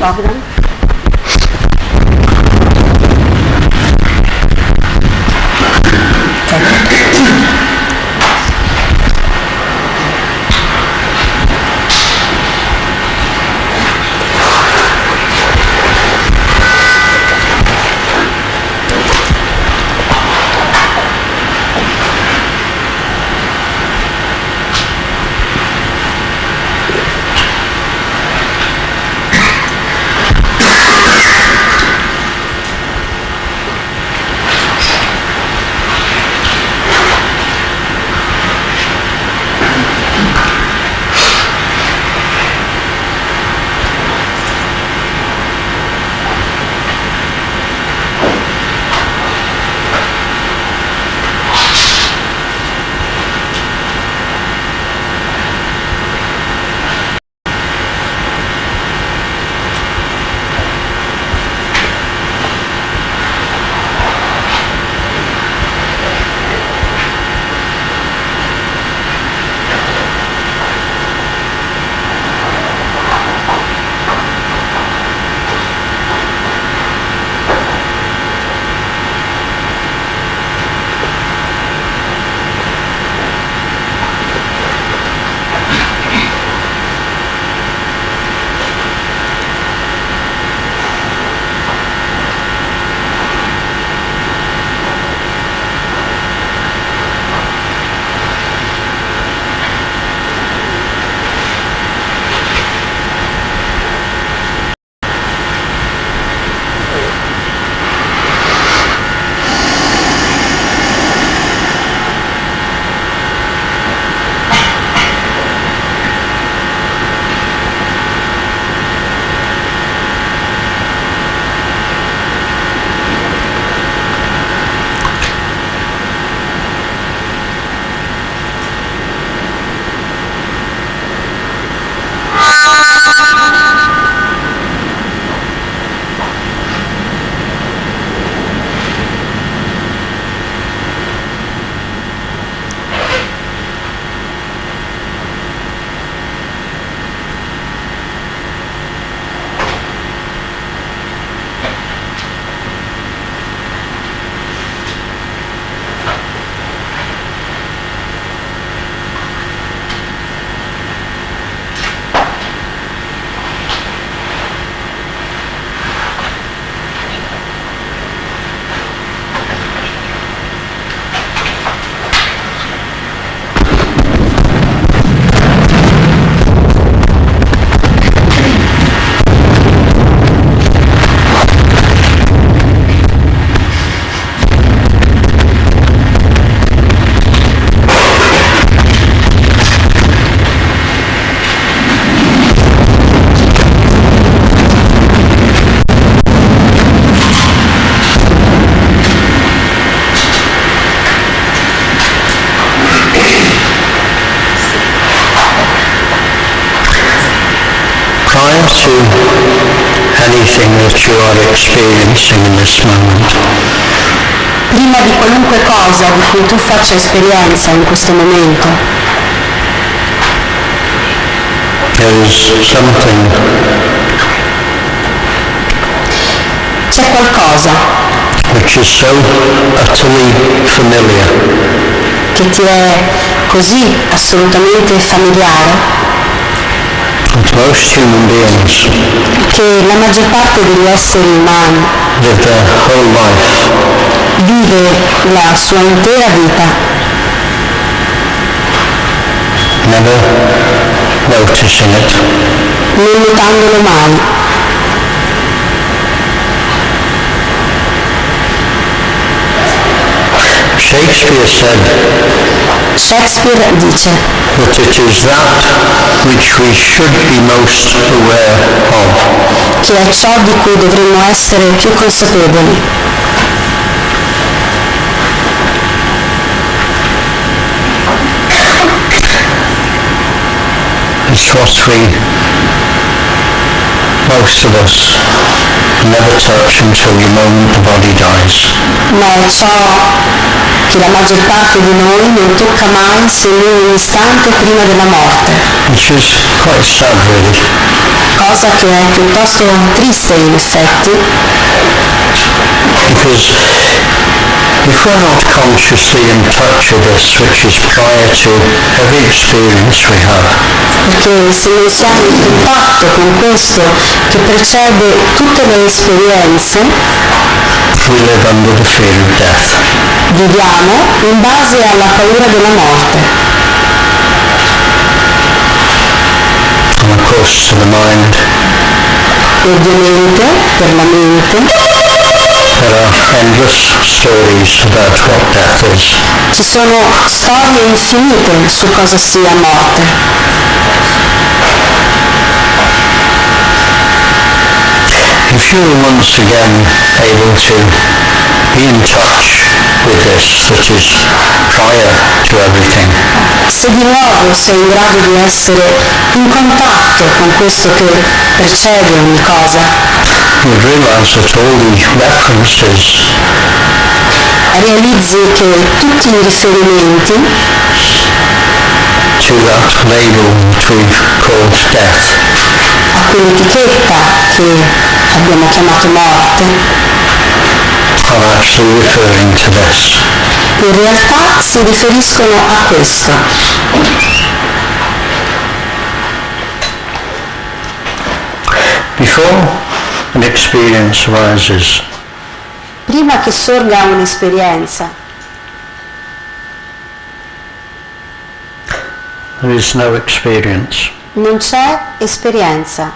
Bogdan. prior to anything that you are experiencing in this moment, prima di qualunque cosa di cui tu faccia esperienza in questo momento, there is something c'è qualcosa which is so utterly familiar che ti è così assolutamente familiare that most human beings che la maggior parte degli esseri umani live their whole life vive la sua intera vita never noticing it, non notandolo mai. Shakespeare said Shakespeare dice that it is that which we should be most aware of. che è ciò di cui dovremmo essere più consapevoli. It's what we most of us never touch until the moment the body dies. Ma è ciò che la maggior parte di noi non tocca mai se non un istante prima della morte, Which is quite sad, really. cosa che è piuttosto triste in effetti, Because if we're not consciously in touch with this, which is prior to every experience we have, perché se non siamo in contatto con questo che precede tutte le esperienze, we live under the fear of death. viviamo in base alla paura della morte. And of course, to the mind, E ovviamente per la mente there are endless stories about what death is. ci sono storie infinite su cosa sia morte. If you're once again able to be in touch with this that is prior to everything, Se di nuovo sei in grado di essere in contatto con questo che precede ogni cosa, you realize that all these references realizzi che tutti i riferimenti to that label that we've called death a quell'etichetta che abbiamo chiamato morte are actually referring to this. in realtà si riferiscono a questo. Before an experience arises, Prima che sorga un'esperienza there is no experience. non c'è esperienza,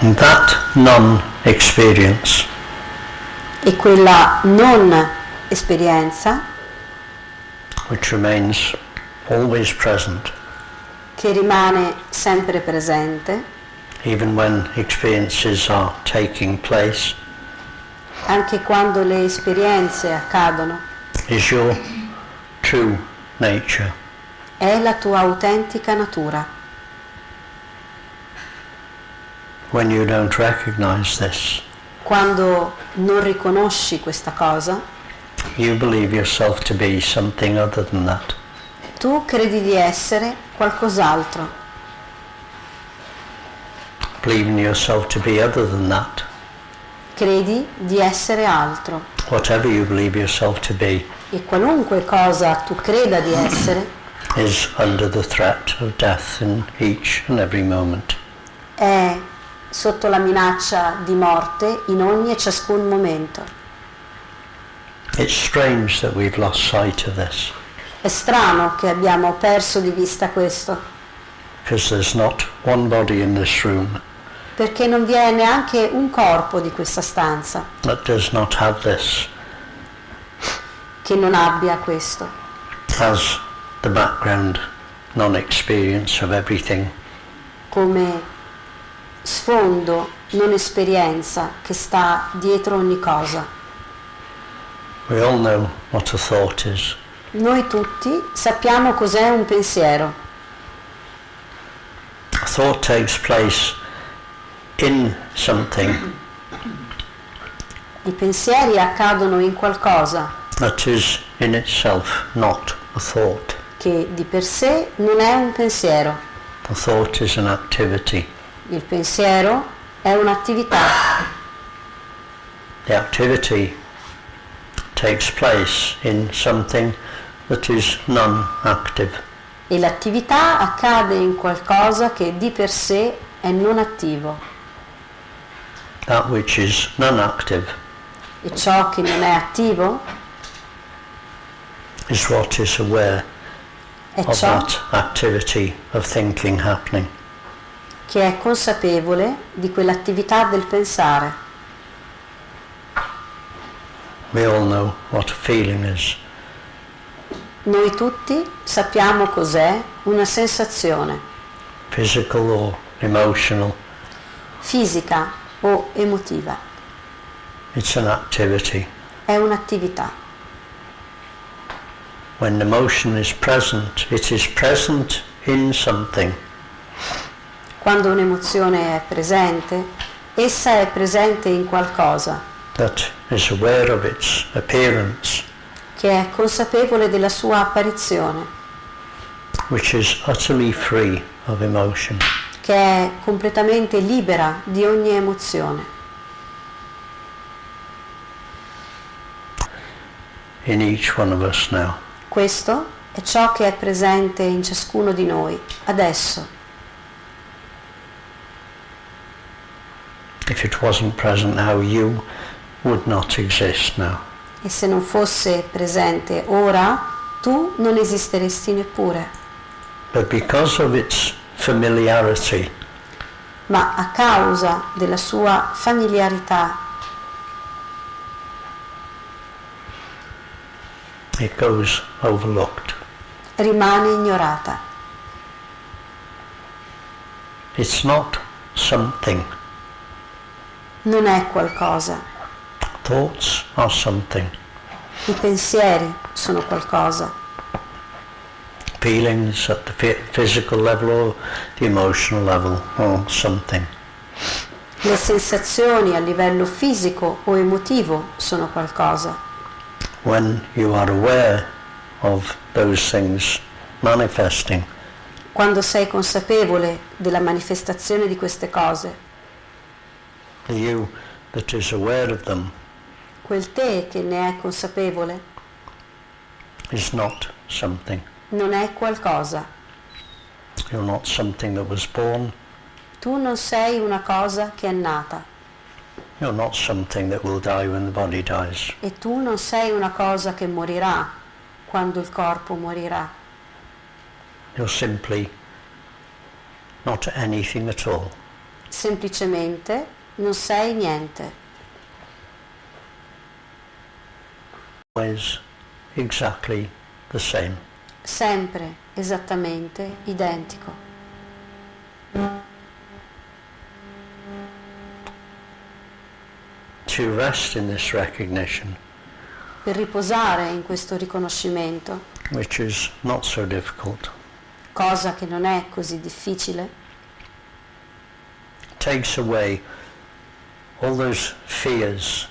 And that non-experience e quella non esperienza which remains always present, che rimane sempre presente even when experiences are taking place, anche quando le esperienze accadono, is your true nature. è la tua autentica natura. When you don't recognize this, Quando non riconosci questa cosa, you believe yourself to be something other than that. tu credi di essere qualcos'altro, Believing yourself to be other than that, credi di essere altro, whatever you believe yourself to be, e qualunque cosa tu creda di essere is under the threat of death in each and every moment. è sotto la minaccia di morte in ogni e ciascun momento. It's strange that we've lost sight of this, È strano che abbiamo perso di vista questo, because there's not one body in this room perché non vi è neanche un corpo di questa stanza that does not have this che non abbia questo, as the background non-experience of everything. come sfondo, non esperienza che sta dietro ogni cosa. We all know what a thought is. Noi tutti sappiamo cos'è un pensiero. A thought takes place in something I pensieri accadono in qualcosa that is in itself not a thought. che di per sé non è un pensiero. A thought is an activity. Il pensiero è un'attività. The activity takes place in something that is non-active. E l'attività accade in qualcosa che di per sé è non attivo. That which is non-active E ciò che non è attivo is what is aware è of ciò that activity of thinking happening. che è consapevole di quell'attività del pensare. We all know what a feeling is. Noi tutti sappiamo cos'è una sensazione, Physical or emotional. fisica o emotiva. It's an activity. È un'attività. When emotion is present, it is present in something. Quando un'emozione è presente, essa è presente in qualcosa that is aware of its appearance, che è consapevole della sua apparizione, which is utterly free of emotion. che è completamente libera di ogni emozione. In each one of us now. Questo è ciò che è presente in ciascuno di noi, adesso. If it wasn't present now, you would not exist now. E se non fosse presente ora, tu non esisteresti neppure. But because of its familiarity, Ma a causa della sua familiarità, it goes overlooked. rimane ignorata. It's not something. Non è qualcosa. Thoughts are something. I pensieri sono qualcosa. Feelings at the physical level or the emotional level or something. Le sensazioni a livello fisico o emotivo sono qualcosa. When you are aware of those things manifesting, Quando sei consapevole della manifestazione di queste cose, the you that is aware of them quel te che ne è consapevole is not something. non è qualcosa. You're not something that was born. Tu non sei una cosa che è nata You're not something that will die when the body dies. e tu non sei una cosa che morirà quando il corpo morirà. You're simply not anything at all. Semplicemente non sei niente, Always exactly the same. sempre esattamente identico. To rest in this recognition, Per riposare in questo riconoscimento, which is not so difficult, cosa che non è così difficile, takes away all those fears,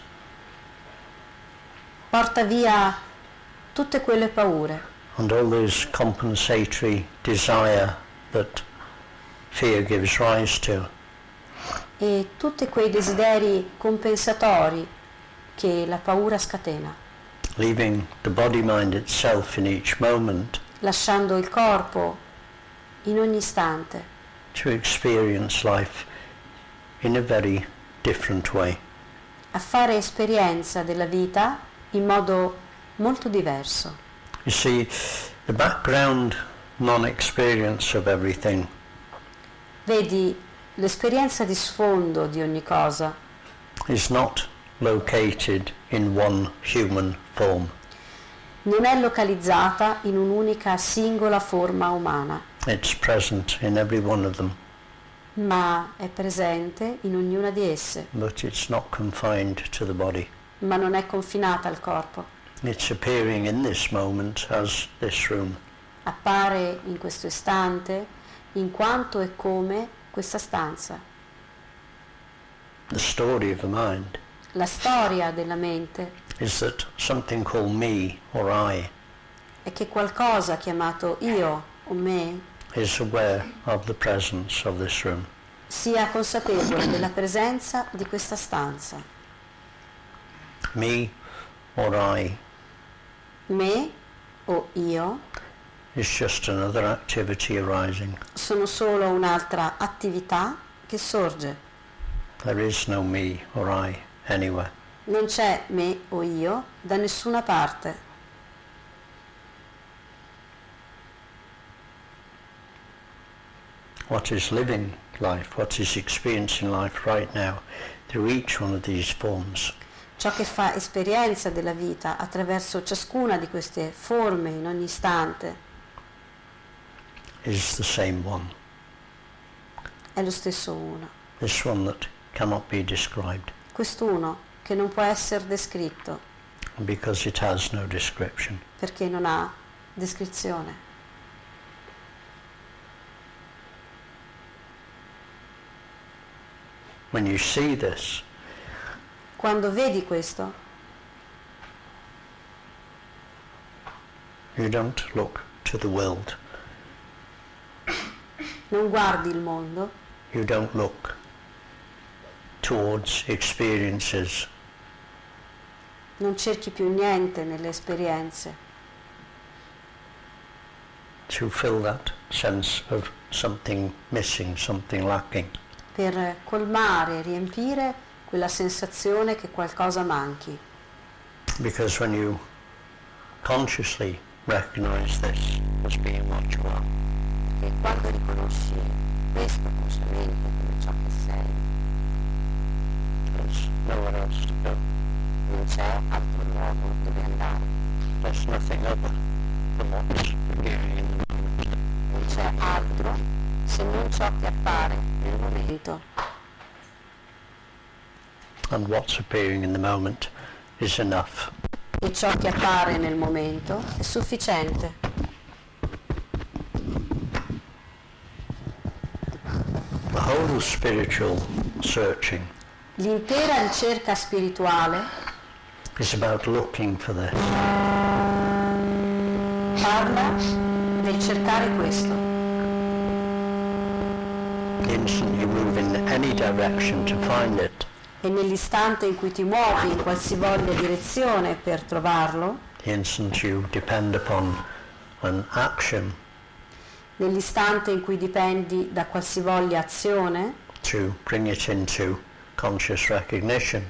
porta via tutte quelle paure and all those compensatory desire that fear gives rise to, e tutti quei desideri compensatori che la paura scatena, leaving the body-mind itself in each moment lasciando il corpo in ogni istante to experience life in a very different way. a fare esperienza della vita in modo molto diverso. You see, the background non-experience of everything Vedi, l'esperienza di sfondo di ogni cosa is not located in one human form. non è localizzata in un'unica singola forma umana, It's present in every one of them, ma è presente in ognuna di esse, but it's not confined to the body. ma non è confinata al corpo. It's appearing in this moment as this room. Appare in questo istante in quanto e come questa stanza. The story of the mind La storia della mente is that something called me or I è che qualcosa chiamato io o me is aware of the presence of this room. sia consapevole della presenza di questa stanza. Me or I Me o io is just another activity arising. sono solo un'altra attività che sorge. There is no me or I anywhere. Non c'è me o io da nessuna parte. What is living life, what is experiencing life right now through each one of these forms Ciò che fa esperienza della vita attraverso ciascuna di queste forme in ogni istante is the same one. è lo stesso uno. This one that cannot be described Quest'uno che non può essere descritto because it has no description. perché non ha descrizione. when you see this, quando vedi questo, you don't look to the world. non guardi il mondo, You don't look towards experiences non cerchi più niente nelle esperienze to fill that sense of something missing, something lacking. per colmare, riempire quella sensazione che qualcosa manchi. Because when you consciously recognize this as being what you are, E quando riconosci questo consciamente come ciò che sei, there's nowhere else to go. non c'è altro luogo dove andare, There's nothing other than what's appearing in the moment. non c'è altro se non ciò che appare nel momento. And what's appearing in the moment is enough. E ciò che appare nel momento è sufficiente. The whole spiritual searching L'intera ricerca spirituale is about looking for this. parla del cercare questo. The instant you move in any direction to find it, E nell'istante in cui ti muovi in qualsivoglia direzione per trovarlo, the instant you depend upon an action nell'istante in cui dipendi da qualsivoglia azione to bring it into conscious recognition,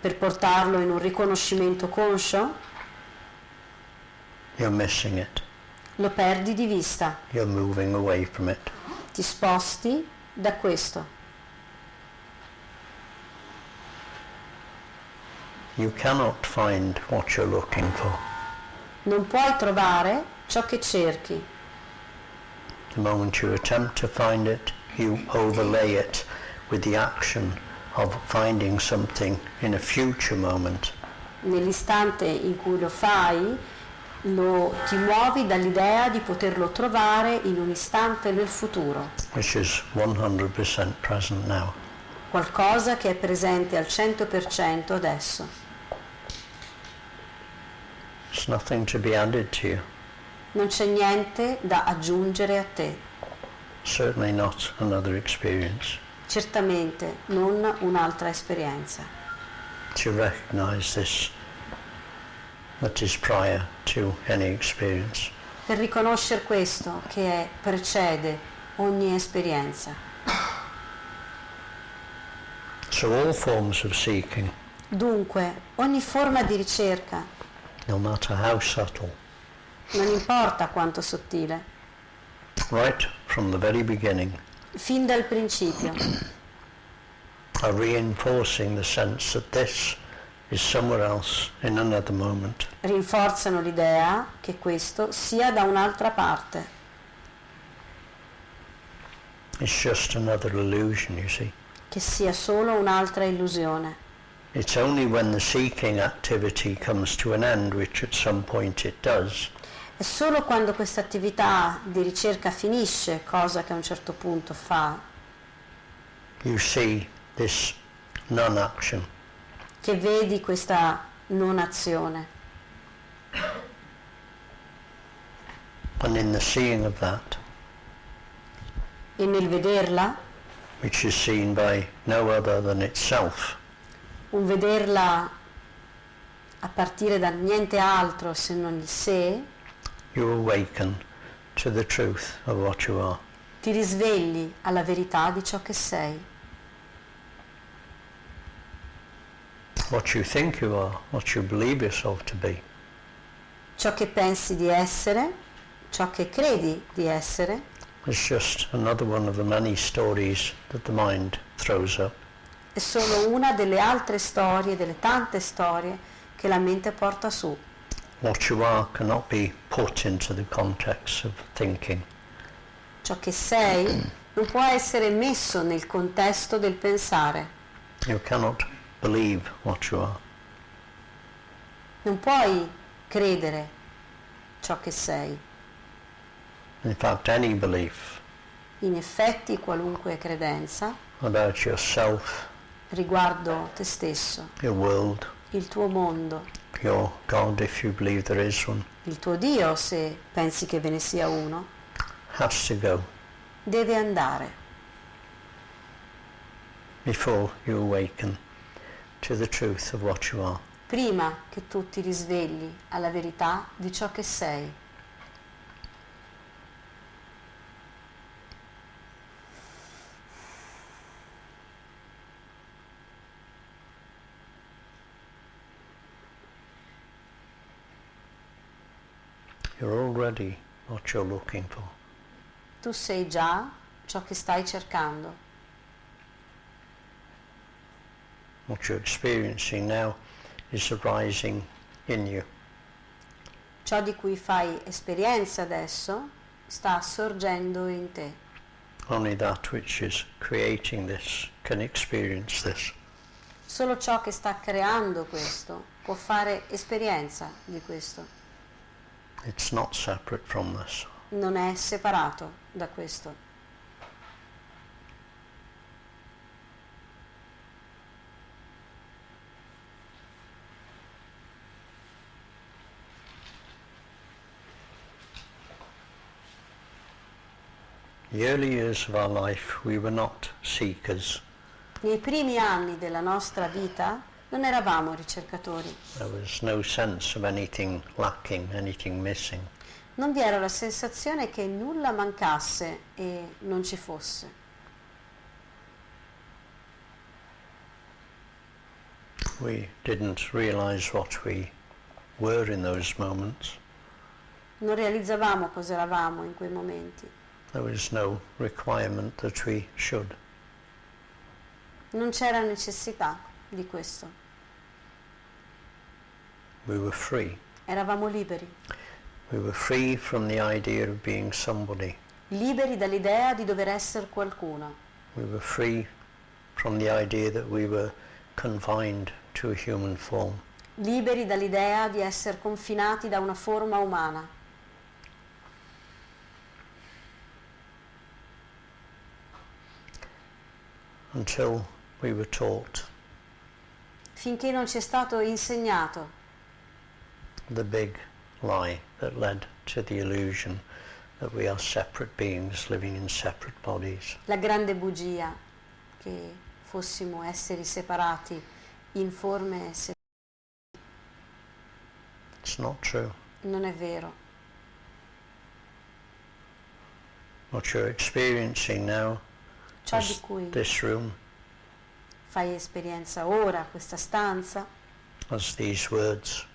per portarlo in un riconoscimento conscio, you're missing it. lo perdi di vista, You're moving away from it. ti sposti da questo. You cannot find what you're looking for. Non puoi trovare ciò che cerchi. The moment you attempt to find it, you overlay it with the action of finding something in a future moment. Nell'istante in cui lo fai, ti muovi dall'idea di poterlo trovare in un istante nel futuro, Which is 100% present now. qualcosa che è presente al 100% adesso. There's nothing to be added to you. Non c'è niente da aggiungere a te, Certainly not another experience. certamente non un'altra esperienza. To recognize this that is prior to any experience. Per riconoscere questo che precede ogni esperienza. So all forms of seeking, Dunque, ogni forma di ricerca, no matter how subtle, non importa quanto sottile, right from the very beginning, fin dal principio, are reinforcing the sense that this is somewhere else in another moment. rinforzano l'idea che questo sia da un'altra parte. It's just another illusion, you see. Che sia solo un'altra illusione. It's only when the seeking activity comes to an end, which at some point it does, È solo quando questa attività di ricerca finisce, cosa che a un certo punto fa, you see this non-action. che vedi questa non azione. And in the seeing of that, E nel vederla, which is seen by no other than itself, un vederla a partire da niente altro se non il sé, you awaken to the truth of what you are. ti risvegli alla verità di ciò che sei. What you think you are, what you believe yourself to be, Ciò che pensi di essere, ciò che credi di essere, is just another one of the many stories that the mind throws up. è solo una delle altre storie, delle tante storie che la mente porta su. What you are cannot be put into the context of thinking. Ciò che sei non può essere messo nel contesto del pensare. You cannot believe what you are. Non puoi credere ciò che sei. In fact, any belief In effetti, qualunque credenza about yourself riguardo te stesso, your world, il tuo mondo, your God, if you believe there is one, il tuo Dio, se pensi che ve ne sia uno, has to go deve andare before you awaken to the truth of what you are. prima che tu ti risvegli alla verità di ciò che sei. You're already what you're looking for. Tu sei già ciò che stai cercando. What you're experiencing now is arising in you. Ciò di cui fai esperienza adesso sta sorgendo in te. Only that which is creating this can experience this. Solo ciò che sta creando questo può fare esperienza di questo. It's not separate from this. Non è separato da questo. The early years of our life we were not seekers. Nei primi anni della nostra vita non eravamo ricercatori. There was no sense of anything lacking, anything missing. Non vi era la sensazione che nulla mancasse e non ci fosse. We didn't realize what we were in those moments. Non realizzavamo cosa eravamo in quei momenti. There was no requirement that we should. Non c'era necessità di questo. We were free. Eravamo liberi. We were free from the idea of being somebody. Liberi dall'idea di dover essere qualcuno. We were free from the idea that we were confined to a human form. Liberi dall'idea di essere confinati da una forma umana. Until we were taught Finché non ci è stato insegnato the big lie that led to the illusion that we are separate beings living in separate bodies. la grande bugia che fossimo esseri separati in forme separate. It's not true. Non è vero. What you're experiencing now Ciò di is cui this room, fai esperienza ora, questa stanza, as these words,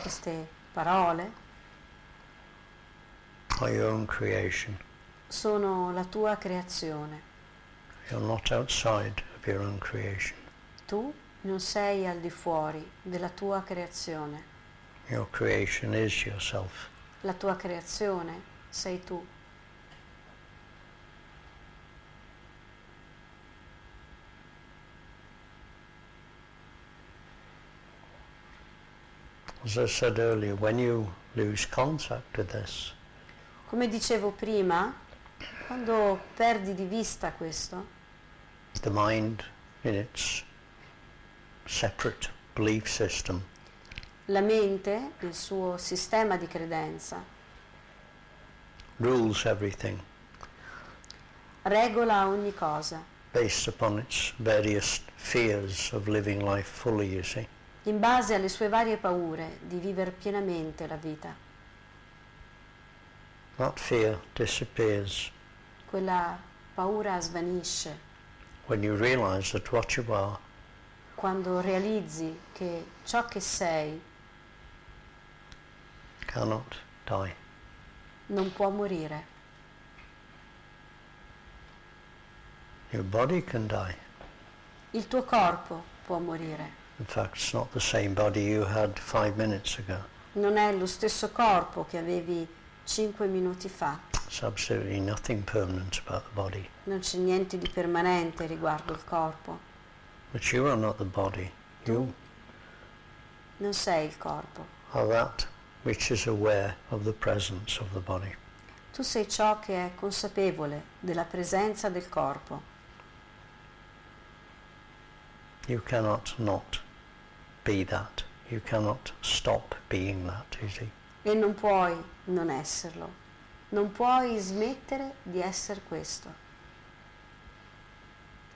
queste parole, are your own creation. sono la tua creazione. You're not outside of your own creation. Tu non sei al di fuori della tua creazione. Your creation is yourself. La tua creazione sei tu. As I said earlier, when you lose contact with this, Come dicevo prima, quando perdi di vista questo, the mind in its separate belief system la mente, il suo sistema di credenza, rules everything regola ogni cosa, based upon its various fears of living life fully, you see. in base alle sue varie paure di vivere pienamente la vita. That fear disappears Quella paura svanisce when you realize that what you are quando realizzi che ciò che sei cannot die. non può morire. Your body can die. Il tuo corpo può morire. In fact, it's not the same body you had 5 minutes ago. Non è lo stesso corpo che avevi 5 minuti fa. There's absolutely nothing permanent about the body. Non c'è niente di permanente riguardo il corpo. But you are not the body. You Non sei il corpo. are that which is aware of the presence of the body. Tu sei ciò che è consapevole della presenza del corpo. You cannot not be that. You cannot stop being that, you see. E non puoi non esserlo. Non puoi smettere di essere questo.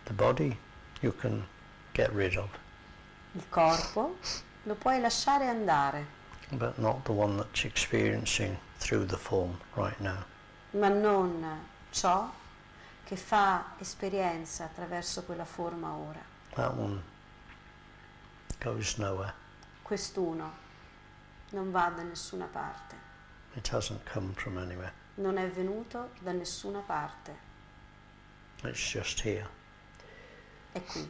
The body you can get rid of. Il corpo lo puoi lasciare andare, But not the one that's experiencing through the form right now. ma non ciò che fa esperienza attraverso quella forma ora. That one goes nowhere. Quest'uno non va da nessuna parte, It hasn't come from anywhere. non è venuto da nessuna parte, It's just here. è qui.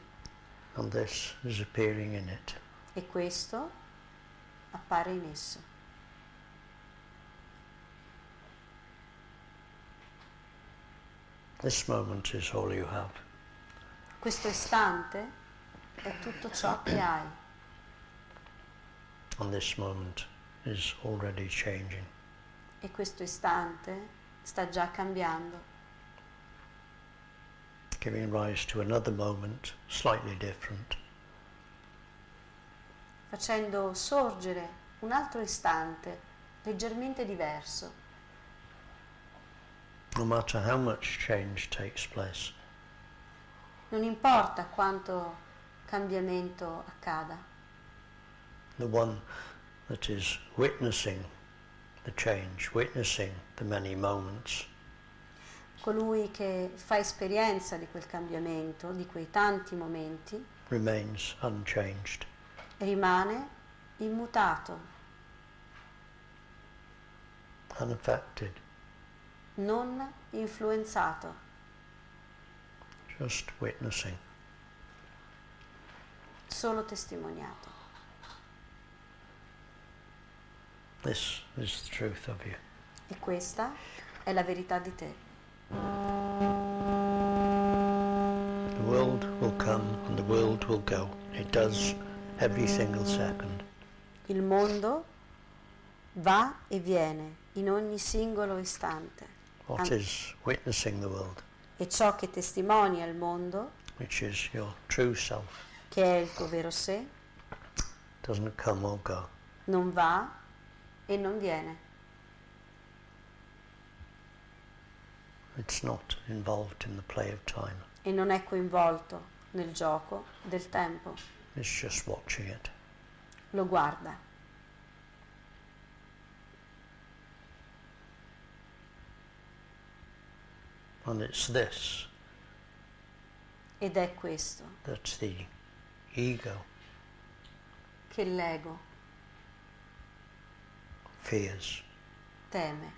And this is appearing in it. E questo appare in esso. This moment is all you have. Questo istante è tutto ciò che hai. And this moment is already changing. E questo istante sta già cambiando, Giving rise to another moment, slightly different. facendo sorgere un altro istante leggermente diverso. No matter how much change takes place, Non importa quanto cambiamento accada, the one that is witnessing the change, witnessing the many moments, colui che fa esperienza di quel cambiamento, di quei tanti momenti, remains unchanged. rimane immutato, Unaffected, non influenzato, just witnessing. solo testimoniato. This is the truth of you. E questa è la verità di te. The world will come and the world will go. It does every single second. Il mondo va e viene in ogni singolo istante. What is witnessing the world, E ciò che testimonia il mondo, which is your true self, che è il tuo vero sé, doesn't come or go. non va e non viene. It's not involved in the play of time. E non è coinvolto nel gioco del tempo. It's just watching it. Lo guarda. And it's this Ed è questo that the ego che l'ego fears. teme.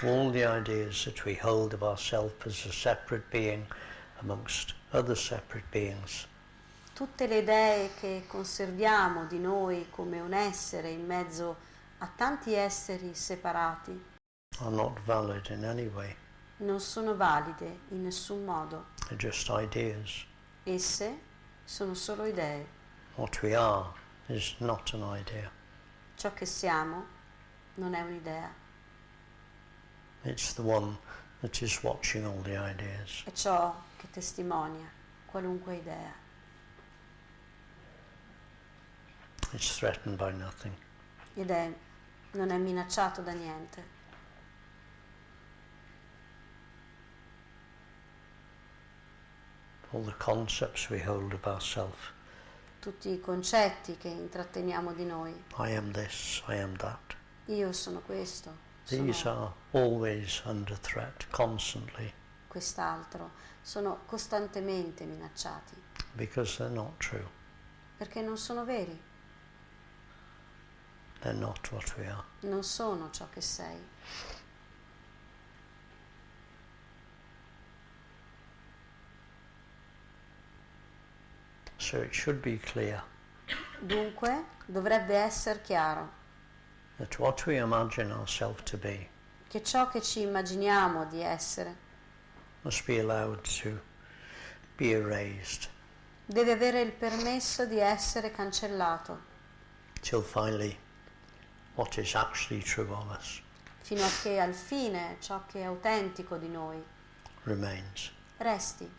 All the ideas that we hold of ourselves as a separate being amongst other separate beings Tutte le idee che conserviamo di noi come un essere in mezzo a tanti esseri separati are not valid in any way. non sono valide in nessun modo. They're just ideas. Esse sono solo idee. What we are is not an idea. Ciò che siamo non è un'idea, It's the one that is watching all the ideas. è ciò che testimonia qualunque idea. It's threatened by nothing. Ed non è minacciato da niente. All the concepts we hold of ourselves. Tutti i concetti che intratteniamo di noi. I am this, I am that. Io sono questo, These sono are always under threat, constantly, quest'altro. Sono costantemente minacciati because they're not true. perché non sono veri, They're not what we are. non sono ciò che sei. So it should be clear Dunque dovrebbe essere chiaro that what we imagine ourselves to be che ciò che ci immaginiamo di essere must be allowed to be erased deve avere il permesso di essere cancellato, till finally what is actually true of us fino a che al fine ciò che è autentico di noi remains, resti,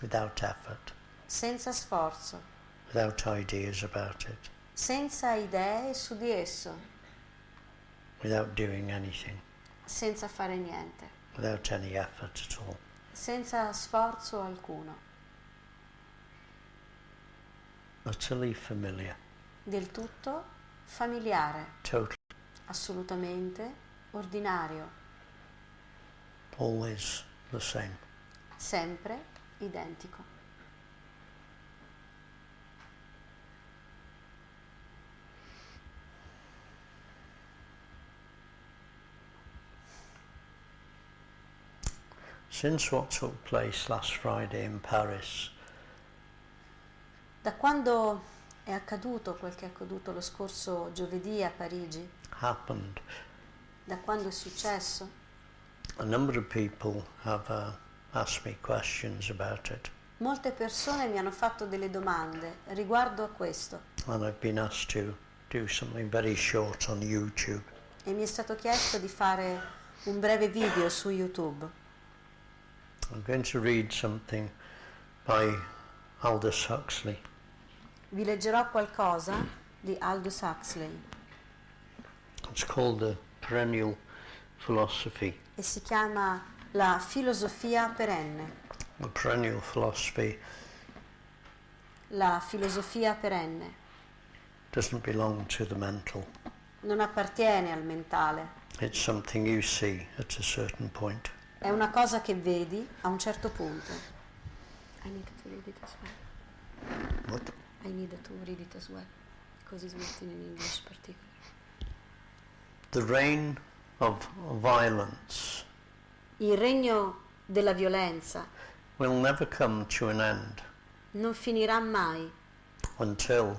without effort, senza sforzo, without ideas about it, senza idee su di esso, without doing anything, senza fare niente, without any effort at all. senza sforzo alcuno, Utterly familiar, del tutto familiare, totally, assolutamente ordinario, always the same. sempre identico. Since what took place last Friday in Paris, Da quando è accaduto quel che è accaduto lo scorso giovedì a Parigi, happened, da quando è successo, a number of people have asked me questions about it, molte persone mi hanno fatto delle domande riguardo a questo and I've been asked to do something very short on YouTube. e mi è stato chiesto di fare un breve video su YouTube. I'm going to read something by Aldous Huxley. Vi leggerò qualcosa di Aldous Huxley It's called the Perennial Philosophy. e si chiama La filosofia perenne. The perennial philosophy La filosofia perenne doesn't belong to the mental. non appartiene al mentale, It's something you see at a certain point. è una cosa che vedi a un certo punto. I need to read it as well. What? I need to read it as well because it's written in English particularly. The reign of violence Il regno della violenza will never come to an end non finirà mai until,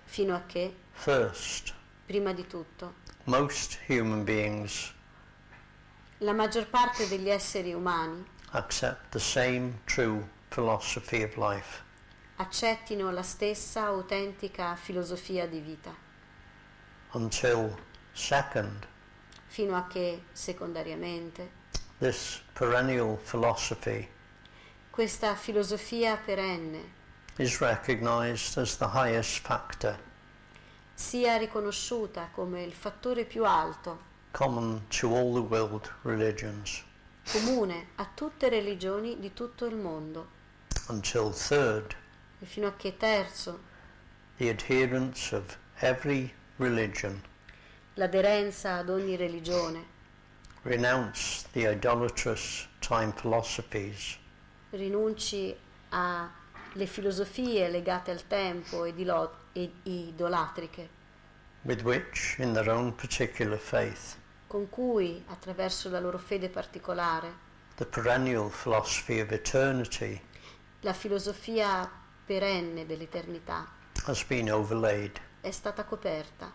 fino a che, first, prima di tutto, most human beings la maggior parte degli esseri umani accept the same true philosophy of life. accettino la stessa autentica filosofia di vita, Until, second, fino a che, secondariamente, this perennial philosophy questa filosofia perenne is recognized as the highest factor sia riconosciuta come il fattore più alto, common to all the world religions. comune a tutte le religioni di tutto il mondo, Until, third, e fino a che, terzo, the adherents of every religion l'aderenza ad ogni religione renounce the idolatrous time philosophies rinunci alle filosofie legate al tempo ed idolatriche, with which, in their own particular faith, con cui, attraverso la loro fede particolare, the perennial philosophy of eternity la filosofia perenne dell'eternità has been overlaid. è stata coperta,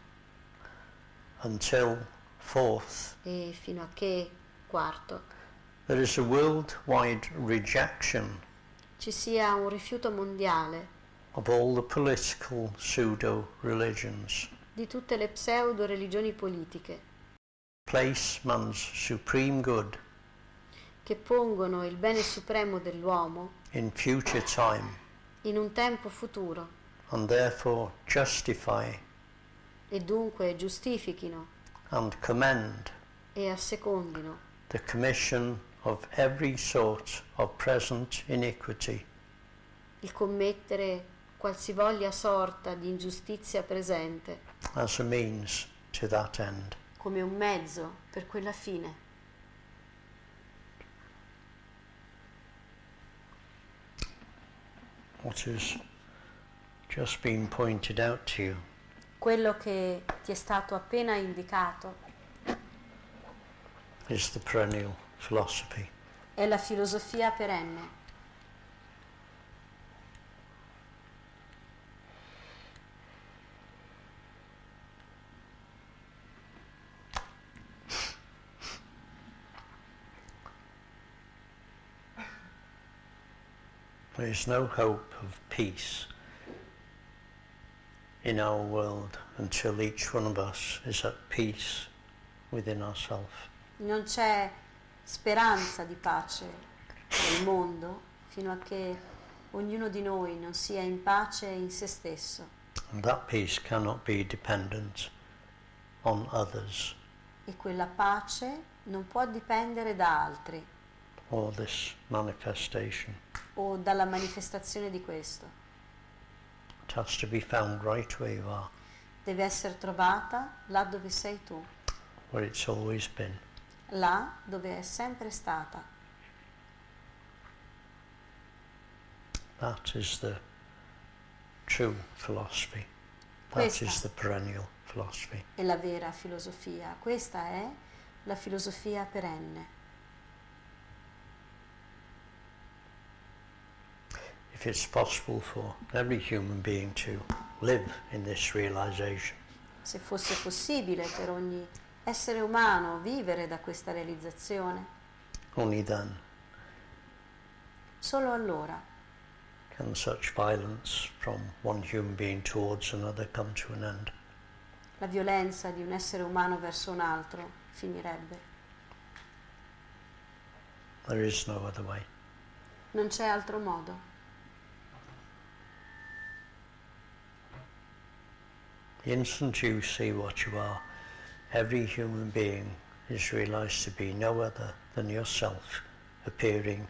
Until, fourth, e fino a che, quarto, there is a worldwide rejection ci sia un rifiuto mondiale of all the political pseudo-religions, di tutte le pseudo-religioni politiche place man's supreme good che pongono il bene supremo dell'uomo in future time, in un tempo futuro and therefore justify e dunque giustifichino and commend e assecondino the commission of every sort of present iniquity, il commettere qualsivoglia sorta di ingiustizia presente as a means to that end. come un mezzo per quella fine. What has just been pointed out to you Quello che ti è stato appena indicato is the perennial philosophy. è la filosofia perenne. There is no hope of peace in our world until each one of us is at peace within ourselves. Non c'è speranza di pace nel mondo fino a che ognuno di noi non sia in pace in se stesso. And that peace cannot be dependent on others E quella pace non può dipendere da altri or this manifestation. o dalla manifestazione di questo. It has to be found right where you are, Deve essere trovata là dove sei tu, where it's always been. là dove è sempre stata. That is the true philosophy. That Questa is the perennial philosophy. è la vera filosofia. Questa è la filosofia perenne. If it's possible for every human being to live in this realization, Se fosse possibile per ogni essere umano vivere da questa realizzazione, only then solo allora can such violence from one human being towards another come to an end. la violenza di un essere umano verso un altro finirebbe. There is no other way. Non c'è altro modo. The instant you see what you are, every human being is realized to be no other than yourself, appearing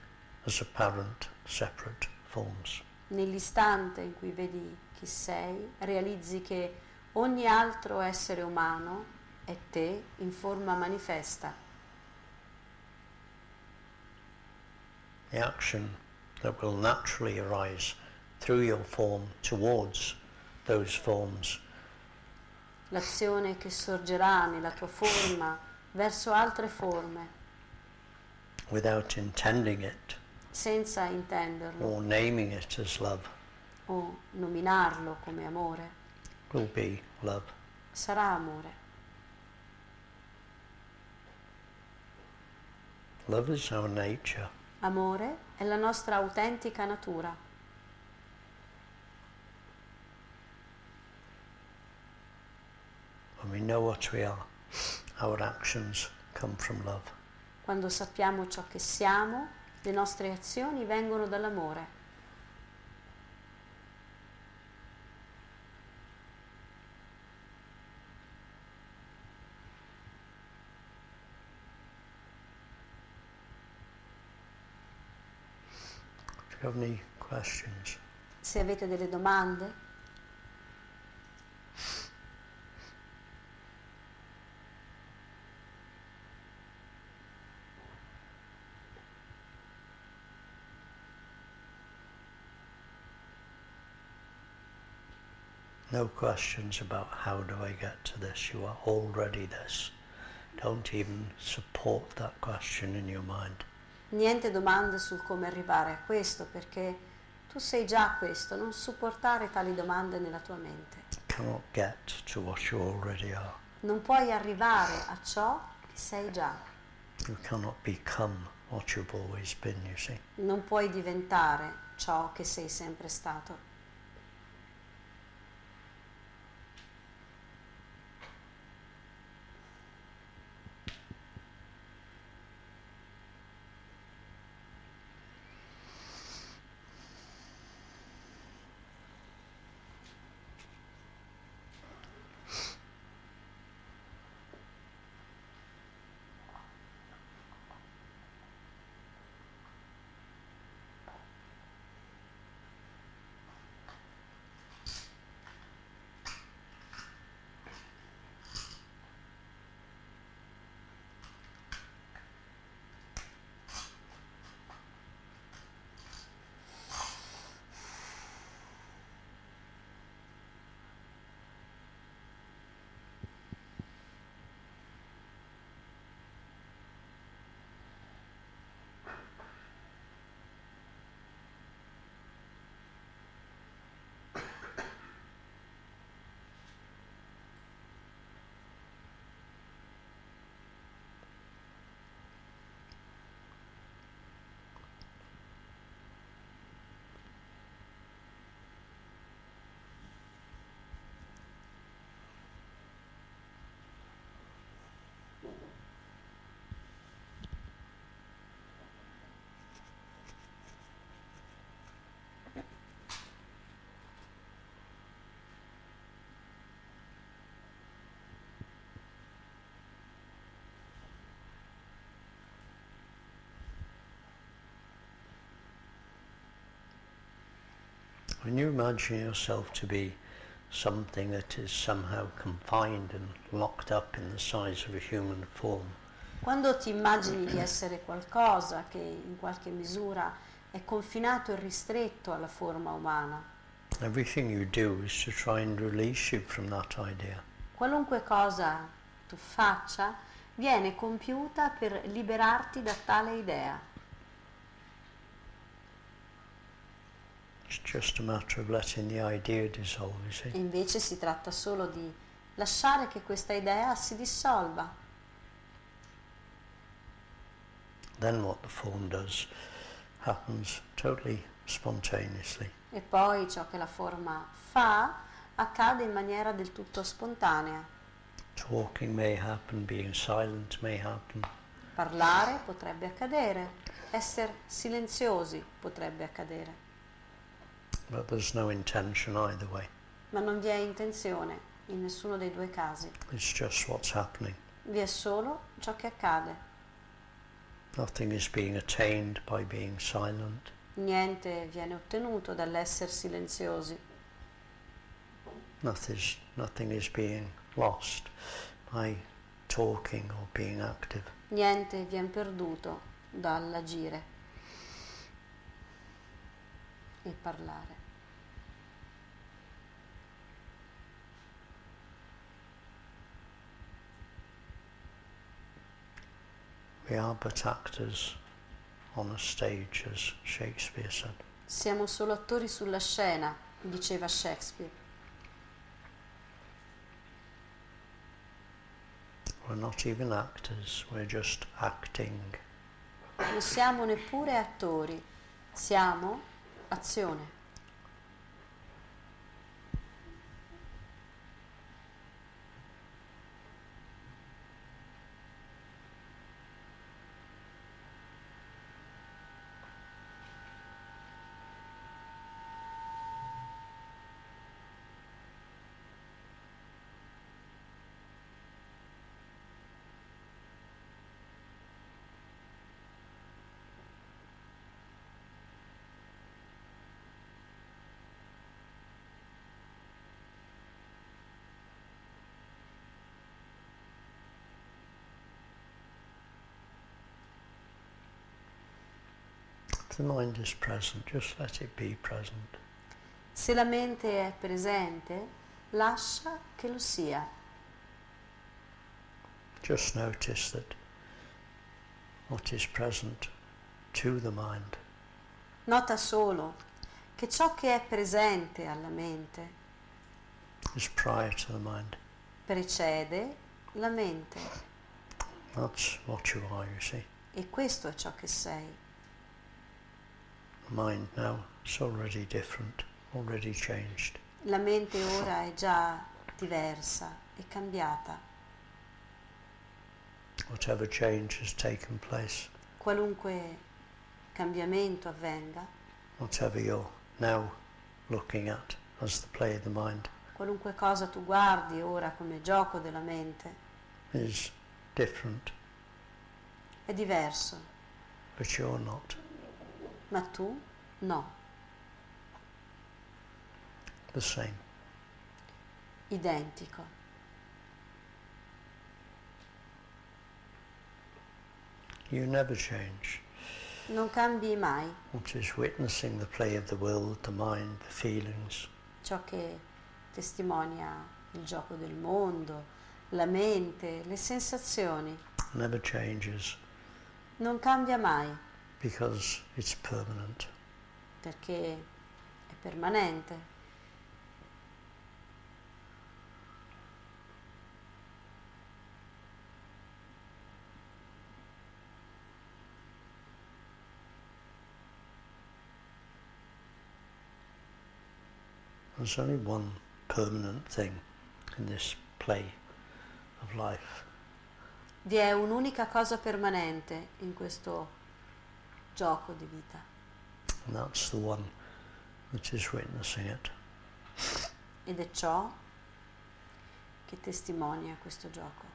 as apparent separate forms. Nell'istante in cui vedi chi sei, realizzi che ogni altro essere umano è te in forma manifesta. The action that will naturally arise through your form towards those forms L'azione che sorgerà nella tua forma verso altre forme, without intending it senza intenderlo or naming it as love o nominarlo come amore, will be love. sarà amore. Love is our nature. Amore è la nostra autentica natura. When we know what we are, our actions come from love. Quando sappiamo ciò che siamo, le nostre azioni vengono dall'amore. Do you have any questions? Se avete delle domande, No questions about how do I get to this. You are already this. Don't even support that question in your mind. niente domande sul come arrivare a questo, perché tu sei già questo, non supportare tali domande nella tua mente. You cannot get to what you already are. Non puoi arrivare a ciò che sei già. You cannot become what you've always been, you see. Non puoi diventare ciò che sei sempre stato. When you imagine yourself to be something that is somehow confined and locked up in the size of a human form, quando ti immagini di essere qualcosa che in qualche misura è confinato e ristretto alla forma umana, everything you do is to try and release you from that idea. qualunque cosa tu faccia viene compiuta per liberarti da tale idea. It's just a matter of letting the idea dissolve, you see. E invece si tratta solo di lasciare che questa idea si dissolva. Then what the form does happens totally spontaneously. E poi ciò che la forma fa accade in maniera del tutto spontanea. Talking may happen, being silent may happen. Parlare potrebbe accadere, essere silenziosi potrebbe accadere, But there's no intention either way. ma non vi è intenzione in nessuno dei due casi. It's just what's happening. Vi è solo ciò che accade. Nothing is being attained by being silent. Niente viene ottenuto dall'essere silenziosi. Nothing is being lost by talking or being active. Niente viene perduto dall'agire e parlare. We are but actors on a stage, as Shakespeare said. Siamo solo attori sulla scena, diceva Shakespeare. We're not even actors, we're just acting. Non siamo neppure attori, siamo azione. If the mind is present, just let it be present. Se la mente è presente, lascia che lo sia. Just notice that what is present to the mind Nota solo che ciò che è presente alla mente is prior to the mind. precede la mente. That's what you are, you see. E questo è ciò che sei. The mind now is already different, already changed. La mente ora è già diversa, è cambiata. Whatever change has taken place, Qualunque cambiamento avvenga, whatever you're now looking at as the play of the mind, qualunque cosa tu guardi ora come gioco della mente, is different, è diverso, but you're not. ma tu no, The same. identico. You never change. Non cambi mai. What is witnessing the play of the will, the mind, the feelings, Ciò che testimonia il gioco del mondo, la mente, le sensazioni, never changes non cambia mai because it's permanent. perché è permanente. There's only one permanent thing in this play of life, Vi è un'unica cosa permanente in questo gioco di vita and that's the one that is witnessing it. ed è ciò che testimonia questo gioco.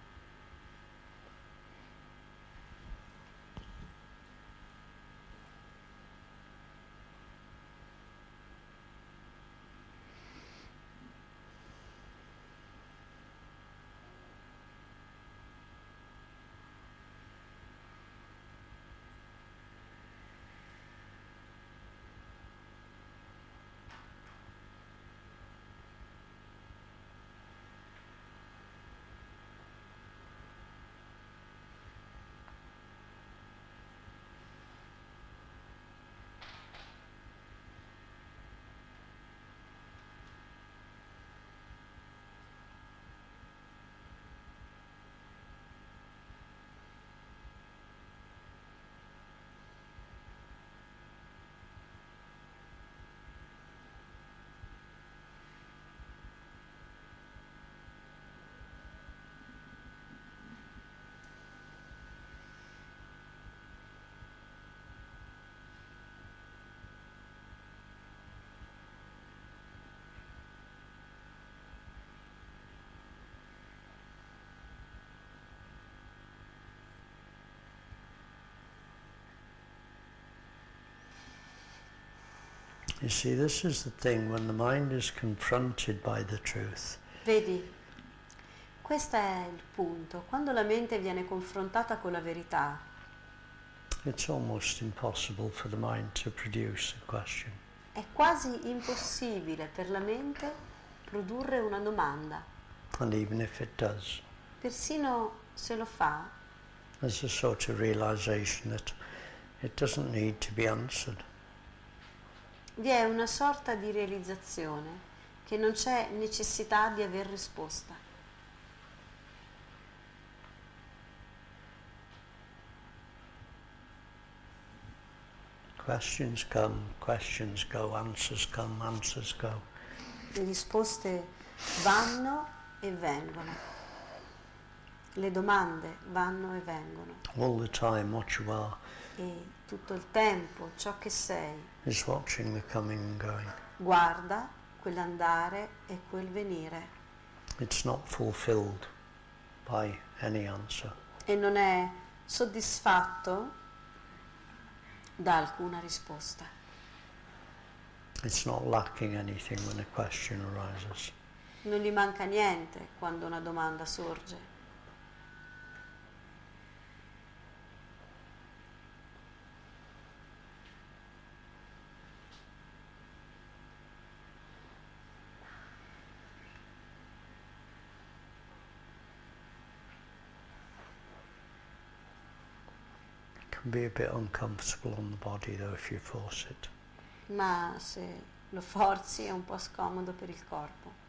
You see, this is the thing, when the mind is confronted by the truth, Vedi, questo è il punto. Quando la mente viene confrontata con la verità, it's almost impossible for the mind to produce a question. è quasi impossibile per la mente produrre una domanda. And even if it does, Persino se lo fa, there's a sort of realization that it doesn't need to be answered. vi è una sorta di realizzazione che non c'è necessità di aver risposta. Questions come, questions go, answers come, answers go. Le risposte vanno e vengono. Le domande vanno e vengono. All the time what you are E tutto il tempo ciò che sei is watching the coming and going. guarda quell'andare e quel venire It's not fulfilled by any answer. e non è soddisfatto da alcuna risposta. It's not lacking anything when a question arises. Non gli manca niente quando una domanda sorge. It can be a bit uncomfortable on the body though if you force it. Ma se lo forzi è un po' scomodo per il corpo.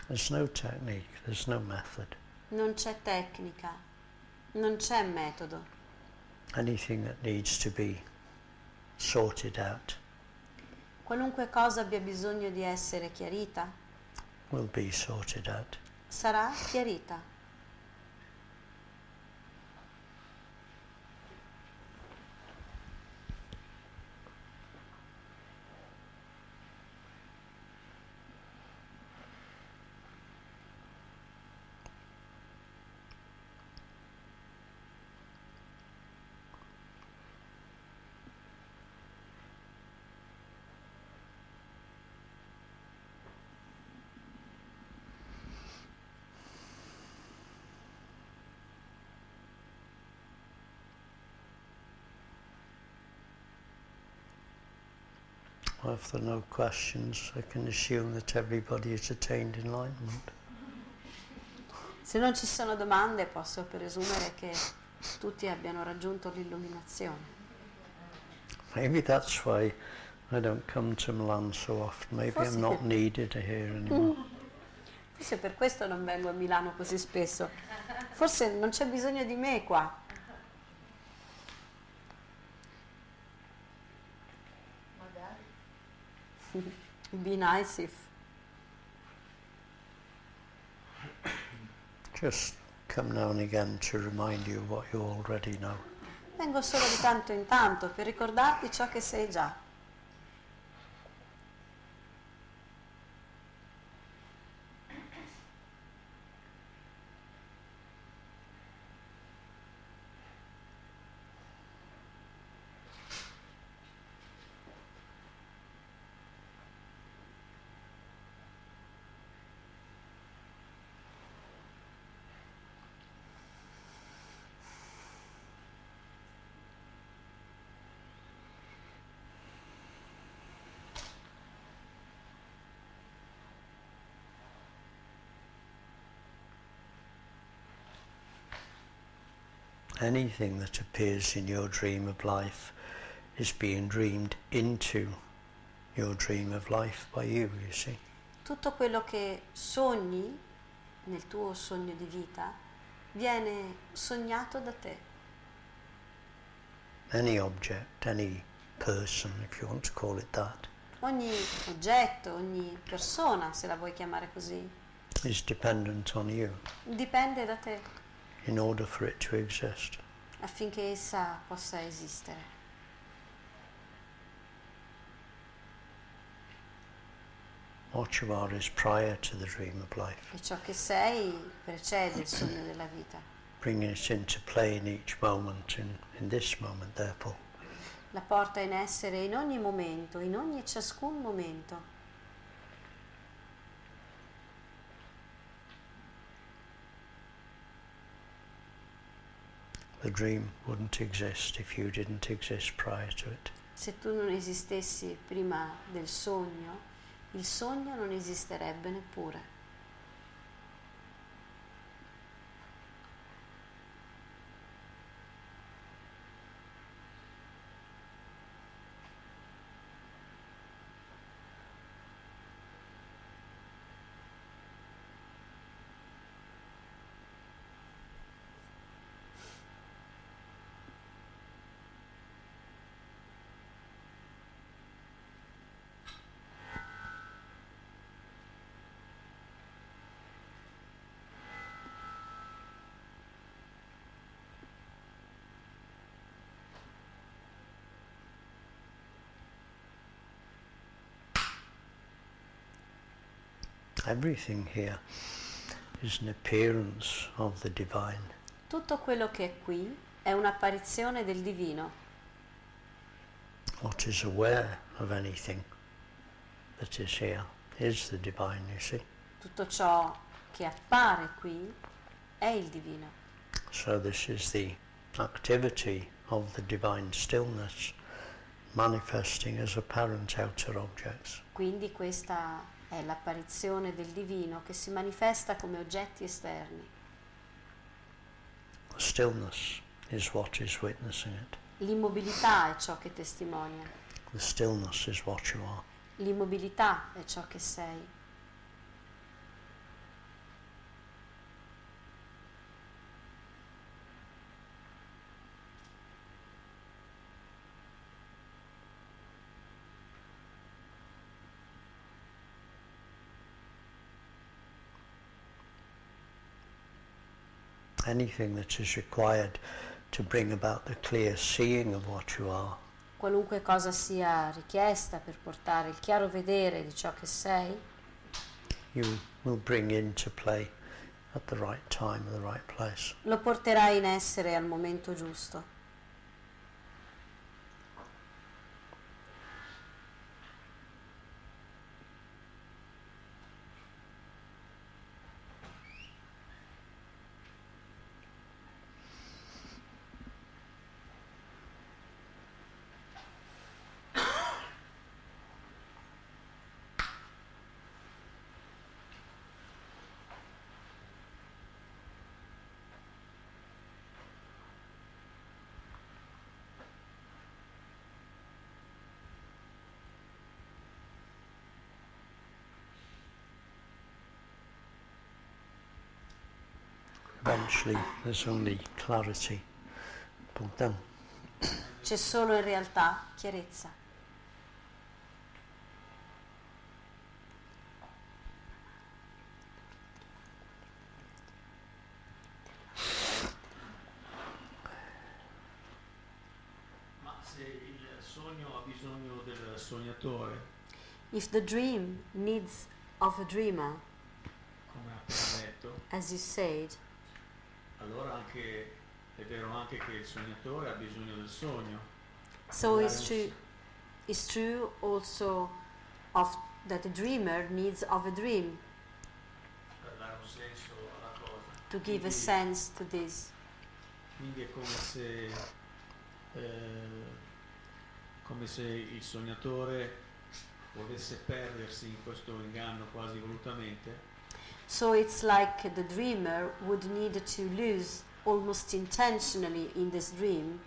There's no technique, there's no method. Non c'è tecnica, non c'è metodo. Anything that needs to be sorted out Qualunque cosa abbia bisogno di essere chiarita, will be sorted out. sarà chiarita. Well, if there are no questions, I can assume that everybody has attained enlightenment. Se non ci sono domande, posso presumere che tutti abbiano raggiunto l'illuminazione. Maybe that's why I don't come to Milan so often. Maybe I'm not needed here anymore. Forse per questo non vengo a Milano così spesso. Forse non c'è bisogno di me qua. Be nice if. Just come now and again to remind you of what you already know. Vengo solo di tanto in tanto per ricordarti ciò che sei già. Anything that appears in your dream of life is being dreamed into your dream of life by you see. Tutto quello che sogni nel tuo sogno di vita viene sognato da te. Any object, any person, if you want to call it that, Ogni oggetto, ogni persona, se la vuoi chiamare così, is dependent on you dipende da te in order for it to exist. affinché essa possa esistere. What you are is prior to the dream of life. E ciò che sei precede il sogno della vita. Bringing it into play in each moment, in this moment, therefore. La porta in essere in ogni momento, in ogni e ciascun momento. The dream wouldn't exist if you didn't exist prior to it. Se tu non esistessi prima del sogno, il sogno non esisterebbe neppure. Everything here is an appearance of the divine. Tutto quello che è qui è un'apparizione del divino. What is aware of anything that is here is the divine, you see. Tutto ciò che appare qui è il divino. So this is the activity of the divine stillness manifesting as apparent outer objects. Quindi questa è l'apparizione del divino che si manifesta come oggetti esterni. Stillness is what is witnessing it. L'immobilità è ciò che testimonia. The stillness is what you are. L'immobilità è ciò che sei. Anything that is required to bring about the clear seeing of what you are Qualunque cosa sia richiesta per portare il chiaro vedere di ciò che sei, you will bring into play at the right time, at the right place. lo porterai in essere al momento giusto. Eventually there's only clarity. Bogdan. C'è solo in realtà chiarezza. Ma se il sogno ha bisogno del sognatore, If the dream needs of a dreamer, come ha appena detto, as you said, allora anche è vero anche che il sognatore ha bisogno del sogno. so Per it's true also of that the dreamer needs of a dream dare un senso alla cosa. to give a Quindi- sense to this. Quindi è come se il sognatore volesse perdersi in questo inganno quasi volutamente, So it's like the dreamer would need to lose almost intentionally in this dream.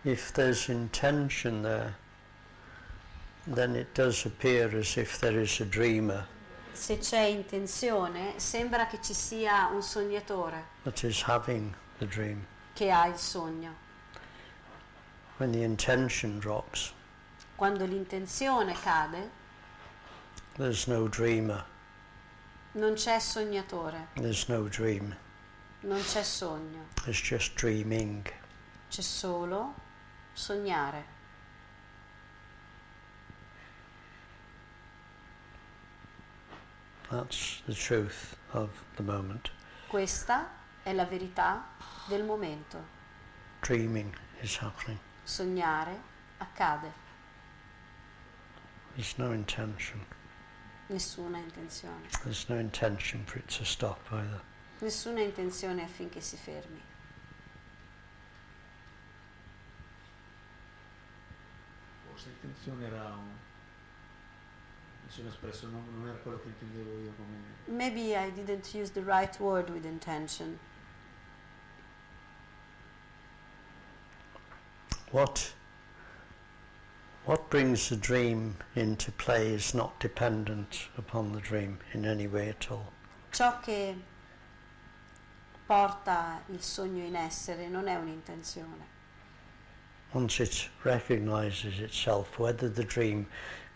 If there's intention there, then it does appear as if there is a dreamer Se c'è intenzione, sembra che ci sia un sognatore that is having the dream. che ha il sogno. When the intention drops, Quando l'intenzione cade, there's no dreamer, non c'è sognatore, there's no dream, non c'è sogno, there's just dreaming. c'è solo sognare. That's the truth of the moment. Questa è la verità del momento. Dreaming is happening. Sognare accade. There's no intention. Nessuna intenzione. There's no intention for it to stop either. Nessuna intenzione affinché si fermi. Forse l'intenzione era mi sono espresso, non era quello che intendevo io come... Maybe I didn't use the right word with intention. What brings the dream into play is not dependent upon the dream in any way at all. Ciò che porta il sogno in essere non è un'intenzione. Once it recognizes itself, whether the dream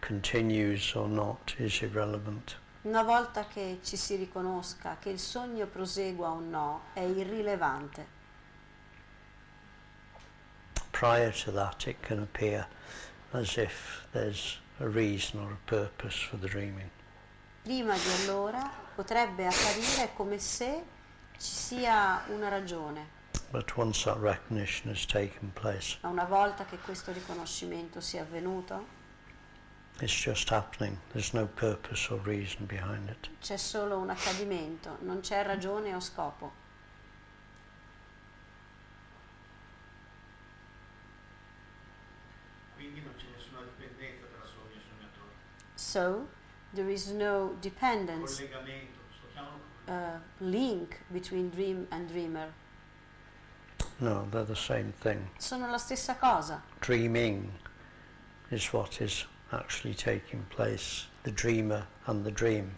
continues or not is irrelevant. Una volta che ci si riconosca che il sogno prosegua o no è irrilevante. Prior to that, it can appear as if there's a reason or a purpose for the dreaming. Prima di allora potrebbe apparire come se ci sia una ragione. But once that recognition has taken place, Ma una volta che questo riconoscimento sia avvenuto, it's just happening. There's no purpose or reason behind it. c'è solo un accadimento, non c'è ragione o scopo. Quindi non c'è nessuna dipendenza tra sogno e sognatore. So, there is no dependence, Collegamento, chiamalo link between dream and dreamer. No, they're the same thing. Sono la stessa cosa. Dreaming is what is actually taking place. The dreamer and the dream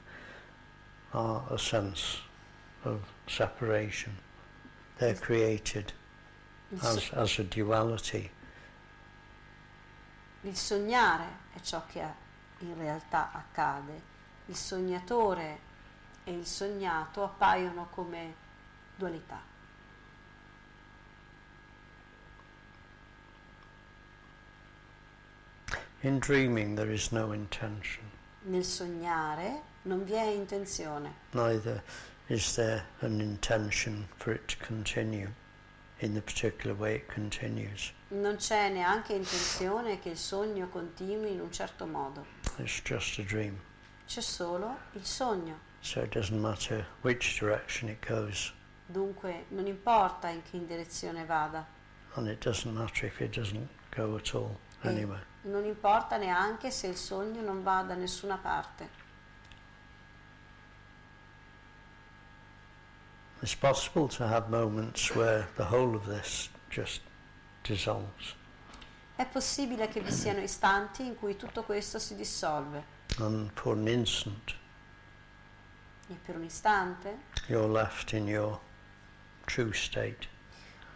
are a sense of separation. They're created as a duality. Il sognare è ciò che in realtà accade. Il sognatore e il sognato appaiono come dualità. In dreaming there is no intention. Nel sognare non vi è intenzione, Neither is there an intention for it to continue in the particular way it continues. non c'è neanche intenzione che il sogno continui in un certo modo. It's just a dream. C'è solo il sogno. So it doesn't matter which direction it goes, Dunque non importa in che direzione vada, and it doesn't matter if it doesn't go at all e anywhere. non importa neanche se il sogno non va da nessuna parte. It's possible to have moments where the whole of this just dissolves, È possibile che vi siano istanti in cui tutto questo si dissolve and for an instant e per un istante you're left in your true state,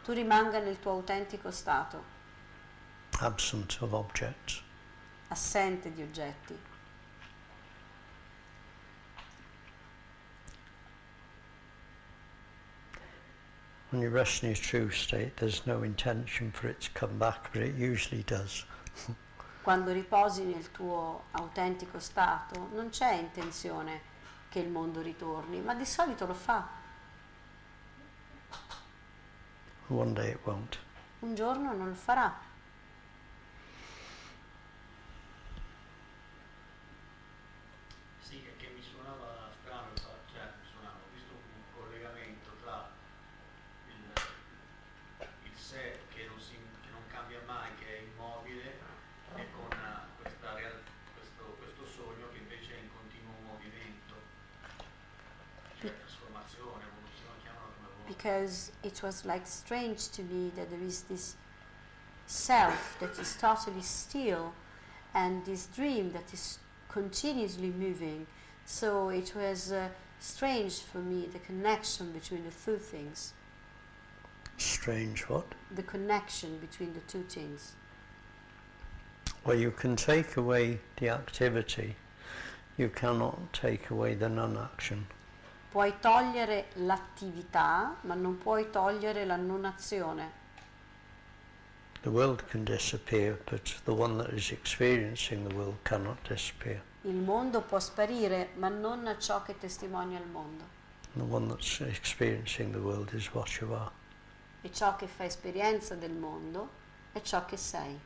tu rimanga nel tuo autentico stato, absent of objects. assente di oggetti. When you rest in your true state, there's no intention for it to come back, but it usually does. Quando riposi nel tuo autentico stato non c'è intenzione che il mondo ritorni, ma di solito lo fa. One day it won't. Un giorno non lo farà. Sì, che mi suonava strano, cioè ho visto un collegamento tra il sé che non cambia mai, che è immobile, e con questo sogno che invece è in continuo movimento, cioè trasformazione, evoluzione, chiamalo come vuoi. Because it was like strange to me that there is this self that is totally still and this dream that is continuously moving. So it was strange for me, the connection between the two things. Strange what? The connection between the two things. Well, you can take away the activity, you cannot take away the non-action. Puoi togliere l'attività, ma non puoi togliere la non azione. The world can disappear, but the one that is experiencing the world cannot disappear. Il mondo può sparire, ma non ciò che testimonia il mondo. The one that's experiencing the world is what you are. E ciò che fa esperienza del mondo è ciò che sei.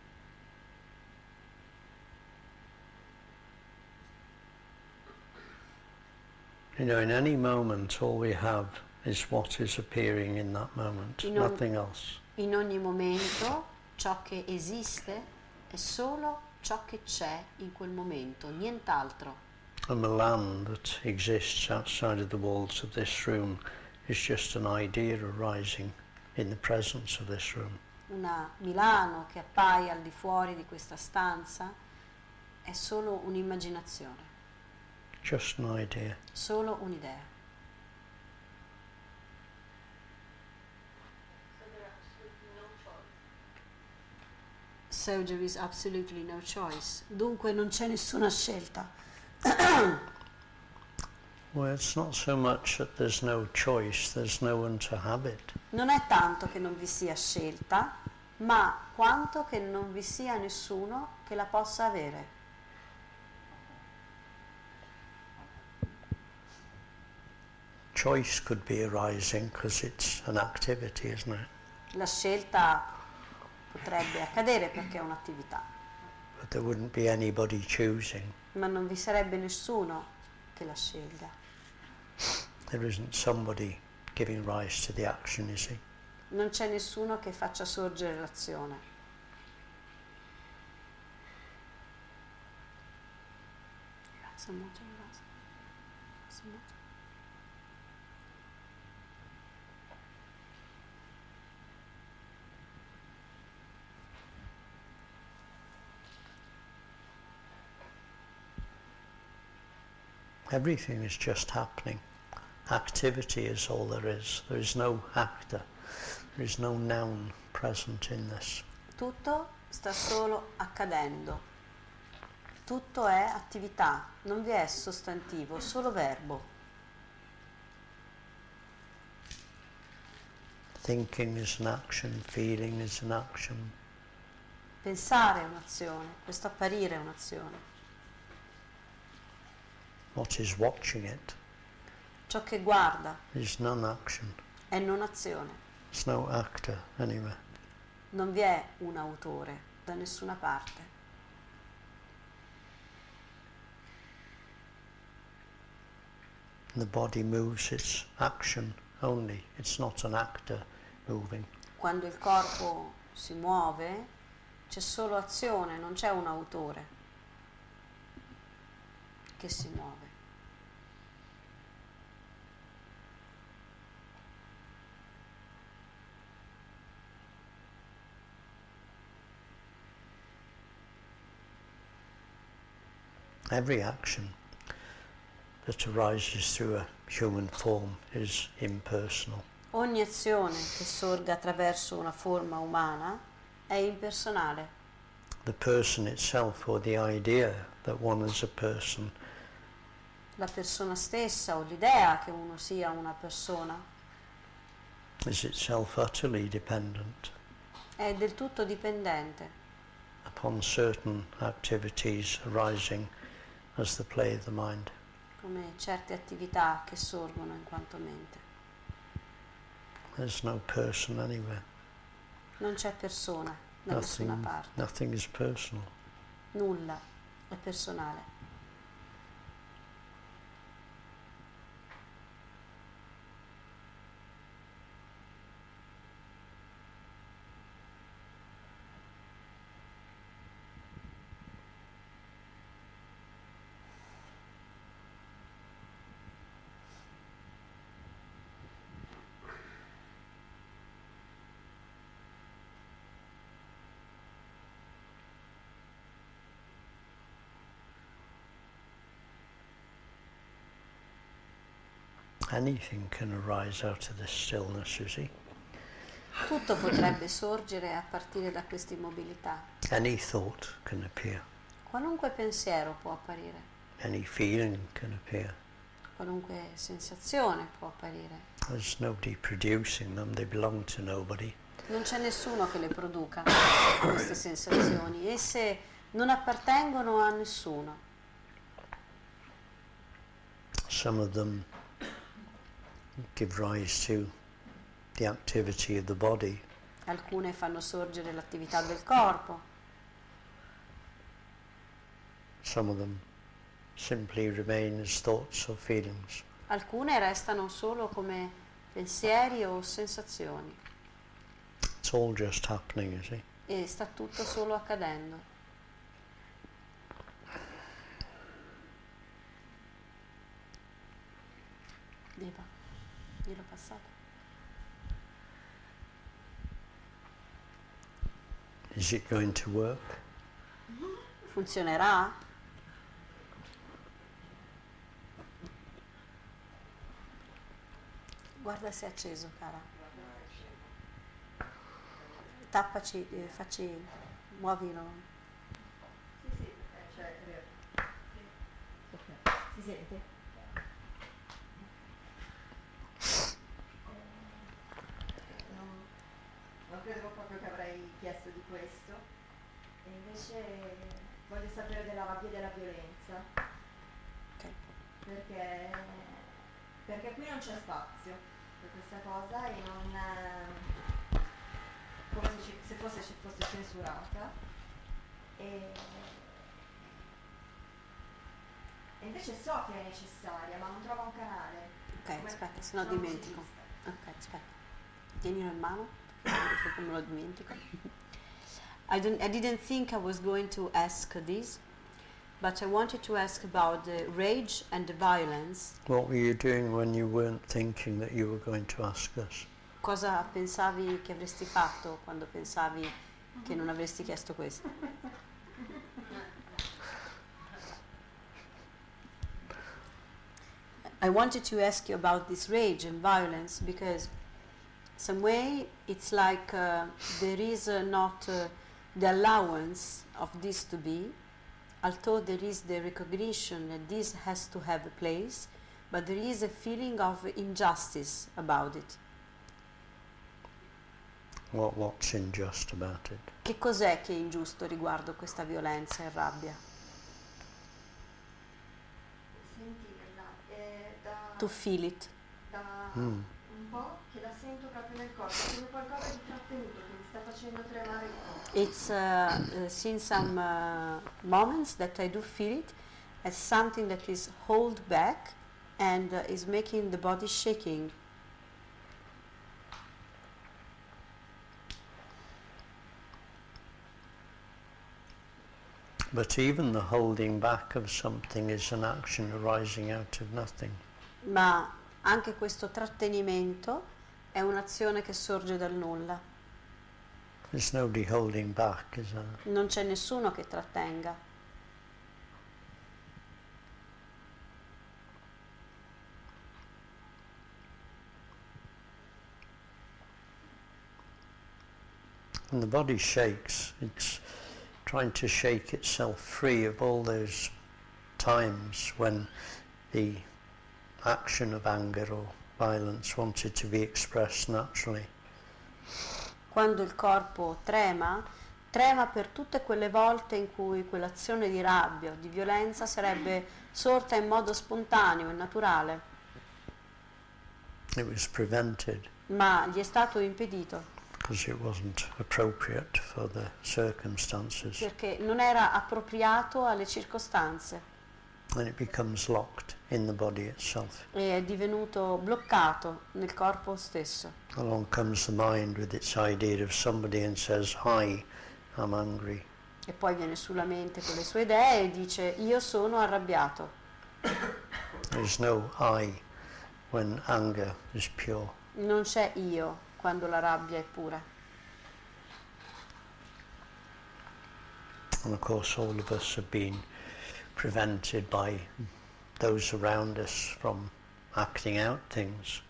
You know, in any moment, all we have is what is appearing in that moment, nothing else. In ogni momento, ciò che esiste è solo ciò che c'è in quel momento, nient'altro. And the land that exists outside of the walls of this room is just an idea arising in the presence of this room. Una Milano che appaia al di fuori di questa stanza è solo un'immaginazione. Just an idea. Solo un'idea. So there is absolutely no choice. Dunque non c'è nessuna scelta. Well, it's not so much that there's no choice, there's no one to have it. Non è tanto che non vi sia scelta, ma quanto che non vi sia nessuno che la possa avere. Choice could be arising because it's an activity, isn't it? La scelta potrebbe accadere perché è un'attività, But there wouldn't be anybody choosing. ma non vi sarebbe nessuno che la scelga. There isn't somebody giving rise to the action, you see. Non c'è nessuno che faccia sorgere l'azione. Some water, some water. Everything is just happening. Activity is all there is. There is no actor. There is no noun present in this. Tutto sta solo accadendo. Tutto è attività, non vi è sostantivo, solo verbo. Thinking is an action, feeling is an action. Pensare è un'azione, questo apparire è un'azione. What is watching it Ciò che guarda is non-action. è non azione. There's no actor anywhere. Non vi è un autore da nessuna parte. The body moves its action only. It's not an actor moving. Quando il corpo si muove c'è solo azione, non c'è un autore che si muove. Every action that arises through a human form is impersonal. Ogni azione che sorga attraverso una forma umana è impersonale. The person itself, or the idea that one is a person, La persona stessa o l'idea che uno sia una persona is itself utterly dependent è del tutto dipendente upon certain activities arising as the play of the mind. come certe attività che sorgono in quanto mente. There's no person anywhere. Non c'è persona da nessuna parte. Nothing is personal. Nulla è personale. Anything can arise out of this stillness, you see. Tutto potrebbe sorgere a partire da questa immobilità. Any thought can appear. Qualunque pensiero può apparire, Any feeling can appear. qualunque sensazione può apparire. There's nobody producing them, they belong to nobody. Non c'è nessuno che le produca, queste sensazioni. Esse non appartengono a nessuno. some of them give rise to the activity of the body. Alcune fanno sorgere l'attività del corpo. Some of them simply remain as thoughts or feelings. Alcune restano solo come pensieri o sensazioni. It's all just happening, you see. E sta tutto solo accadendo. Deva, gliel'ho passato. Is it going to work? Funzionerà? Guarda se è acceso, cara. Tappaci, muovilo. Sì, cioè, si sente? Non credevo proprio che avrei chiesto di questo, e invece voglio sapere della rabbia e della violenza, Okay. perché qui non c'è spazio per questa cosa e non come se fosse censurata, e invece so che è necessaria, ma non trovo un canale. Ok, aspetta, se no Sono dimentico. musicista. Ok, aspetta. Tienilo in mano, perché me lo dimentico. I didn't think I was going to ask this, but I wanted to ask about the rage and the violence. What were you doing when you weren't thinking that you were going to ask us? Cosa pensavi che avresti fatto quando pensavi che non avresti chiesto questo? I wanted to ask you about this rage and violence because some way it's like there is not the allowance of this to be, although there is the recognition that this has to have a place, but there is a feeling of injustice about it. What's unjust about it? Che cos'è che è ingiusto riguardo questa violenza e rabbia? Sentirla, To feel it. da un po' che la sento proprio nel corpo, come qualcosa di trattenuto che mi sta facendo tremare il corpo. It's seen some moments that I do feel it as something that is held back and is making the body shaking. But even the holding back of something is an action arising out of nothing. Ma anche questo trattenimento è un'azione che sorge dal nulla. There's nobody holding back, is there? Non c'è nessuno che trattenga. When the body shakes, it's trying to shake itself free of all those times when the action of anger or violence wanted to be expressed naturally. Quando il corpo trema, trema per tutte quelle volte in cui quell'azione di rabbia o di violenza sarebbe sorta in modo spontaneo e naturale, It was prevented ma gli è stato impedito because it wasn't appropriate for the circumstances, perché non era appropriato alle circostanze and it becomes locked in the body itself. e è divenuto bloccato nel corpo stesso. Along comes the mind with its idea of somebody and says, "I am angry." E poi viene sulla mente con le sue idee e dice io sono arrabbiato. There's no I when anger is pure. Non c'è io quando la rabbia è pura. And of course all of us have been prevented by those around us from acting out things.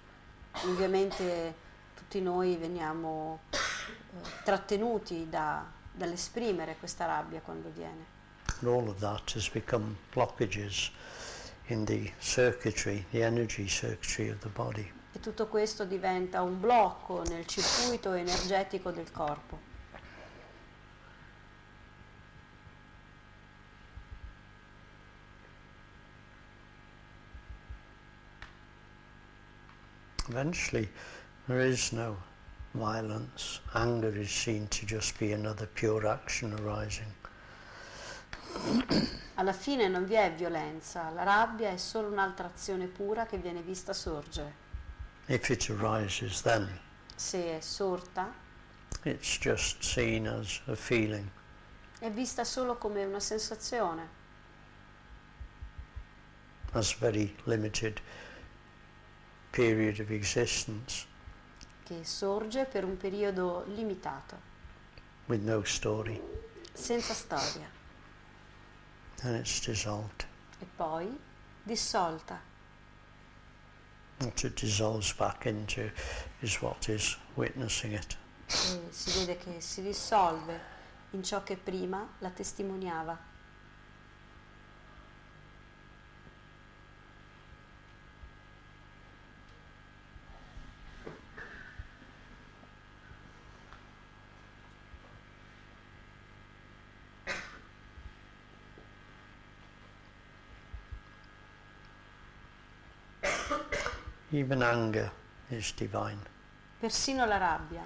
Ovviamente tutti noi veniamo trattenuti dall'esprimere questa rabbia quando viene. And all of that has become blockages in the circuitry, the energy circuitry of the body. E tutto questo diventa un blocco nel circuito energetico del corpo. Eventually there is no violence. Anger is seen to just be another pure action arising. Alla fine non vi è violenza, la rabbia è solo un'altra azione pura che viene vista sorgere. If it arises then, Se è sorta, it's just seen as a feeling. è vista solo come una sensazione, As a very limited period of existence che sorge per un periodo limitato, with no story. senza storia, And it's dissolved. e poi dissolta. What it dissolves back into is what is witnessing it. E si vede che si dissolve in ciò che prima la testimoniava. Even anger is divine. Persino la rabbia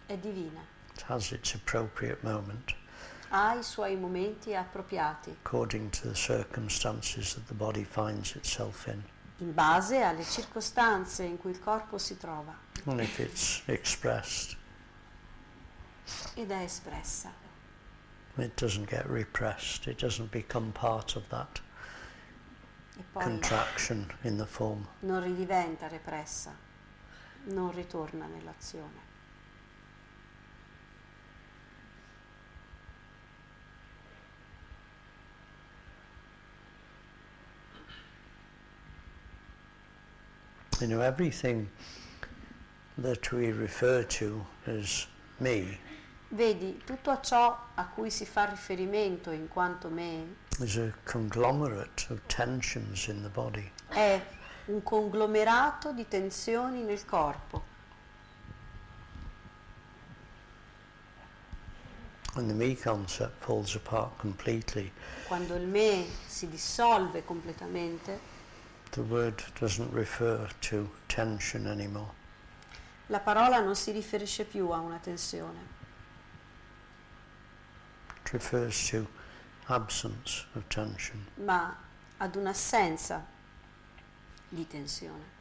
è divina, It has its appropriate moment ha i suoi momenti appropriati, according to the circumstances that the body finds itself in. in base alle circostanze in cui il corpo si trova, And if it's expressed, ed è espressa. it doesn't get repressed. It doesn't become part of that E poi contraction in the form. non ridiventa repressa, non ritorna nell'azione. You know, everything that we refer to as me Vedi, tutto ciò a cui si fa riferimento in quanto me is a conglomerate of tensions in the body. è un conglomerato di tensioni nel corpo. When the me concept falls apart completely, Quando il me si dissolve completamente, the word doesn't refer to tension anymore. la parola non si riferisce più a una tensione, It refers to absence of tension. ma ad un'assenza di tensione.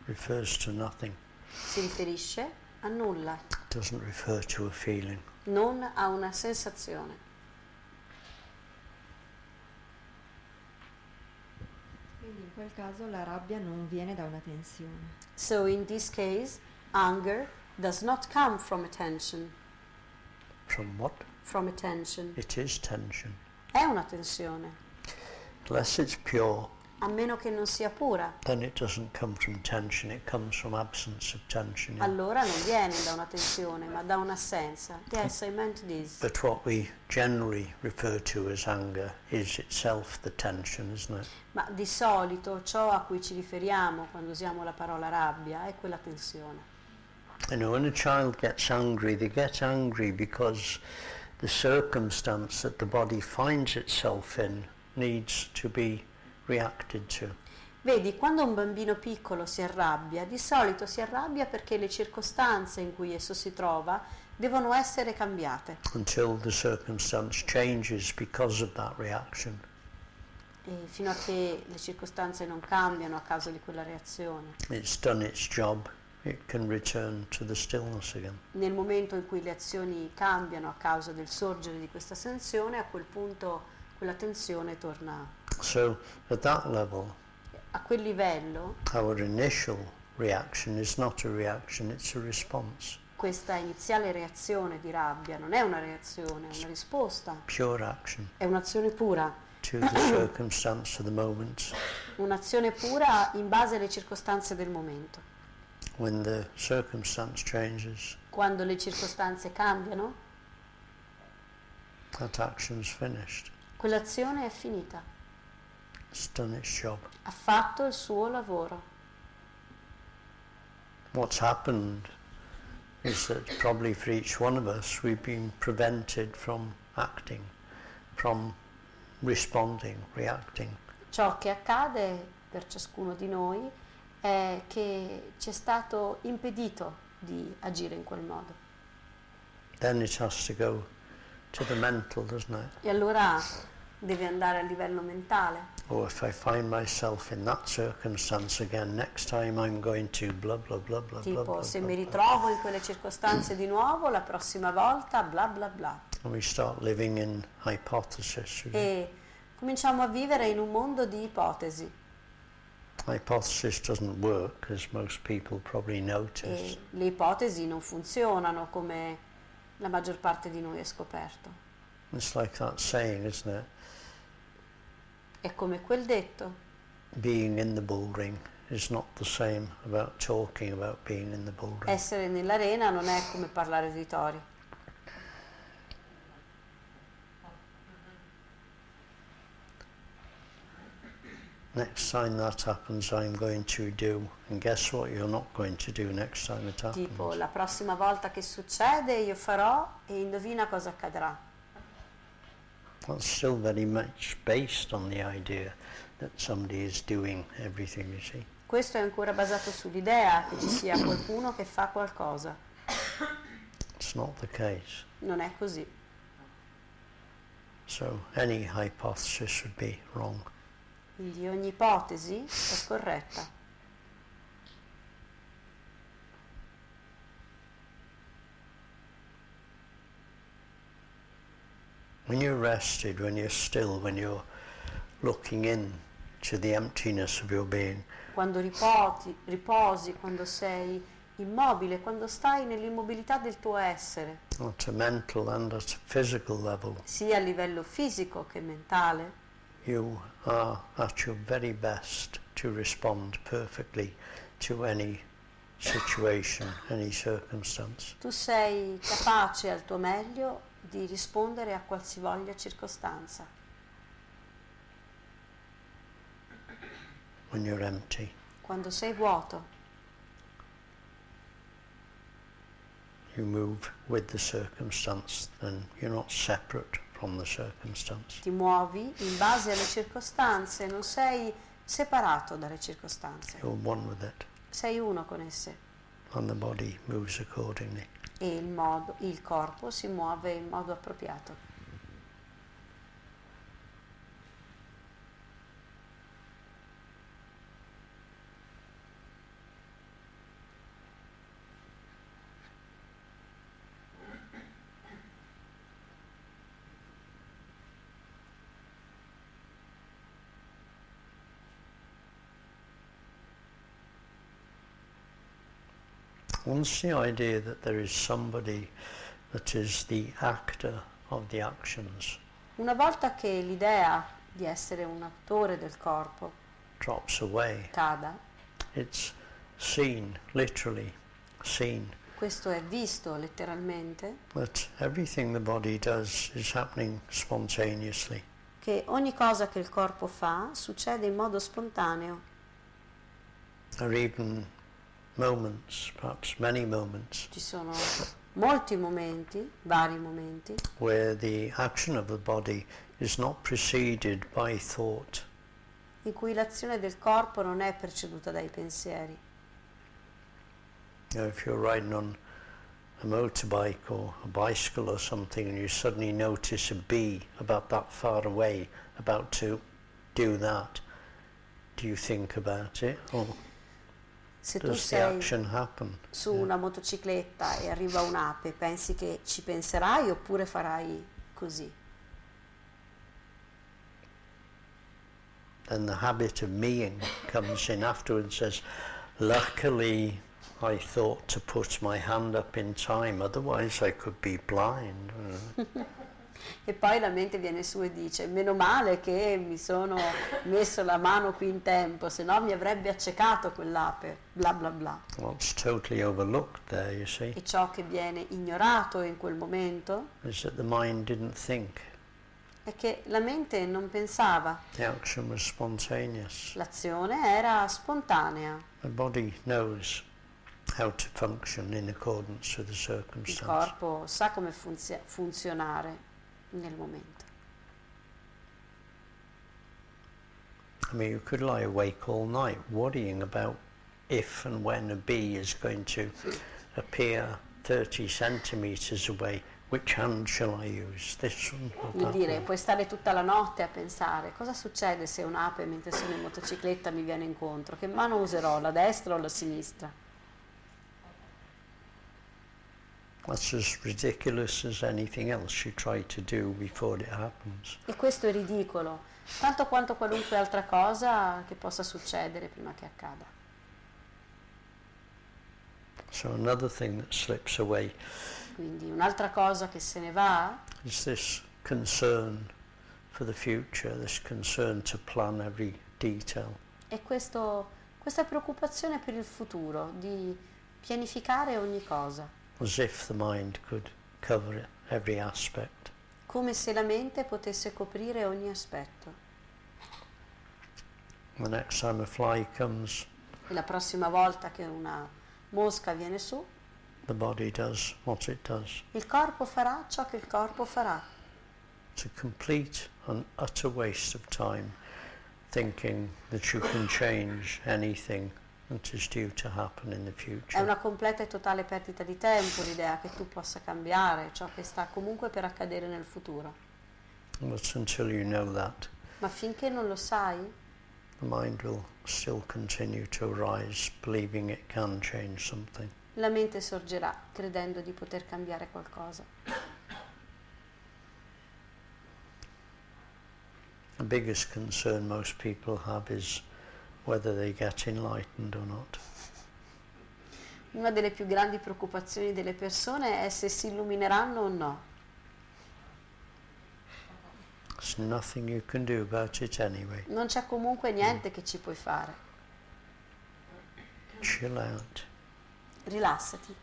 Refers to nothing. Si riferisce a nulla, It doesn't refer to a feeling. non a una sensazione. Quindi in quel caso la rabbia non viene da una tensione. So in this case, anger does not come from a tension. From what? From a tension. It is tension. È una tensione, Unless it's pure, a meno che non sia pura. then it doesn't come from tension. It comes from absence of tension. Allora non viene da una tensione, ma da un'assenza. Yes, I meant this. But what we generally refer to as anger is itself the tension, isn't it? Ma di solito ciò a cui ci riferiamo quando usiamo la parola rabbia è quella tensione. You know, when a child gets angry, they get angry because the circumstance that the body finds itself in needs to be reacted to. Vedi, quando un bambino piccolo si arrabbia, di solito si arrabbia perché le circostanze in cui esso si trova devono essere cambiate. Until the circumstance changes because of that reaction. E fino a che le circostanze non cambiano a causa di quella reazione. It's done its job. It can return to the stillness again. Nel momento in cui le azioni cambiano a causa del sorgere di questa tensione, a quel punto quella tensione torna. So at that level, A quel livello, our initial reaction is not a reaction, it's a response. questa iniziale reazione di rabbia non è una reazione, è una risposta, Pure action è un'azione pura, to the circumstance of the moment. un'azione pura in base alle circostanze del momento. When the circumstance changes, Quando le circostanze cambiano, that action's finished. quell'azione è finita, It's done its job. ha fatto il suo lavoro. What's happened is that probably for each one of us we've been prevented from acting. from responding, reacting. Ciò che accade per ciascuno di noi è che ci è stato impedito di agire in quel modo. Then it has to go to the mental, doesn't it? E allora deve andare a livello mentale. Or if I find myself in that circumstance again, next time I'm going to blah blah blah blah blah Tipo, blah se blah, mi blah. ritrovo in quelle circostanze di nuovo, la prossima volta bla bla bla. And we start living in hypothesis. E cominciamo a vivere in un mondo di ipotesi. Hypothesis doesn't work, as most people probably notice. E le ipotesi non funzionano, come la maggior parte di noi ha scoperto. It's like that saying, isn't it? È come quel detto: Being in the bull ring is not the same about talking about being in the bull ring. essere nell'arena non è come parlare dei tori. Next time that happens, I'm going to do, and guess what you're not going to do next time it happens. Tipo, la prossima volta che succede io farò, e indovina cosa accadrà. That's still very much based on the idea that somebody is doing everything, you see. Questo è ancora basato sull'idea che ci sia qualcuno che fa qualcosa. It's not the case. Non è così. So any hypothesis would be wrong. Quindi ogni ipotesi è scorretta. When you're rested, when you're still, when you're looking in to the emptiness of your being, Quando riposi, quando sei immobile, quando stai nell'immobilità del tuo essere, at a mental and at a physical level, sia a livello fisico che mentale, you are at your very best to respond perfectly to any situation, any circumstance. tu sei capace al tuo meglio di rispondere a qualsivoglia circostanza. When you're empty, Quando sei vuoto, you move with the circumstance, then you're not separate from the circumstance. ti muovi in base alle circostanze, non sei separato dalle circostanze, You're one with it, sei uno con esse, and the body moves accordingly. e il corpo si muove in modo appropriato. Once the idea that there is somebody that is the actor of the actions Una volta che l'idea di essere un attore del corpo drops away, cada, it's seen, literally seen, questo è visto letteralmente, that everything the body does is happening spontaneously. che ogni cosa che il corpo fa succede in modo spontaneo. Or even moments, perhaps many moments, Ci sono molti momenti, vari momenti, where the action of the body is not preceded by thought. in cui l'azione del corpo non è preceduta dai pensieri. You know, if you're riding on a motorbike or a bicycle or something and you suddenly notice a bee about that far away about to do that, do you think about it, or Se tu does the sei action happen? su una motocicletta e arriva un'ape, pensi che ci penserai oppure farai così? Then the habit of meing comes in afterwards and says, luckily I thought to put my hand up in time, otherwise I could be blind. E poi la mente viene su e dice: meno male che mi sono messo la mano qui in tempo, se no mi avrebbe accecato quell'ape, bla bla bla. What's totally overlooked there, you see, E ciò che viene ignorato in quel momento is that the mind didn't think. è che la mente non pensava, The action was spontaneous. l'azione era spontanea, The body knows how to function in accordance with the il circumstance. corpo sa come funzionare nel momento. I mean, you could lie awake all night worrying about if and when a bee is going to appear 30 centimeters away. Which hand shall I use? This one or Vuol that dire, one? puoi stare tutta la notte a pensare cosa succede se un'ape mentre sono in motocicletta mi viene incontro, che mano userò, la destra o la sinistra? That's as ridiculous as anything else you try to do before it happens. E questo è ridicolo, tanto quanto qualunque altra cosa che possa succedere prima che accada. So another thing that slips away Quindi un'altra cosa che se ne va is this concern for the future, this concern to plan every detail. è questa preoccupazione per il futuro, di pianificare ogni cosa, As if the mind could cover every aspect. come se la mente potesse coprire ogni aspetto. The next time a fly comes, E la prossima volta che una mosca viene su, the body does what it does. il corpo farà ciò che il corpo farà. It's a complete and utter waste of time thinking that you can change anything that is due to happen in the È future. una completa e totale perdita di tempo l'idea che tu possa cambiare ciò che sta comunque per accadere nel futuro. But until you know that, Ma finché non lo sai, the mind will still continue to arise, believing it can change something. la mente sorgerà credendo di poter cambiare qualcosa. The biggest concern most people have is whether they get enlightened or not. Una delle più grandi preoccupazioni delle persone è se si illumineranno o no. There's nothing you can do about it anyway. Non c'è comunque niente che ci puoi fare. Chill out. Rilassati.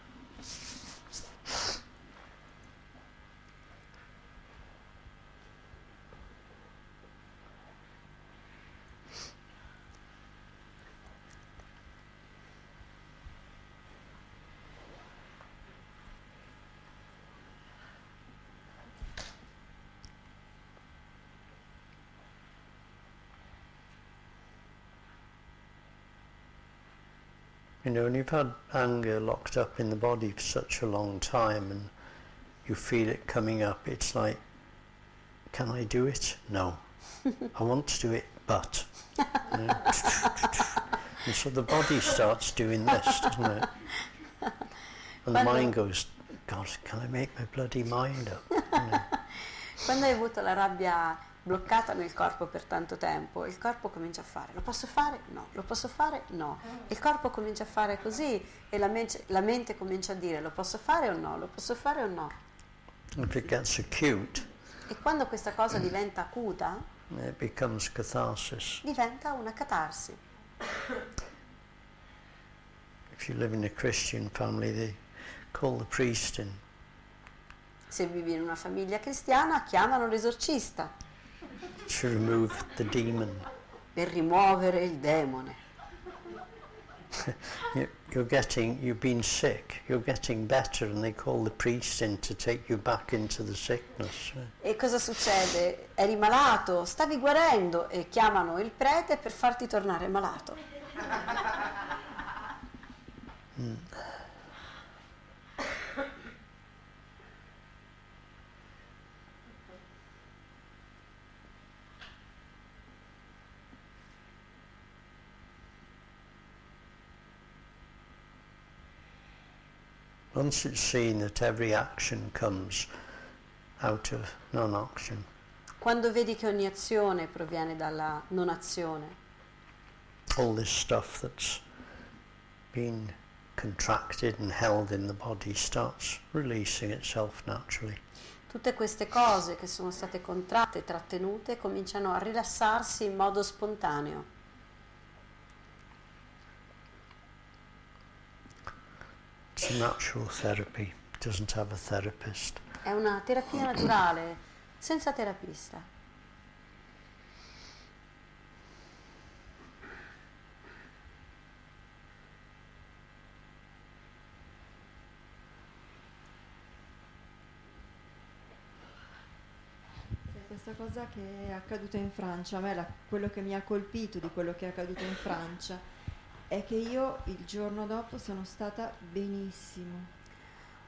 You know, when you've had anger locked up in the body for such a long time and you feel it coming up, it's like, can I do it? No. I want to do it, but. You know? And so the body starts doing this, doesn't it? And the mind goes, God, can I make my bloody mind up? You know? Quando hai avuto la rabbia bloccata nel corpo per tanto tempo, il corpo comincia a fare, lo posso fare? No, lo posso fare? No. Il corpo comincia a fare così e la mente comincia a dire, lo posso fare o no, lo posso fare o no. If it gets acute, E quando questa cosa diventa acuta, it becomes catharsis. diventa una catarsi. If you live in a Christian family, they call the priest in. Se vivi in una famiglia cristiana, chiamano l'esorcista To remove the demon. per rimuovere il demone. You've been sick, you're getting better, and they call the priest in to take you back into the sickness. E cosa succede? Eri malato, stavi guarendo e chiamano il prete per farti tornare malato. Once it's seen that every action comes out of non-action, Quando vedi che ogni azione proviene dalla non azione, all this stuff that's been contracted and held in the body starts releasing itself naturally. tutte queste cose che sono state contratte e trattenute cominciano a rilassarsi in modo spontaneo. It's a natural therapy. It doesn't have a therapist. È una terapia naturale, senza terapista. Se questa cosa che è accaduta in Francia, a me quello che mi ha colpito di quello che è accaduto in Francia è che io il giorno dopo sono stata benissimo.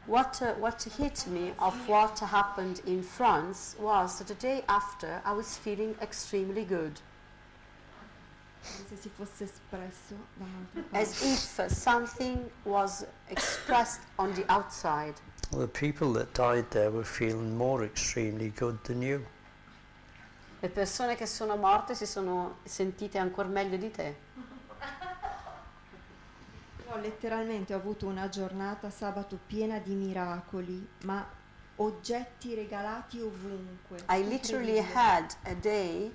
What hit me of what happened in France was that the day after I was feeling extremely good, Come se si fosse espresso da un'altra as parte. if something was expressed on the outside. The people that died there were feeling more extremely good than you. Le persone che sono morte si sono sentite ancora meglio di te. Io letteralmente ho avuto una giornata sabato piena di miracoli, ma oggetti regalati ovunque. I literally Incredibile. had a day,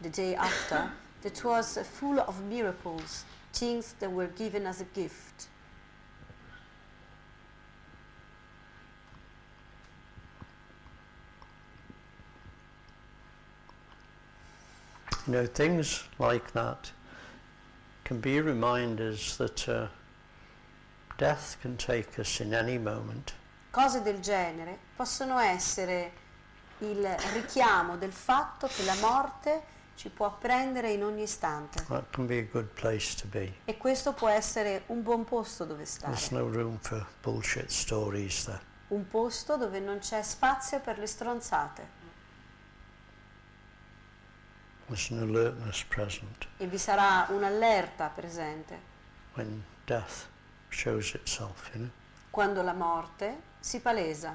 the day after, that was full of miracles, things that were given as a gift. You know, things like that can be reminders that death can take us in any moment. Cose del genere possono essere il richiamo del fatto che la morte ci può prendere in ogni istante. That can be a good place to be. E questo può essere un buon posto dove stare. There's no room for bullshit stories there. Un posto dove non c'è spazio per le stronzate. There's an alertness present E vi sarà un'allerta presente when death shows itself, you know. quando la morte si palesa.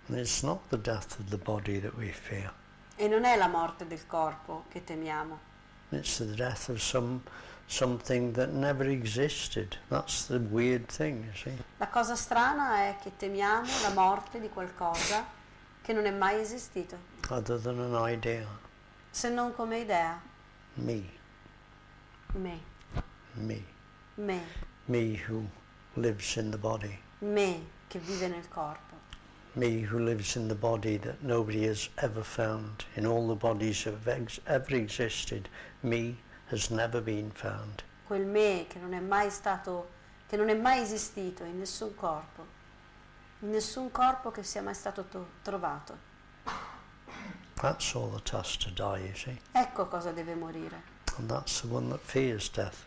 And it's not the death of the body that we fear. E non è la morte del corpo che temiamo. It's the death of something that never existed. That's the weird thing, you see. La cosa strana è che temiamo la morte di qualcosa che non è mai esistito, Other than an idea. se non come idea. Me. Me, Me. me, Me who lives in the body. me che vive nel corpo. Me who lives in the body that nobody has ever found. In all the bodies that have ever existed, me has never been found. Quel me che non è mai stato, che non è mai esistito in nessun corpo che sia mai stato trovato. That's all that has to die, you see. Ecco cosa deve morire. And that's the one that fears death.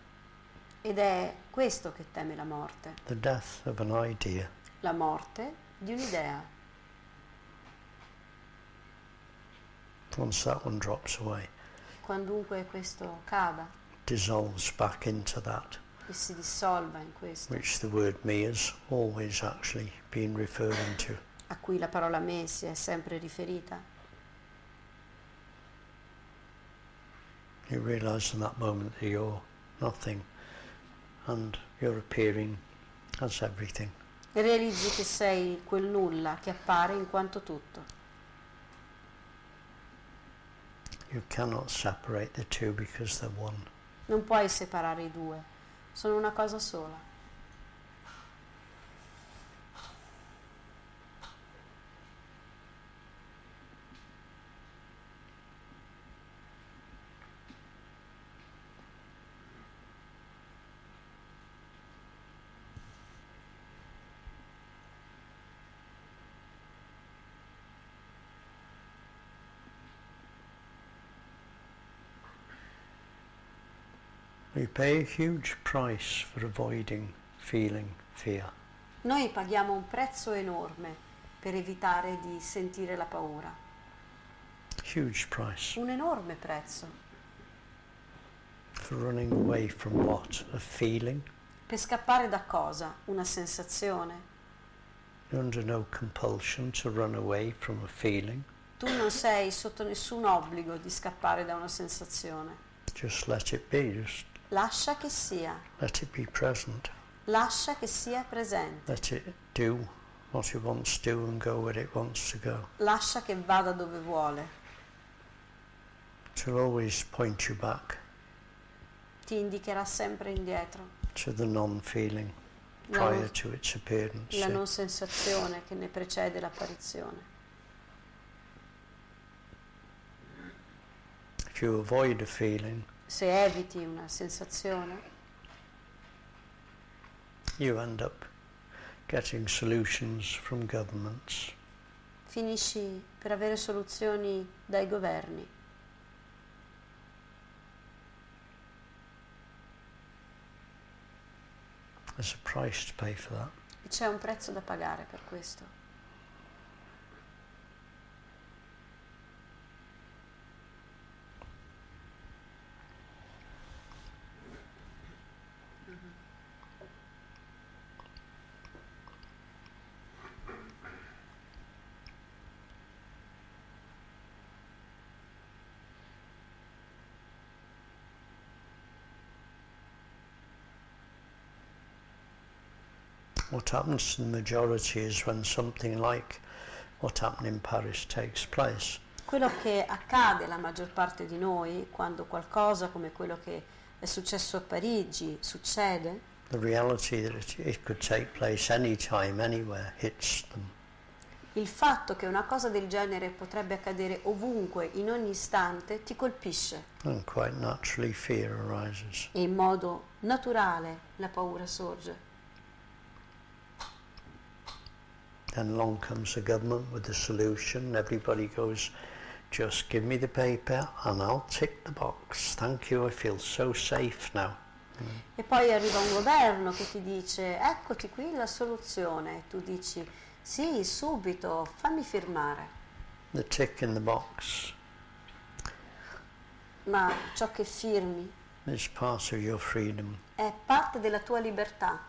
Ed è questo che teme la morte. The death of an idea. La morte di un'idea. Once that one drops away, Quandunque questo cada dissolves back into that, e si dissolva in questo, which the word me has always actually been referring to. a cui la parola me si è sempre riferita. You realize in that moment that you're nothing and you're appearing as everything. E realizzi che sei quel nulla che appare in quanto tutto. You cannot separate the two because they're one. Non puoi separare i due, sono una cosa sola. We pay a huge price for avoiding feeling fear. Noi paghiamo un prezzo enorme per evitare di sentire la paura. Huge price. Un enorme prezzo. For running away from what? A feeling? Per scappare da cosa? Una sensazione. You're under no compulsion to run away from a feeling. Tu non sei sotto nessun obbligo di scappare da una sensazione. Just let it be. Just Lascia che sia. let it be present. Lascia che sia presente. Let it do what it wants to do and go where it wants to go. Lascia che vada dove vuole. It will always point you back Ti indicherà sempre indietro. to the non-feeling La prior non, to its appearance. la non sensazione che ne precede l'apparizione. If you avoid a feeling, Se eviti una sensazione, you end up getting solutions from governments. Finisci per avere soluzioni dai governi. There's a price to pay for that. E c'è un prezzo da pagare per questo. What happens to the majority is when something like what happened in Paris takes place. Quello che accade alla maggior parte di noi quando qualcosa come quello che è successo a Parigi succede, The reality that it could take place anytime, anywhere, hits them. il fatto che una cosa del genere potrebbe accadere ovunque, in ogni istante, ti colpisce And quite naturally fear arises. e in modo naturale la paura sorge. Then along comes the government with the solution. Everybody goes, just give me the paper and I'll tick the box. Thank you, I feel so safe now. E poi arriva un governo che ti dice, eccoti qui la soluzione, e tu dici, sì, subito, fammi firmare. The tick in the box Ma ciò che firmi is part of your freedom è parte della tua libertà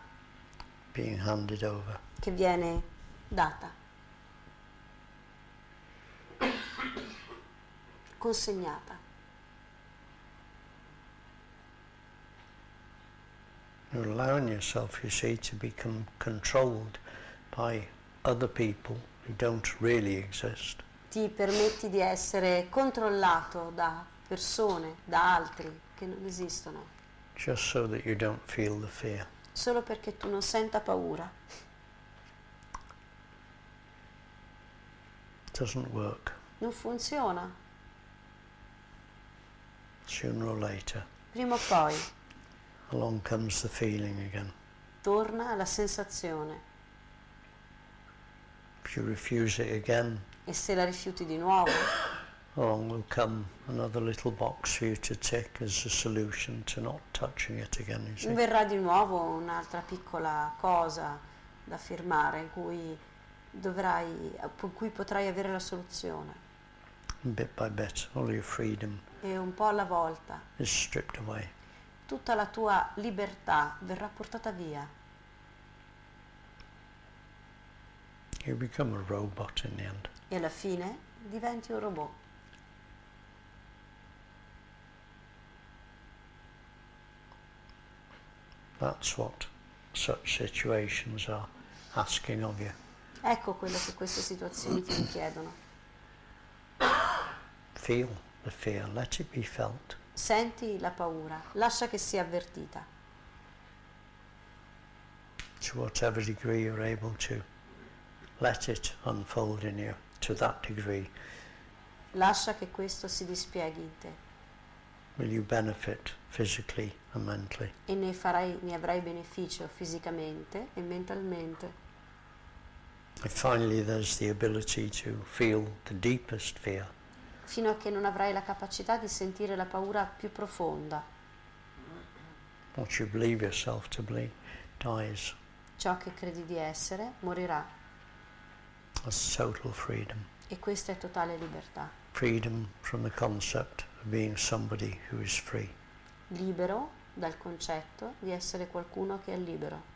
being handed over. che viene data, consegnata. You're allowing yourself, you see, to become controlled by other people who don't really exist. Ti permetti di essere controllato da persone, da altri che non esistono, Just so that you don't feel the fear. solo perché tu non senta paura. It doesn't work. Non funziona. Sooner or later, Prima o poi along comes the feeling again. torna la sensazione If you refuse it again, e se la rifiuti di nuovo, along will come another little box for you to tick as a solution to not touching it again, you see. verrà di nuovo un'altra piccola cosa da firmare con cui potrai avere la soluzione. And bit by bit, all your freedom E un po' alla volta is stripped away. tutta la tua libertà verrà portata via. You become a robot in the end. E alla fine diventi un robot. That's what such situations are asking of you. Ecco quello che queste situazioni ti richiedono. Feel the fear, let it be felt. Senti la paura, lascia che sia avvertita. To whatever degree you're able to, let it unfold in you. To that degree, Lascia che questo si dispieghi in te will you benefit physically and mentally. e ne avrai beneficio fisicamente e mentalmente. And finally, there's the ability to feel the deepest fear. Fino a che non avrai la capacità di sentire la paura più profonda. What you believe yourself to be dies. Ciò che credi di essere morirà. That's total freedom. E questa è totale libertà. Freedom from the concept of being somebody who is free. Libero dal concetto di essere qualcuno che è libero.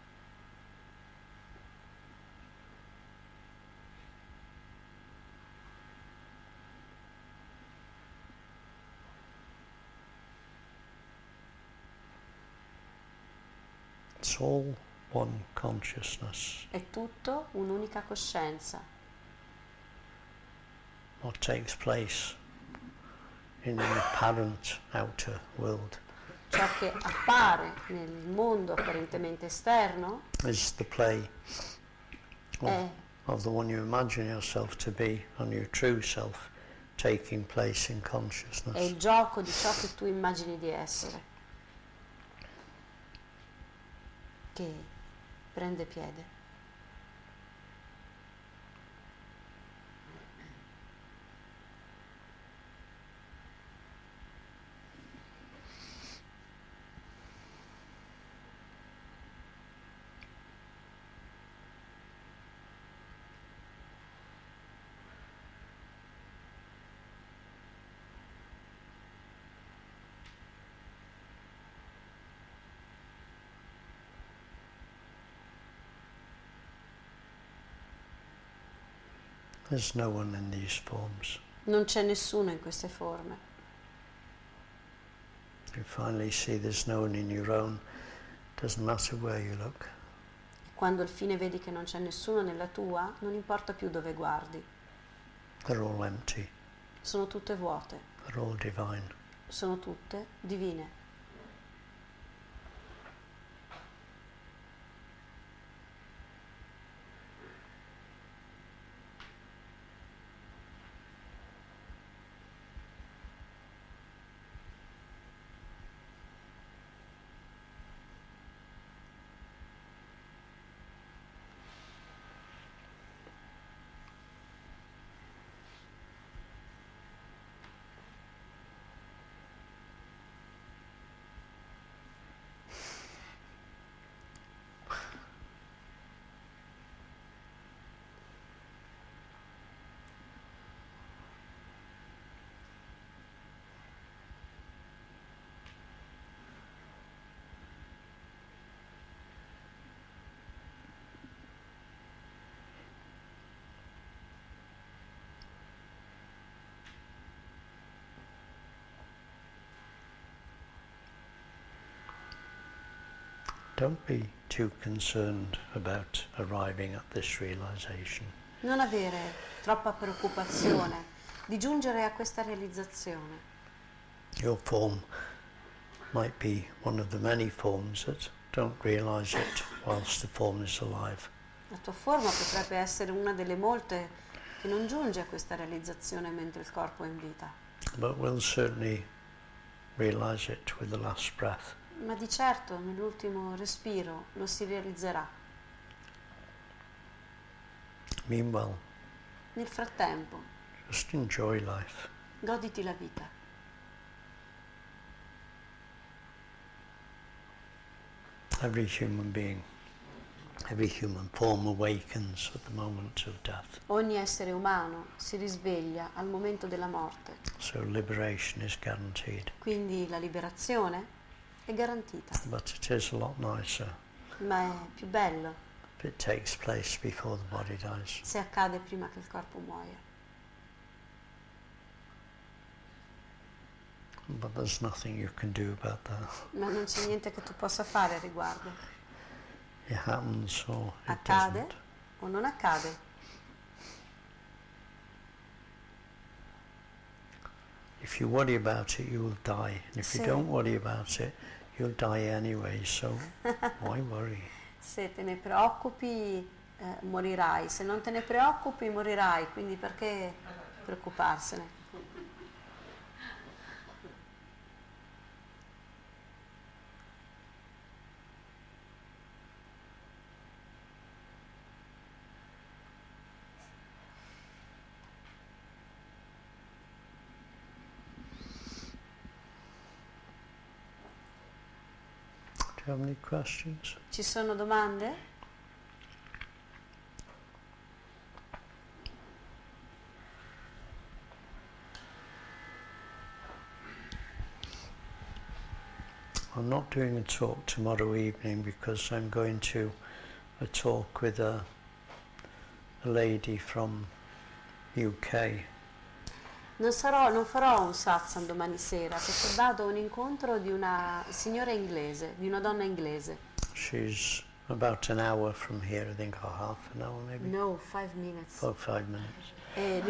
It's all one consciousness. È tutto un'unica coscienza. What takes place in the apparent outer world Ciò che appare nel mondo apparentemente esterno is the play è, of the one you imagine yourself to be and your true self taking place in è consciousness. il gioco di ciò che tu immagini di essere, che prende piede. There's no one in these forms. Non c'è nessuno in queste forme. You finally see there's no one in your own. Doesn't matter where you look. Quando al fine vedi che non c'è nessuno nella tua, non importa più dove guardi. They're all empty. Sono tutte vuote. They're all divine. Sono tutte divine. Don't be too concerned about arriving at this realization. Non avere troppa preoccupazione di giungere a questa realizzazione. Your form might be one of the many forms that don't realize it whilst the form is alive. La tua forma potrebbe essere una delle molte che non giunge a questa realizzazione mentre il corpo è in vita. But we'll certainly realize it with the last breath. Ma di certo nell'ultimo respiro lo si realizzerà. Meanwhile, Nel frattempo, just enjoy life. goditi la vita. Every human being, every human form awakens at the moment of death. Ogni essere umano si risveglia al momento della morte, So liberation is guaranteed. quindi la liberazione è garantita, But it is a lot nicer ma è più bello if it takes place before the body dies. se accade prima che il corpo muoia. But there's nothing you can do about that. Ma non c'è niente che tu possa fare a riguardo. It happens or it Accade doesn't. o non accade. If you worry about it, you will die. And if you Sì. don't worry about it, you'll die anyway, so why worry? Se te ne preoccupi morirai, se non te ne preoccupi morirai, quindi perché preoccuparsene? Do you have any questions? Ci sono domande? I'm not doing a talk tomorrow evening because I'm going to a talk with a lady from UK. Non farò un satsang domani sera perché vado a un incontro di una signora inglese, di una donna inglese. She's about an hour from here, I think, or half an hour maybe. No, 5 minutes. Oh, 5 minutes. E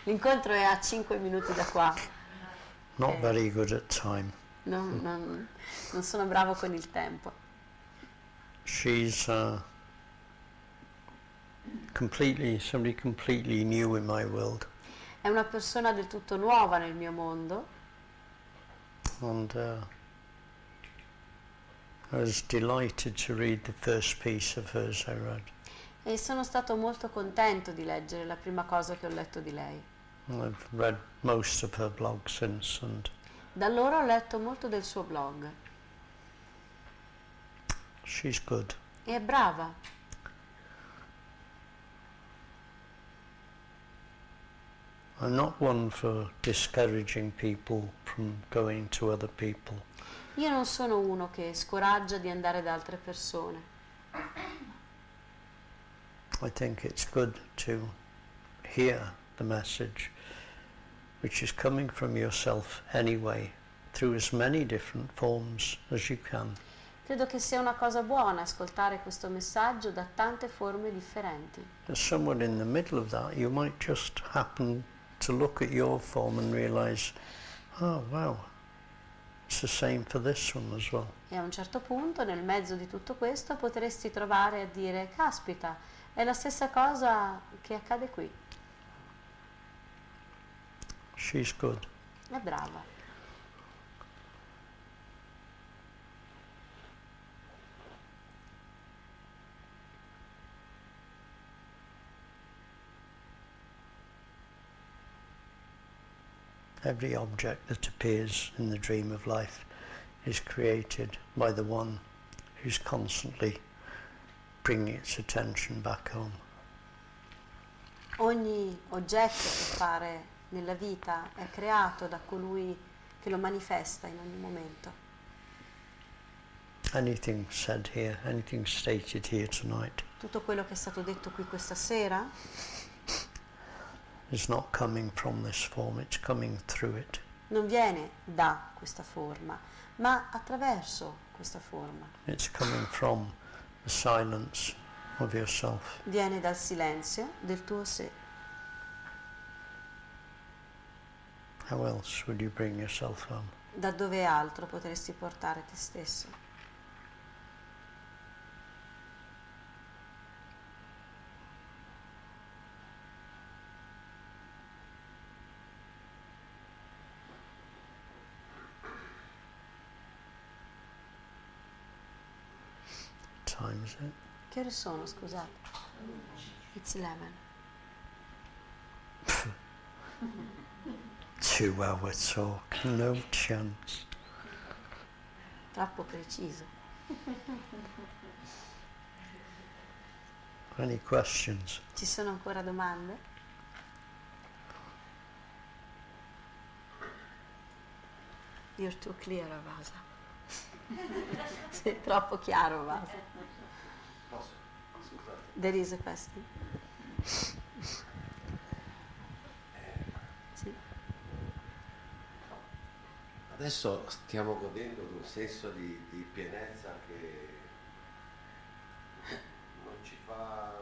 l'incontro è a 5 minuti da qua. Not very good at time. Non sono bravo con il tempo. She's somebody completely new in my world. È una persona del tutto nuova nel mio mondo And I was delighted to read the first piece of hers I read. E sono stato molto contento di leggere la prima cosa che ho letto di lei. I've read most of her blog since, and Da allora ho letto molto del suo blog. she's good. E è brava. I'm not one for discouraging people from going to other people. Io non sono uno che scoraggia di andare da altre persone. I think it's good to hear the message which is coming from yourself anyway, through as many different forms as you can. Credo che sia una cosa buona ascoltare questo messaggio da tante forme differenti. As someone in the middle of that, you might just happen to look at your form and realize, oh wow, it's the same for this one as well. E a un certo punto, nel mezzo di tutto questo, potresti trovare a dire, caspita, è la stessa cosa che accade qui. She's good. È brava. Every object that appears in the dream of life is created by the one who's constantly bringing its attention back home. Ogni oggetto che appare nella vita è creato da colui che lo manifesta in ogni momento. Anything said here, anything stated here tonight Tutto quello che è stato detto qui questa sera is not coming from this form, it's coming through it. non viene da questa forma, ma attraverso questa forma. It's coming from the silence of yourself. Viene dal silenzio del tuo sé. How else would you bring yourself home? Da dove altro potresti portare te stesso? Time is it? Che ore sono, scusate? It's 11. 2 hour talk, no chance. Troppo preciso. Any questions? Ci sono ancora domande? You're too clear, Avasa. Sei troppo chiaro, Avasa. Posso? Scusate. There is a question. Sì. Adesso stiamo godendo di un senso di pienezza che non ci fa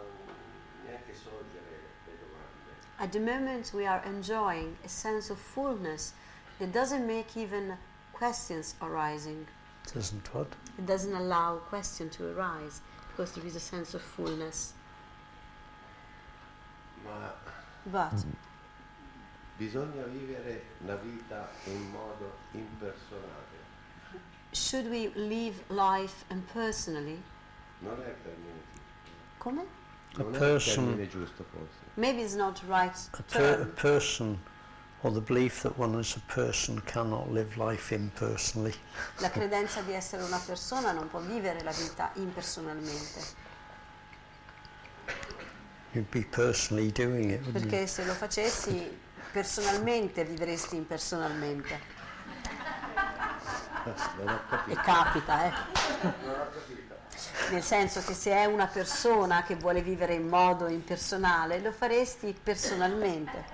neanche sorgere le domande. At the moment we are enjoying a sense of fullness that doesn't make even questions arising. Doesn't what? It doesn't allow question to arise because there is a sense of fullness. Ma But bisogna vivere la vita in modo impersonale. should we live life impersonally? Non è il termine giusto. Come? Non è il person- termine giusto forse. Maybe it's not the right A term. person, or the belief that one as a person cannot live life impersonally. La credenza di essere una persona non può vivere la vita impersonalmente, You'd be personally doing it, wouldn't you? perché se lo facessi personalmente vivresti impersonalmente. Non ho E capito. capita, Non ho capito. nel senso che se è una persona che vuole vivere in modo impersonale lo faresti personalmente.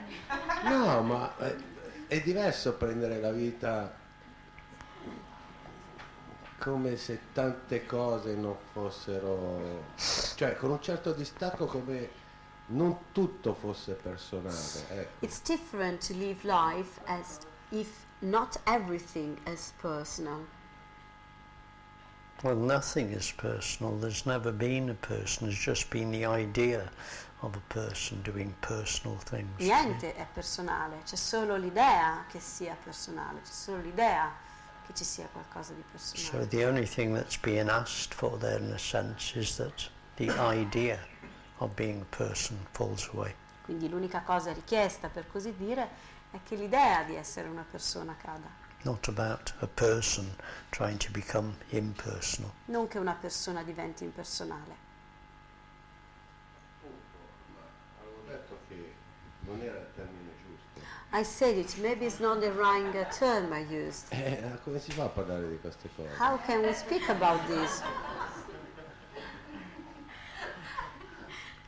No, ma è diverso prendere la vita come se tante cose non fossero, cioè con un certo distacco, come non tutto fosse personale. Ecco. It's different to live life as if not everything is personal. Well, nothing is personal. There's never been a person. There's just been the idea of a person doing personal things. Niente è personale, c'è solo l'idea che sia personale, c'è solo l'idea che ci sia qualcosa di So personale. the only thing that's being asked for there in a sense is that the idea of being a person falls away. Quindi l'unica cosa richiesta, per così dire, è che l'idea di essere una persona cada. Not about a person trying to become impersonal. Non che una persona diventi impersonale. Ma avevo detto che non era il termine giusto. I said it, maybe it's not the right term I used. Come si fa a parlare di queste cose? How can we speak about this?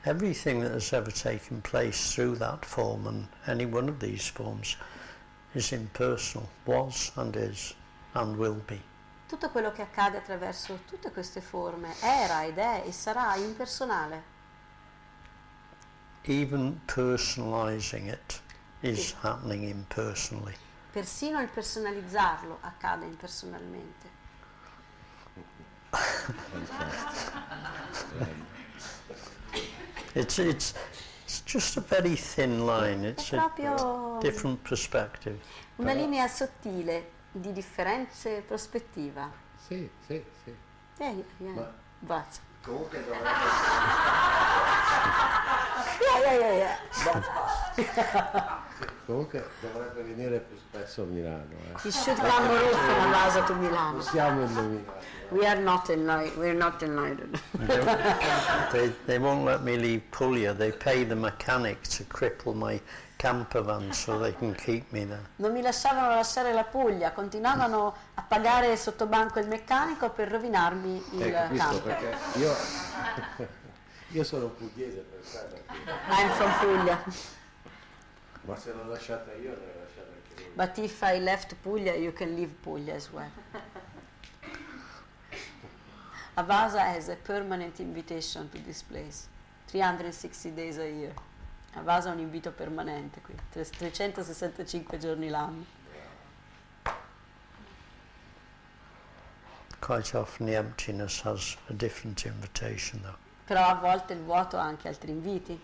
Everything that has ever taken place through that form and any one of these forms is impersonal, was and is and will be. Tutto quello che accade attraverso tutte queste forme era ed è e sarà impersonale. Even personalizing it is happening impersonally. Persino il personalizzarlo accade impersonalmente. It's just a very thin line. It's È a proprio different perspective. una linea sottile di differenze prospettiva. Sì. Yeah. Ma- But. Comunque dovrebbe, Yeah. comunque dovrebbe venire più spesso a Milano. You should come more often, Avasa, to Milano. Non siamo illuminati. We're not enlightened. They won't let me leave Puglia. They pay the mechanic to cripple my camper van so they can keep me there. Non mi lasciavano lasciare la Puglia, continuavano a pagare sotto banco il meccanico per rovinarmi il Capisco, camper. perché io sono pugliese per quello, I'm from Puglia. ma se l'ho lasciata io, l'ho lasciata anche lui. But if I left Puglia, you can leave Puglia as well. Avasa has a permanent invitation to this place. 360 days a year. Avasa ha un invito permanente qui, 365 giorni l'anno. Quite often the emptiness has a different invitation though. Però a volte il vuoto ha anche altri inviti.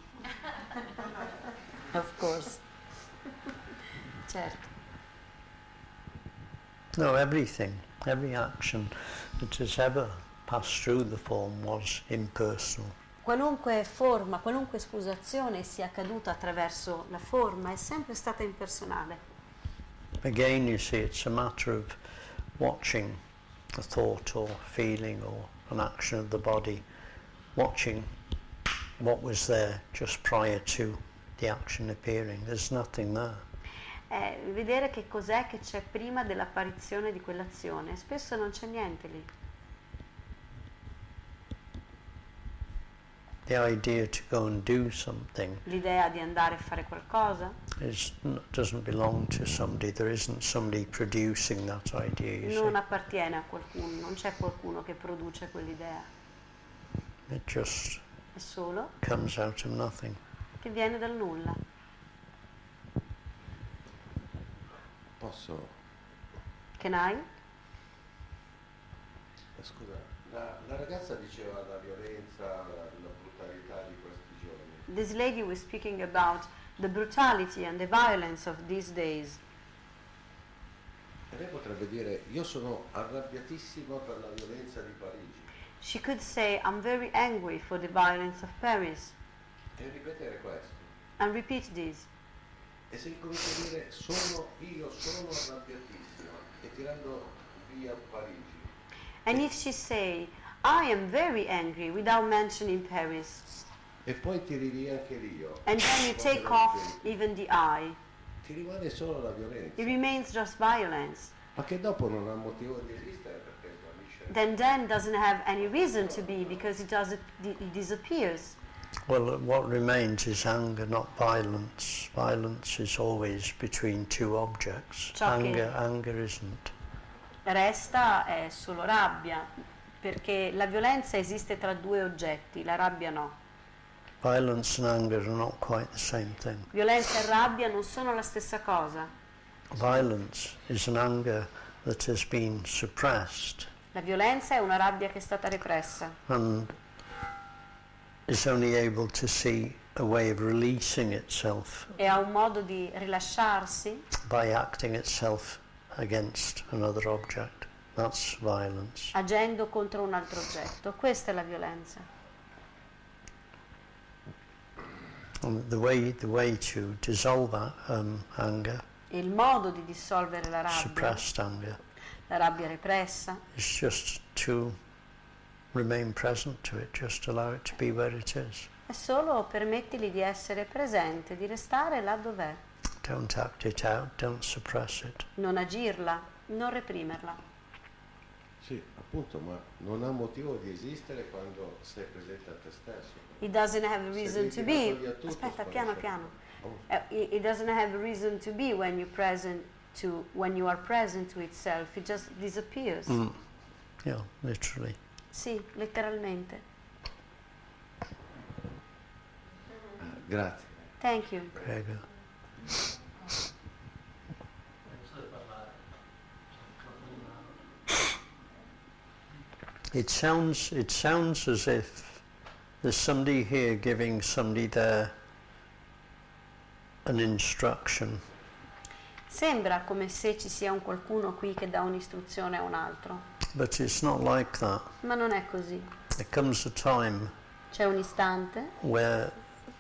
Of course. Certo. No, everything, every action that has ever passed through the form was impersonal. Qualunque forma, qualunque azione sia accaduta attraverso la forma è sempre stata impersonale. Again, you see, it's a matter of watching a thought or feeling or an action of the body, watching what was there just prior to the action appearing. There's nothing there. È vedere che cos'è che c'è prima dell'apparizione di quell'azione. Spesso non c'è niente lì. The idea to go and do something L'idea di andare a fare qualcosa doesn't belong to somebody. There isn't somebody producing that idea, you non see. appartiene a qualcuno, non c'è qualcuno che produce quell'idea. It just È solo comes out of nothing. che viene dal nulla. Posso? Can I? Scusa, la ragazza diceva la violenza, la brutalità di questi giorni. This lady was speaking about the brutality and the violence of these days. E lei potrebbe dire, io sono arrabbiatissimo per la violenza di Parigi. She could say, I'm very angry for the violence of Paris, E ripetere questo. and repeat this. E se incomincia a dire, io sono arrabbiatissimo, e tirando via Parigi. And if she say, I am very angry, without mentioning Paris, E poi tiri via anche l'io. and then you take off even the I, Ti rimane solo la violenza. it remains just violence. Ma che dopo non ha motivo di esistere perché svanisce. Then doesn't have any reason to be because it disappears. Well, what remains is anger, not violence. Violence is always between two objects. Ciò che- Anger isn't. Resta è solo rabbia, perché la violenza esiste tra due oggetti, la rabbia no. Violence and anger are not quite the same thing. Violenza e rabbia non sono la stessa cosa. Violence is an anger that has been suppressed La violenza è una rabbia che è stata repressa and is only able to see a way of releasing itself e ha un modo di rilasciarsi by acting itself against another object. That's violence. agendo contro un altro oggetto. Questa è la violenza. And the way to dissolve that, anger, E il modo di dissolvere suppressed anger, la rabbia repressa, is just to remain present to it, just allow it to be where it is. è solo permettili di essere presente, di restare là dov'è. Don't act it out, don't suppress it. Non agirla, non reprimerla. Sì, appunto, ma non ha motivo di esistere quando sei presente a te stesso. It doesn't have a reason to be. via tutto, Aspetta, sparisce. piano piano. Oh. It doesn't have a reason to be when you are present to itself. It just disappears. Yeah, literally. Sì, letteralmente. Grazie. Thank you. Prego. It sounds as if there's somebody here giving somebody there an instruction. Sembra come se ci sia un qualcuno qui che dà un'istruzione a un altro, But it's not like that. ma non è così. There comes a time C'è un istante where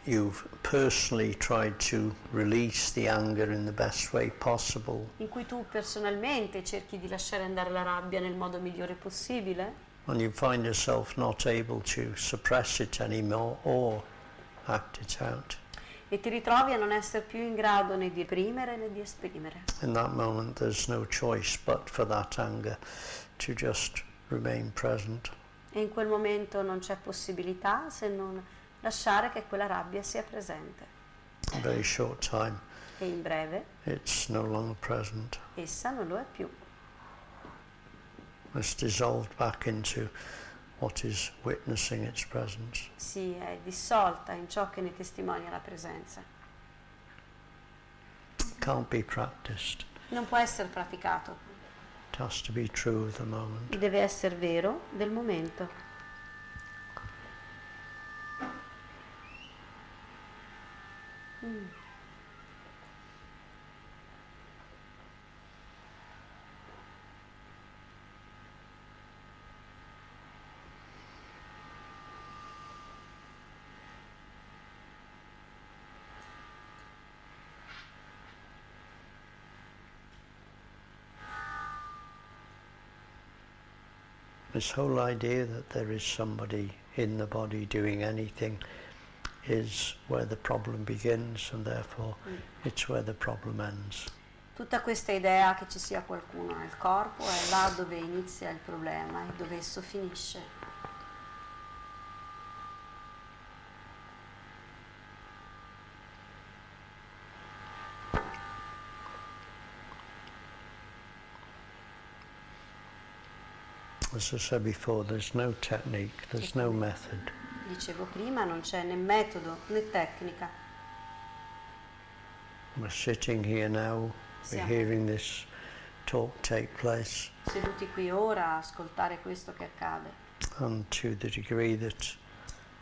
you've personally tried to release the anger in the best way possible, in cui tu personalmente cerchi di lasciare andare la rabbia nel modo migliore possibile and you find yourself not able to suppress it anymore or act it out. e ti ritrovi a non essere più in grado né di reprimere né di esprimere. In that moment there's no choice but for that anger to just remain present. E in quel momento non c'è possibilità se non lasciare che quella rabbia sia presente. A very short time E in breve it's no longer present. essa non lo è più. It's dissolved back into what is witnessing its presence. Si è dissolta in ciò che ne testimonia la presenza. Can't be practiced. Non può essere praticato, It has to be true of the moment. deve essere vero del momento. This whole idea that there is somebody in the body doing anything is where the problem begins, and therefore it's where the problem ends. Tutta questa idea che ci sia qualcuno nel corpo è là dove inizia il problema e dove esso finisce. As I said before, there's no technique, there's no method. Dicevo prima, non c'è né metodo né tecnica. We're sitting here now, we're Siamo hearing this talk take place, seduti qui ora a ascoltare questo che accade. and to the degree that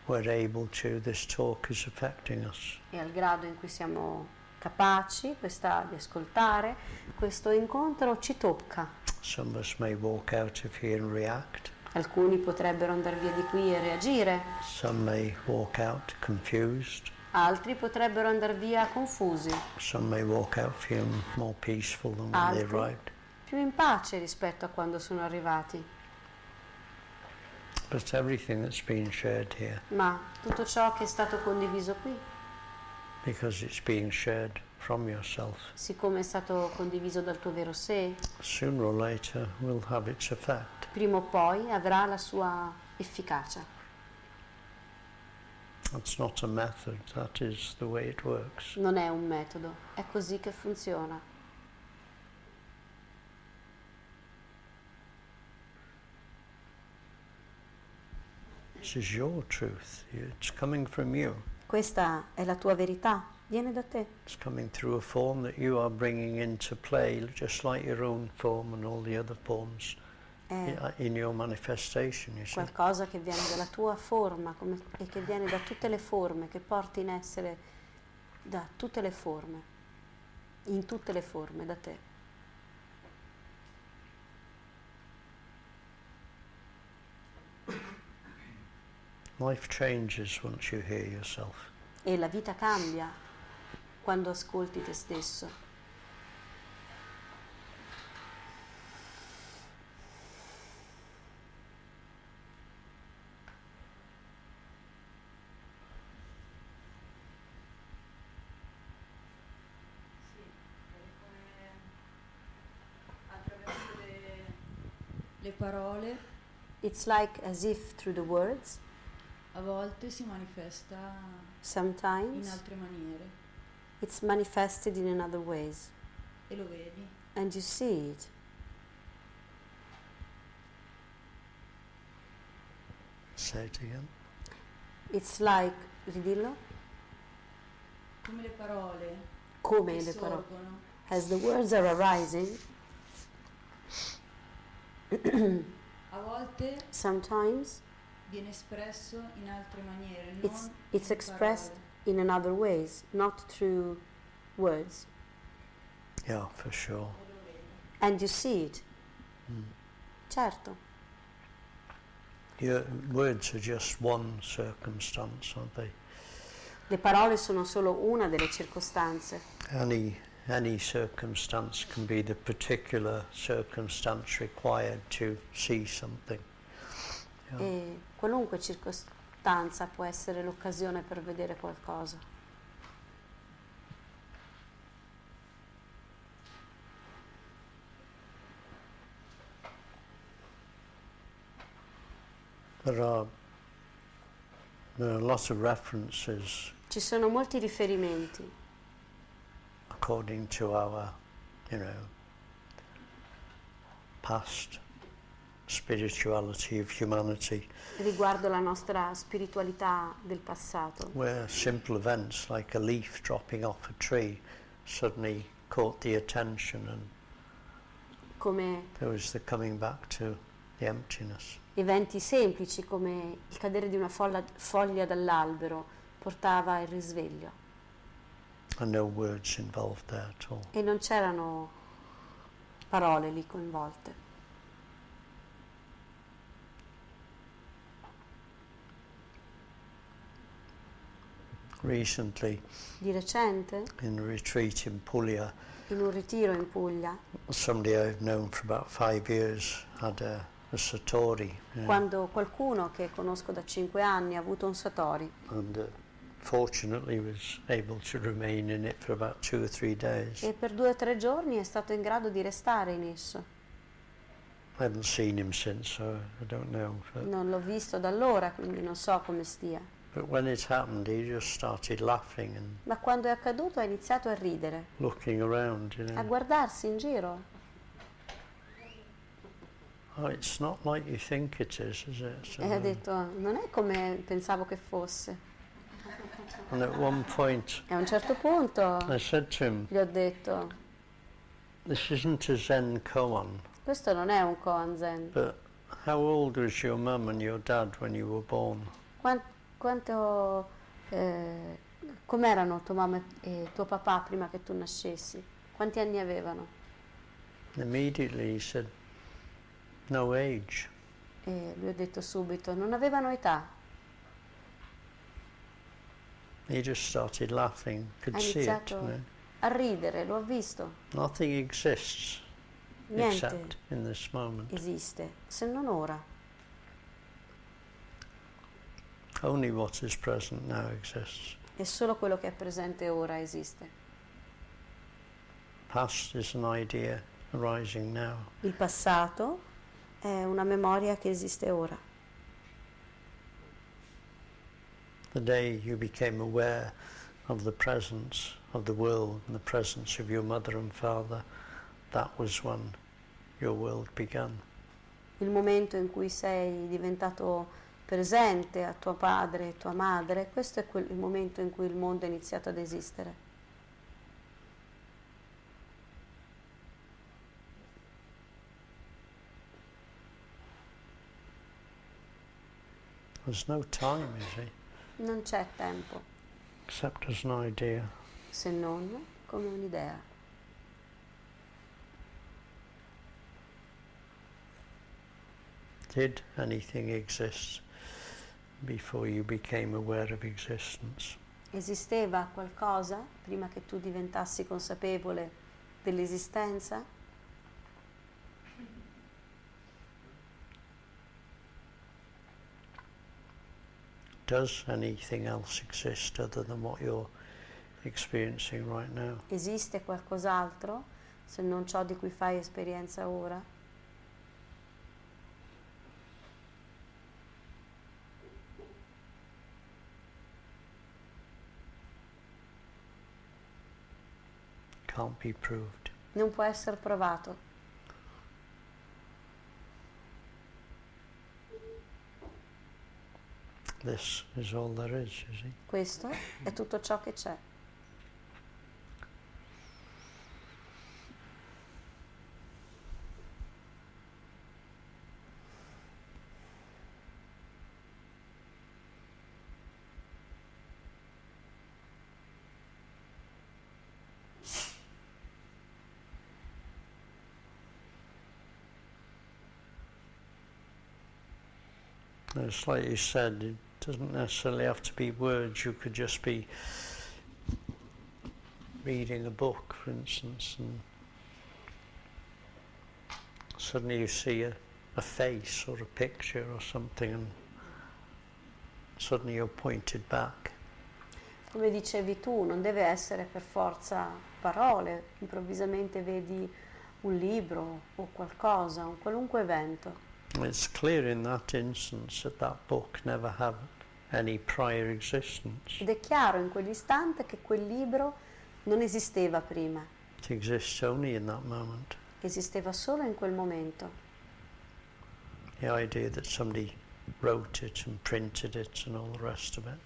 we're able to, this talk is affecting us. E al grado in cui siamo capaci di ascoltare, questo incontro ci tocca. Some of us may walk out of here and react. Alcuni potrebbero andare via di qui e reagire, Some may walk out confused. altri potrebbero andare via confusi, Some may walk out feeling more peaceful than when they altri arrived. più in pace rispetto a quando sono arrivati. But everything that's been shared here, Ma tutto ciò che è stato condiviso qui, because it's being shared from yourself, siccome è stato condiviso dal tuo vero sé, sooner or later will have its effect. prima o poi avrà la sua efficacia. That's not a method, that is the way it works. Non è un metodo, è così che funziona. This is your truth. It's coming from you. Questa è la tua verità, viene da te. It's coming through a form that you are bringing into play, just like your own form and all the other forms È in your manifestation, you see. qualcosa che viene dalla tua forma e che viene da tutte le forme, che porti in essere da tutte le forme, in tutte le forme, da te. Life changes once you hear yourself. E la vita cambia quando ascolti te stesso. Le parole It's like as if through the words, a volte si manifesta in sometimes altre maniere it's manifested in another ways. e lo vedi. And you see it. Say it again. It's like, ridillo, Come le parole come che le parole. sorgono, As the words are arising, a volte sometimes viene espresso in altre maniere, it's non in expressed parole. in another ways, not through words. Yeah, for sure. E lo vedi. And you see it. Mm. Certo. Your words are just one circumstance, aren't they? Le parole sono solo una delle circostanze. Any circumstance can be the particular circumstance required to see something. Yeah. E qualunque circostanza può essere l'occasione per vedere qualcosa. There are lots of references Ci sono molti riferimenti according to our, past spirituality of humanity, riguardo la nostra spiritualità del passato, where simple events like a leaf dropping off a tree suddenly caught the attention, and come there was the coming back to the emptiness. eventi semplici come il cadere di una foglia dall'albero portava il risveglio. And no words involved there at all. E non c'erano parole lì coinvolte. Recently, Di recente, in a retreat in Puglia, in un ritiro in Puglia, somebody I've known for about 5 years had a satori, quando qualcuno che conosco da 5 anni ha avuto un satori and fortunately was able to remain in it for about 2 or 3 days. e per 2 o 3 giorni è stato in grado di restare in esso. I haven't seen him since, so I don't know. Non l'ho visto da allora, quindi non so come stia. But when it happened, he just started laughing and Ma quando è accaduto ha iniziato a ridere, looking around, a guardarsi in giro. Oh, it's not like you think it is it? So, E ha detto, non è come pensavo che fosse. and at one point, E a un certo punto I said to him, gli ho detto, this isn't a Zen koan, questo non è un koan zen. but how old was your mum and your dad when you were born? Com'erano tua mamma e tuo papà prima che tu nascessi? Quanti anni avevano? Immediately he said, no age. E lui ha detto subito, non avevano età. He just started laughing, could Ha see it. iniziato a ridere, lo ho visto. Nothing exists Niente except in this moment. esiste, se non ora. Only what is present now exists. E solo quello che è presente ora esiste. Past is an idea arising now. Il passato è una memoria che esiste ora. The day you became aware of the presence of the world and the presence of your mother and father, that was when your world began. Il momento in cui sei diventato presente a tuo padre e tua madre, questo è il momento in cui il mondo è iniziato ad esistere. There's no time, you see, Non c'è tempo, except as an idea. se non come un'idea. Did anything exist before you became aware of existence? Esisteva qualcosa prima che tu diventassi consapevole dell'esistenza? Does anything else exist other than what you're experiencing right now? Esiste qualcos'altro se non ciò di cui fai esperienza ora? Can't be proved. Non può essere provato. This is all there is, you see. Questo è tutto ciò che c'è. It's like you said, it doesn't necessarily have to be words. You could just be reading a book, for instance, and suddenly you see a face or a picture or something, and suddenly you're pointed back. Come dicevi tu, non deve essere per forza parole. Improvvisamente vedi un libro o qualcosa, un qualunque evento. It's clear in that instance that that book never had any prior existence. Ed è chiaro in quell'istante che quel libro non esisteva prima, It exists only in that moment. esisteva solo in quel momento. The idea that somebody wrote it and printed it and all the rest of it,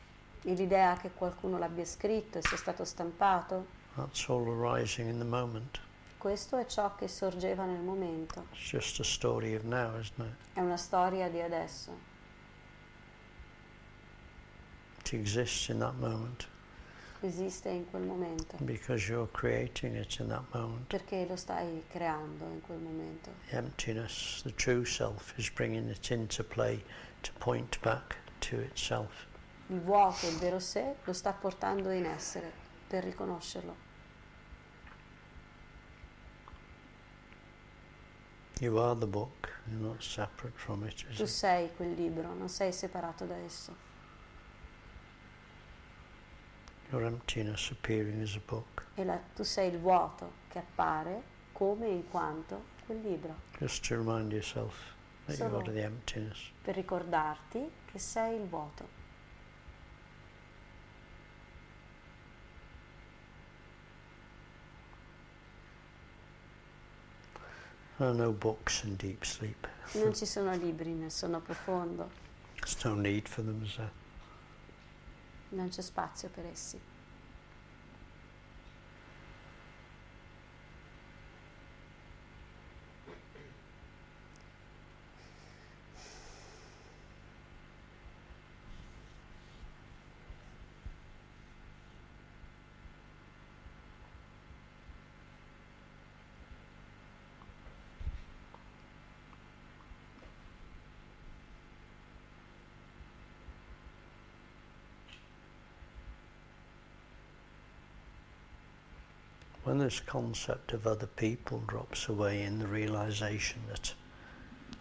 E l'idea che qualcuno l'abbia scritto e sia stato stampato, that's all arising in the moment. questo è ciò che sorgeva nel momento. It's just a story of now, isn't it? È una storia di adesso. It exists in that moment Esiste in quel momento, because you're creating it in that moment. perché lo stai creando in quel momento. The emptiness, the true self, is bringing it into play to point back to itself. Il vuoto, il vero sé, lo sta portando in essere per riconoscerlo. You are the book, you're not separate from it, is Tu it? sei quel libro, non sei separato da esso. Your emptiness appearing as a book. E tu sei il vuoto che appare come in quanto quel libro, Just to remind yourself that you Solo are the emptiness. per ricordarti che sei il vuoto. There are no books in deep sleep. Non ci sono libri nel sonno profondo, There's no need for them, is there? non c'è spazio per essi. When this concept of other people drops away in the realization that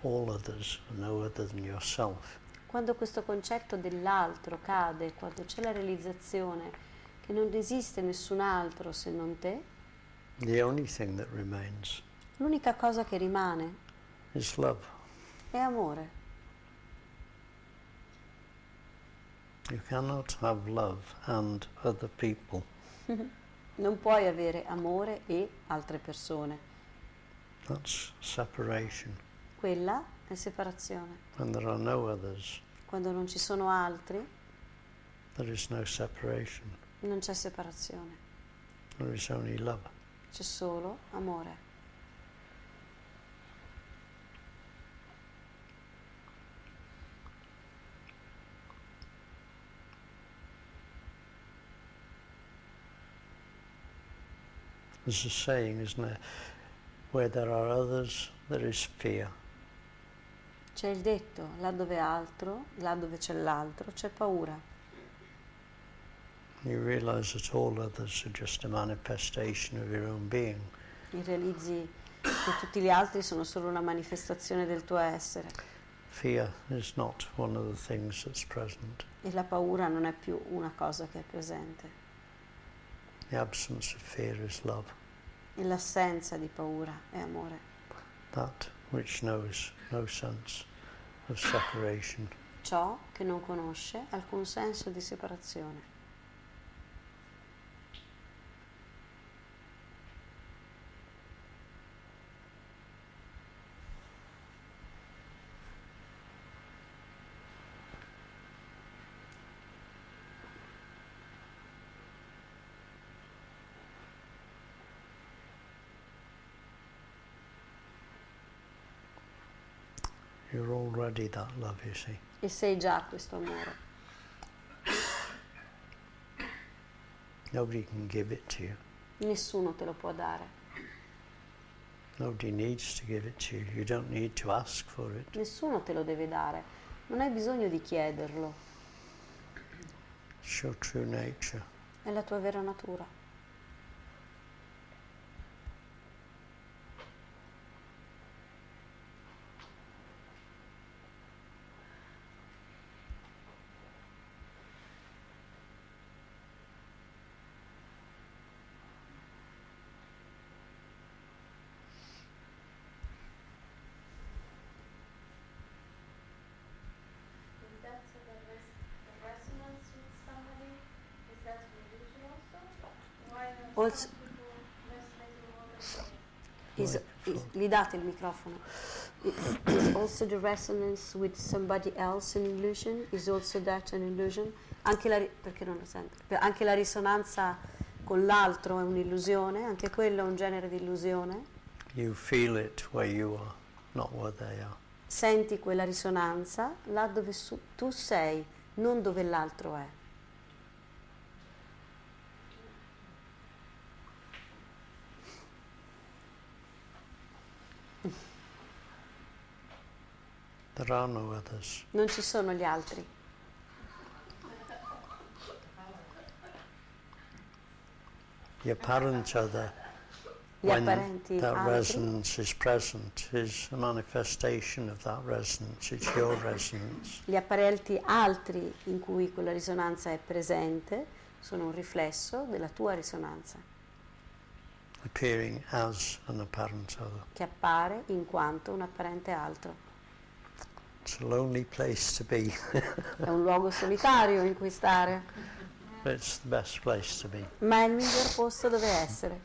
all others are no other than yourself, Quando questo concetto dell'altro cade, quando c'è la realizzazione che non esiste nessun altro se non te, the only thing that remains l'unica cosa che rimane is love. è amore. You cannot have love and other people. Non puoi avere amore e altre persone. That's separation. Quella è separazione. When there are no others, Quando non ci sono altri, there is no separation. non c'è separazione. There is only love. C'è solo amore. There's a saying, isn't there? Where there are others, there is fear. C'è il detto, là dove c'è l'altro, c'è paura. You realize that all others are just a manifestation of your own being. E realizzi che tutti gli altri sono solo una manifestazione del tuo essere. Fear is not one of the things that's present. E la paura non è più una cosa che è presente. The absence of fear is love. E l'assenza di paura è amore. That which knows no sense of separation. Ciò che non conosce alcun senso di separazione. You're already that love, you see. E sei già questo amore. Nobody can give it to you. Nessuno te lo può dare. Nobody needs to give it to you. You don't need to ask for it. Nessuno te lo deve dare. Non hai bisogno di chiederlo. It's your true nature. È la tua vera natura. Also, gli date il microfono. Is also the resonance with somebody else an illusion? Is also that an illusion? Perché non lo sento? Anche la risonanza con l'altro è un'illusione? Anche quello è un genere di illusione? You feel it where you are, not where they are. Senti quella risonanza là dove tu sei, non dove l'altro è. There are no others. Non ci sono gli altri. The apparent other, Gli when apparenti that altri, resonance is present, is a manifestation of that resonance. It's your resonance. gli apparenti altri in cui quella risonanza è presente sono un riflesso della tua risonanza, Appearing as an apparent other. che appare in quanto un apparente altro. It's a lonely place to be, È un luogo solitario in cui stare, but it's the best place to be. ma è il miglior posto dove essere.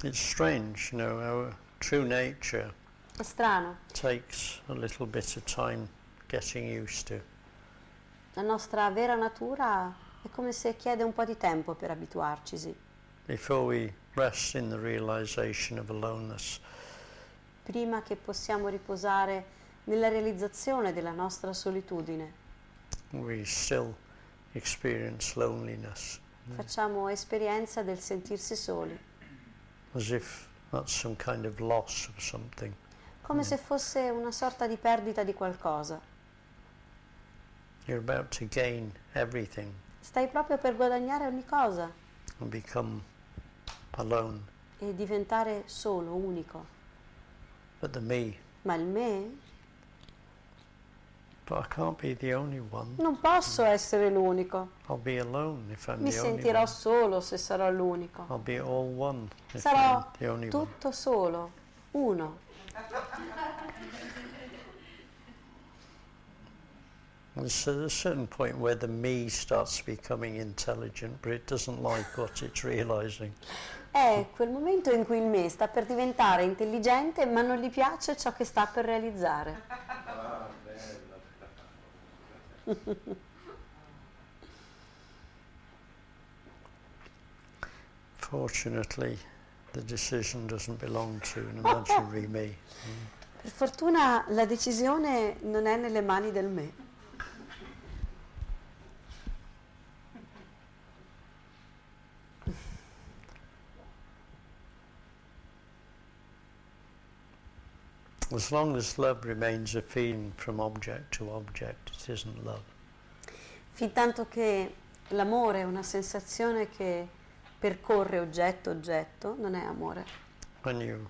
It's strange, our true nature È strano, takes a little bit of time getting used to. la nostra vera natura è come se chiede un po' di tempo per abituarcisi. Before we rest in the realization of aloneness, Prima che possiamo riposare nella realizzazione della nostra solitudine, we still experience loneliness, facciamo esperienza del sentirsi soli, as if that's some kind of loss of something. come se fosse una sorta di perdita di qualcosa. You're about to gain everything Stai proprio per guadagnare ogni cosa and become alone. e diventare solo, unico. But the me, Ma il me? but I can't be the only one. Non posso essere l'unico. I'll be alone if I'm Mi the only sentirò one. solo se sarò l'unico. I'll be all one if Sarò I'm the only one. tutto solo, uno. There's a certain point where the me starts becoming intelligent, but it doesn't like what it's realizing. È quel momento in cui il me sta per diventare intelligente, ma non gli piace ciò che sta per realizzare. Fortunately, the decision doesn't belong to an imaginary me. Per fortuna la decisione non è nelle mani del me. As long as love remains a feeling from object to object, it isn't love. Fintanto che l'amore è una sensazione che percorre oggetto oggetto, non è amore. When you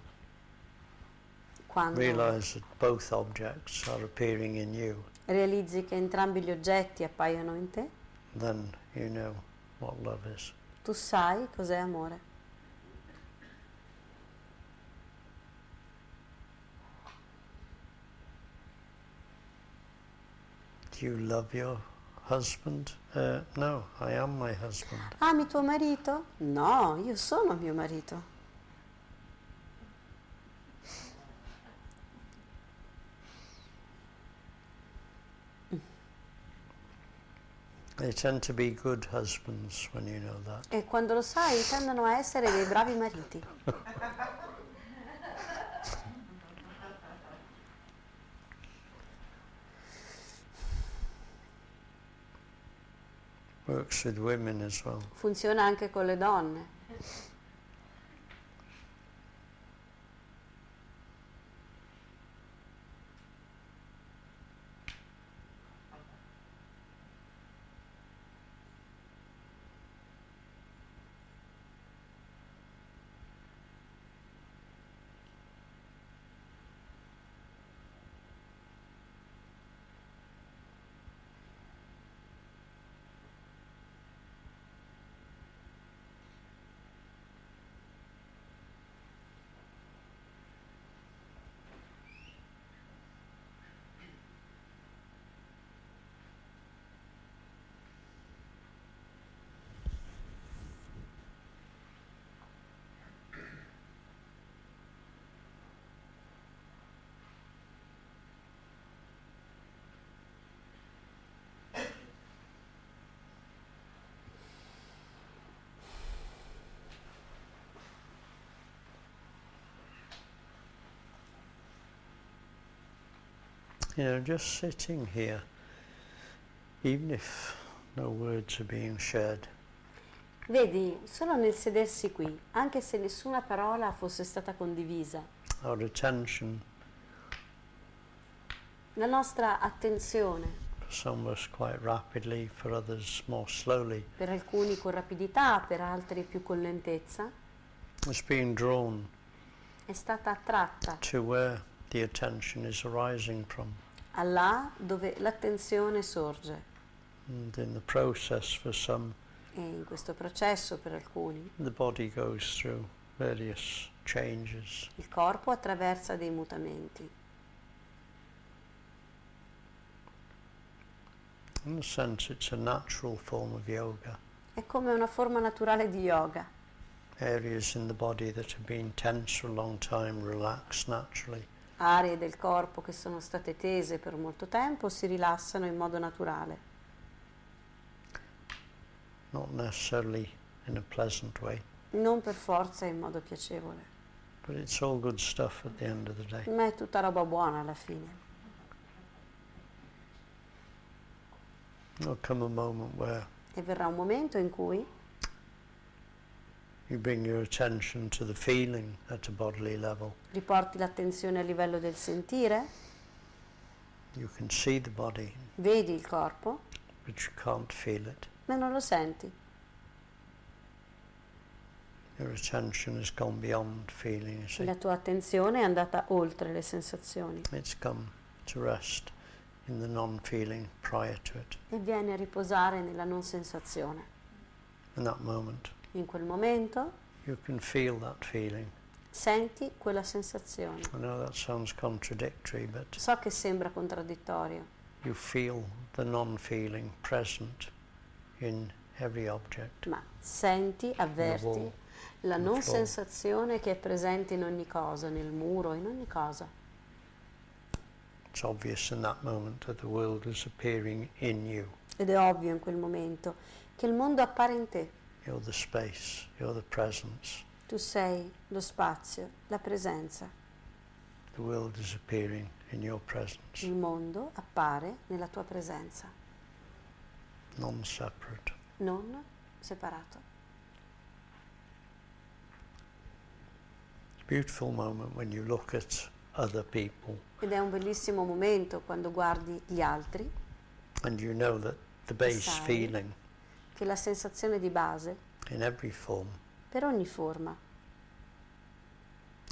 Quando realize that both objects are appearing in you, realizzi che entrambi gli oggetti appaiono in te, then you know what love is. tu sai cos'è amore. Do you love your husband? No, I am my husband. Ami tuo marito? No, io sono mio marito. They tend to be good husbands when you know that. E quando lo sai, tendono a essere dei bravi mariti. Works with women as well. Funziona anche con le donne. You know, just sitting here, even if no words are being shared, Vedi, solo nel sedersi qui, anche se nessuna parola fosse stata condivisa, our attention, la nostra attenzione, for some of us quite rapidly, for others more slowly, per alcuni con rapidità, per altri più con lentezza, is being drawn è stata attratta to where the attention is arising from. a là dove l'attenzione sorge. And in the process, for some, E in questo processo, per alcuni, the body goes through various changes. il corpo attraversa dei mutamenti. In a sense, it's a natural form of yoga. È come una forma naturale di yoga. Areas in the body that have been tense for a long time relax naturally. Aree del corpo che sono state tese per molto tempo si rilassano in modo naturale. Not necessarily in a pleasant way, Non per forza in modo piacevole, but it's all good stuff at the end of the day. ma è tutta roba buona alla fine. There'll come a moment where E verrà un momento in cui you bring your attention to the feeling at a bodily level. riporti l'attenzione a livello del sentire, You can see the body, vedi il corpo, but you can't feel it. ma non lo senti. Your attention has gone beyond feeling, you E see. la tua attenzione è andata oltre le sensazioni It's come to rest in the non-feeling prior to it. e viene a riposare nella non sensazione. In that moment, In quel momento you can feel that feeling. senti quella sensazione. I know that sounds contradictory, but So che sembra contraddittorio, you feel the non-feeling present in every object. ma senti, avverti wall, la on the non floor. sensazione che è presente in ogni cosa, nel muro, in ogni cosa. It's obvious in that moment that the world is appearing in you. Ed è ovvio in quel momento che il mondo appare in te. You're the space, you're the presence. Tu sei lo spazio, la presenza. The world is appearing in your presence, Il mondo appare nella tua presenza, non-separate. non separato. Beautiful moment when you look at other people. Ed è un bellissimo momento quando guardi gli altri, And you know that the base sai feeling che la sensazione di base, in every form per ogni forma,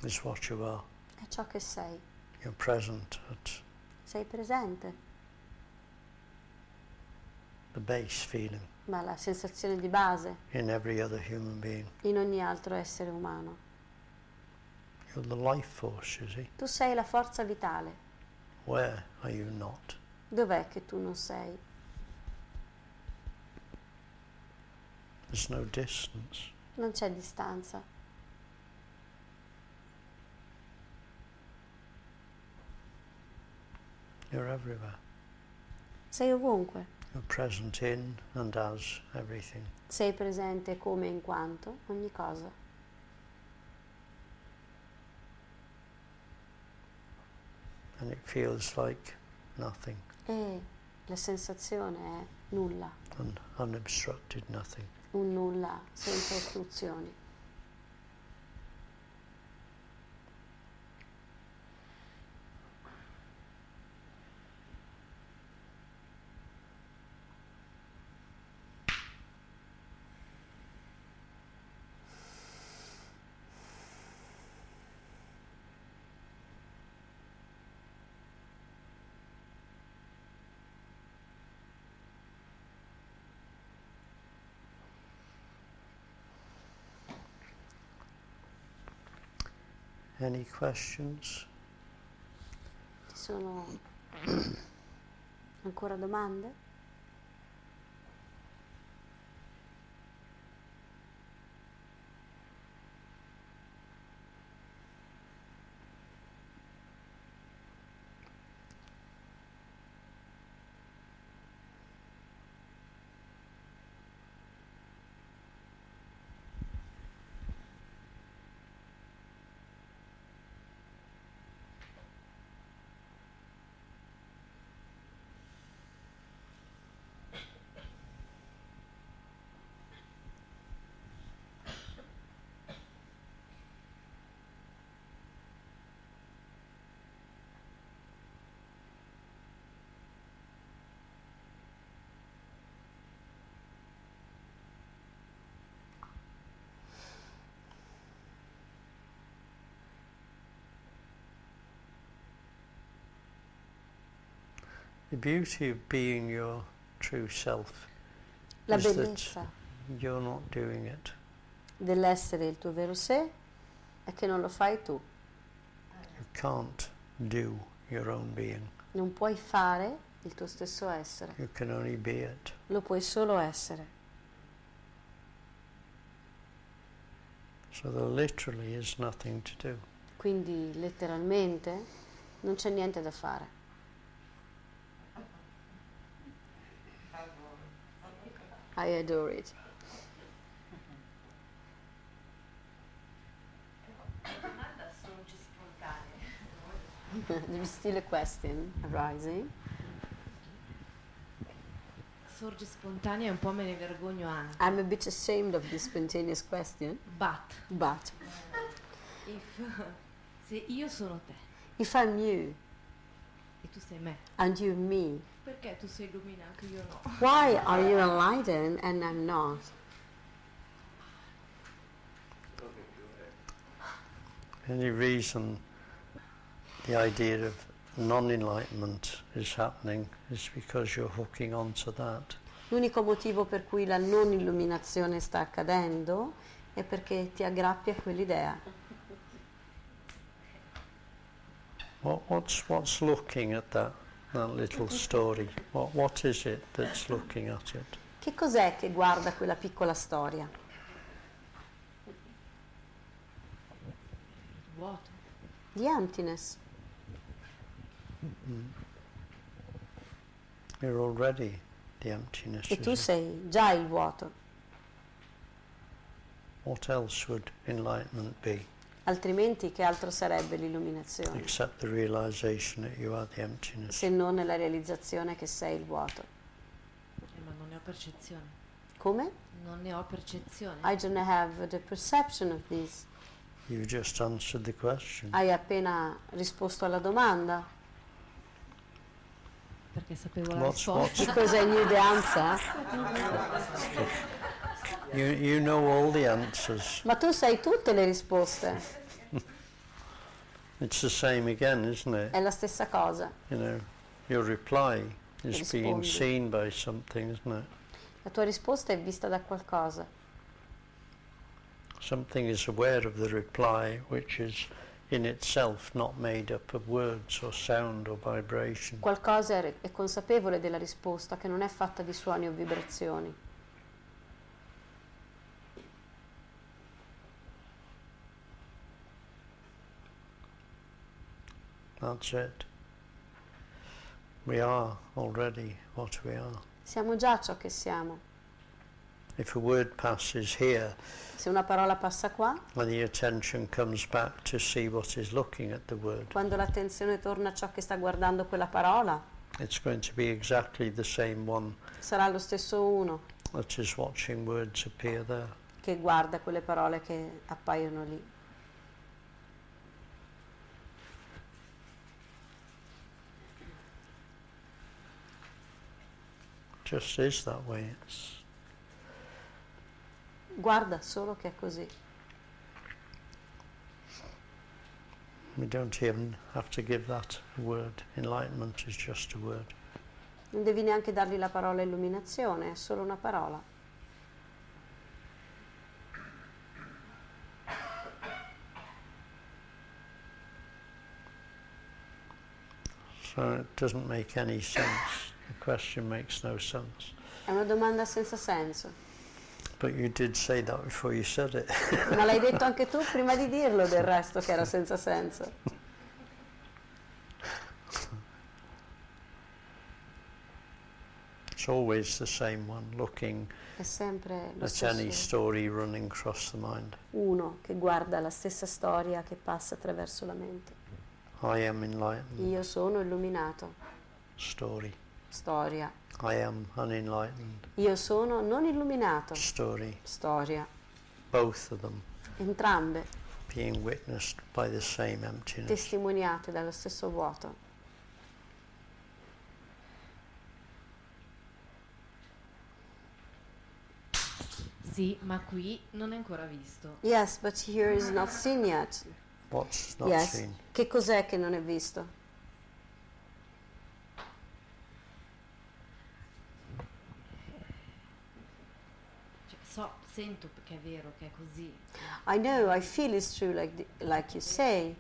is what you are. è ciò che sei. You're present at Sei presente, the base feeling ma la sensazione di base in every other human being. in ogni altro essere umano. You're the life force, you see. Tu sei la forza vitale. Where are you not? Dov'è che tu non sei? There's no distance. Non c'è distanza. You're everywhere. Sei ovunque. You're present in and as everything. Sei presente come in quanto ogni cosa. And it feels like nothing, E la sensazione è nulla, unobstructed nothing. un nulla senza ostruzioni. Any questions? Ci sono ancora domande? The beauty of being your true self La is that bellezza you're not doing it. dell'essere il tuo vero sé è che non lo fai tu. You can't do your own being. Non puoi fare il tuo stesso essere, You can only be it. lo puoi solo essere. So there literally is nothing to do. Quindi letteralmente non c'è niente da fare. I adore it. Domanda sorge spontanea. There is still a question arising. Sorge spontanea e un po' me ne vergogno anche. I'm a bit ashamed of this spontaneous question, But but se io sono te if I'm you e tu sei me, and you me, perché tu sei illuminato e io no? why are you enlightened and I'm not? Any reason the idea of non-enlightenment is happening is because you're hooking onto that. L'unico motivo per cui la non illuminazione sta accadendo è perché ti aggrappi a quell'idea. What's looking at that little story? What is it that's looking at it? Che cos'è che guarda quella piccola storia? Vuoto. The emptiness. You're already the emptiness. E tu isn't it? sei già il vuoto. What else would enlightenment be Altrimenti che altro sarebbe l'illuminazione? except the realization that you are the emptiness? Se non la realizzazione che sei il vuoto. Ma non ne ho percezione. Come? Non ne ho percezione. I don't have the perception of this. You just answered the question. Hai appena risposto alla domanda. Perché sapevo la What's risposta. Because I knew the answer. You know all the answers. Ma tu sai tutte le risposte. It's the same again, isn't È it? la stessa cosa. You know, your reply is being Rispondi. seen by something, isn't it? La tua risposta è vista da qualcosa. Something is aware of the reply, which is in itself not made up of words or sound or vibration. Qualcosa è consapevole della risposta, che non è fatta di suoni o vibrazioni. That's it. We are already what we are. Siamo già ciò che siamo. If a word passes here Se una parola passa qua, and the attention comes back to see what is looking at the word, quando l'attenzione torna a ciò che sta guardando quella parola, it's going to be exactly the same one sarà lo stesso uno that is watching words appear there. che guarda quelle parole che appaiono lì. Just is that way. Guarda solo che è così. We don't even have to give that a word. Enlightenment is just a word. Non devi neanche dargli la parola illuminazione, è solo una parola. So it doesn't make any sense. The question makes no sense. È una domanda senza senso. But you did say that before you said it. Ma l'hai detto anche tu prima di dirlo, del resto, che era senza senso. It's always the same one, looking È sempre lo at any stesso story running across the mind. uno che guarda la stessa storia che passa attraverso la mente. I am enlightened. Io sono illuminato. Story. Storia. I am unenlightened. Io sono non illuminato. Story. Storia. Both of them Entrambe being witnessed by the same emptiness. testimoniate dallo stesso vuoto. Sì, ma qui non è ancora visto. Yes, but here is not seen yet. What's not Yes. seen? Che cos'è che non è visto? Cioè, sento che è vero, che è così. I know, I feel it's true like you say,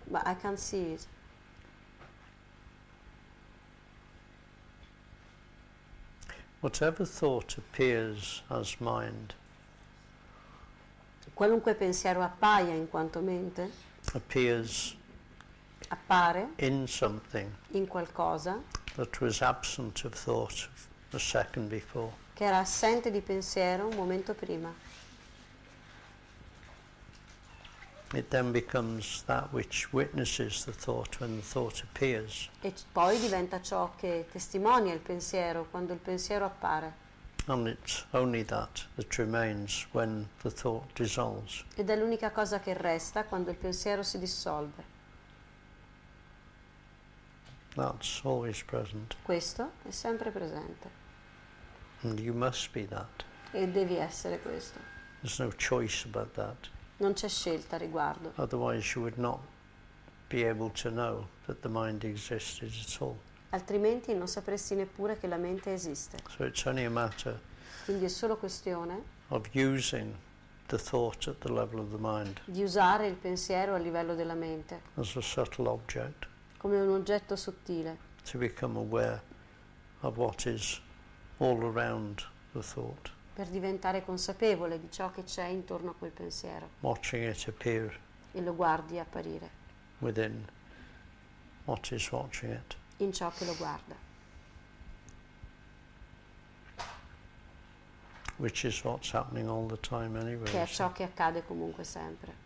but I can't see it. Whatever thought appears as mind Qualunque pensiero appaia in quanto mente, appears appare in something in qualcosa that was absent of thought a second before. che era assente di pensiero un momento prima. It then becomes that which witnesses the thought when the thought appears. E poi diventa ciò che testimonia il pensiero quando il pensiero appare. And it's only that remains when the thought dissolves. Ed è l'unica cosa che resta quando il pensiero si dissolve. That's always present. Questo è sempre presente. And you must be that. E devi essere questo. There's no choice about that. Non c'è scelta a riguardo. Otherwise you would not be able to know that the mind existed at all. Altrimenti non sapresti neppure che la mente esiste. So it's only a matter Quindi è solo questione of using the thought at the level of the mind di usare il pensiero a livello della mente as a subtle object come un oggetto sottile to become aware of what is all around the thought, per diventare consapevole di ciò che c'è intorno a quel pensiero watching it appear e lo guardi apparire within what is watching it. in ciò che lo guarda, Which is what's happening all the time anyway. che è So ciò che accade comunque sempre.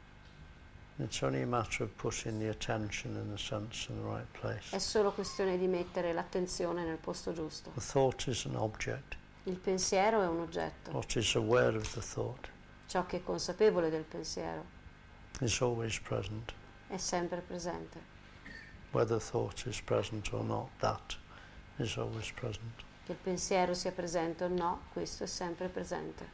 it's only a matter of putting the attention in the sense in the right place. È solo questione di mettere l'attenzione nel posto giusto. The thought is an object. Il pensiero è un oggetto. What is aware of the thought ciò che è consapevole del pensiero is always present. è sempre presente. Whether thought is present or not, that is always present. Che il pensiero sia presente o no, questo è sempre presente.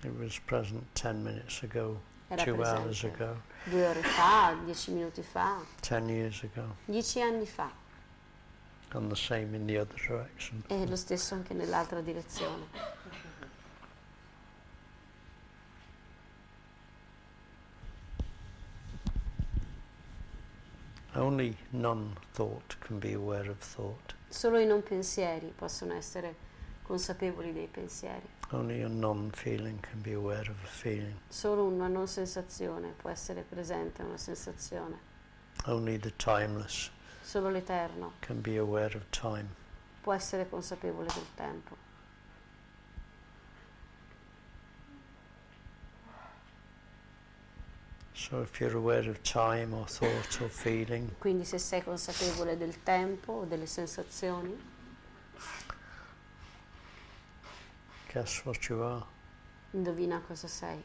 It was present 10 minutes ago, Era 2 hours presente ago, 2 ore fa, 10 minuti fa, 10 years ago, 10 anni fa, and the same in the other direction. e lo stesso anche nell'altra direzione. Only non-thought can be aware of thought. Solo i non pensieri possono essere consapevoli dei pensieri. Only a non-feeling can be aware of a feeling. Solo una non sensazione può essere presente a una sensazione. Only the timeless Solo l'eterno can be aware of time. può essere consapevole del tempo. So if you're aware of time or thought or feeling, Quindi se sei consapevole del tempo o delle sensazioni, guess what you are? indovina cosa sei.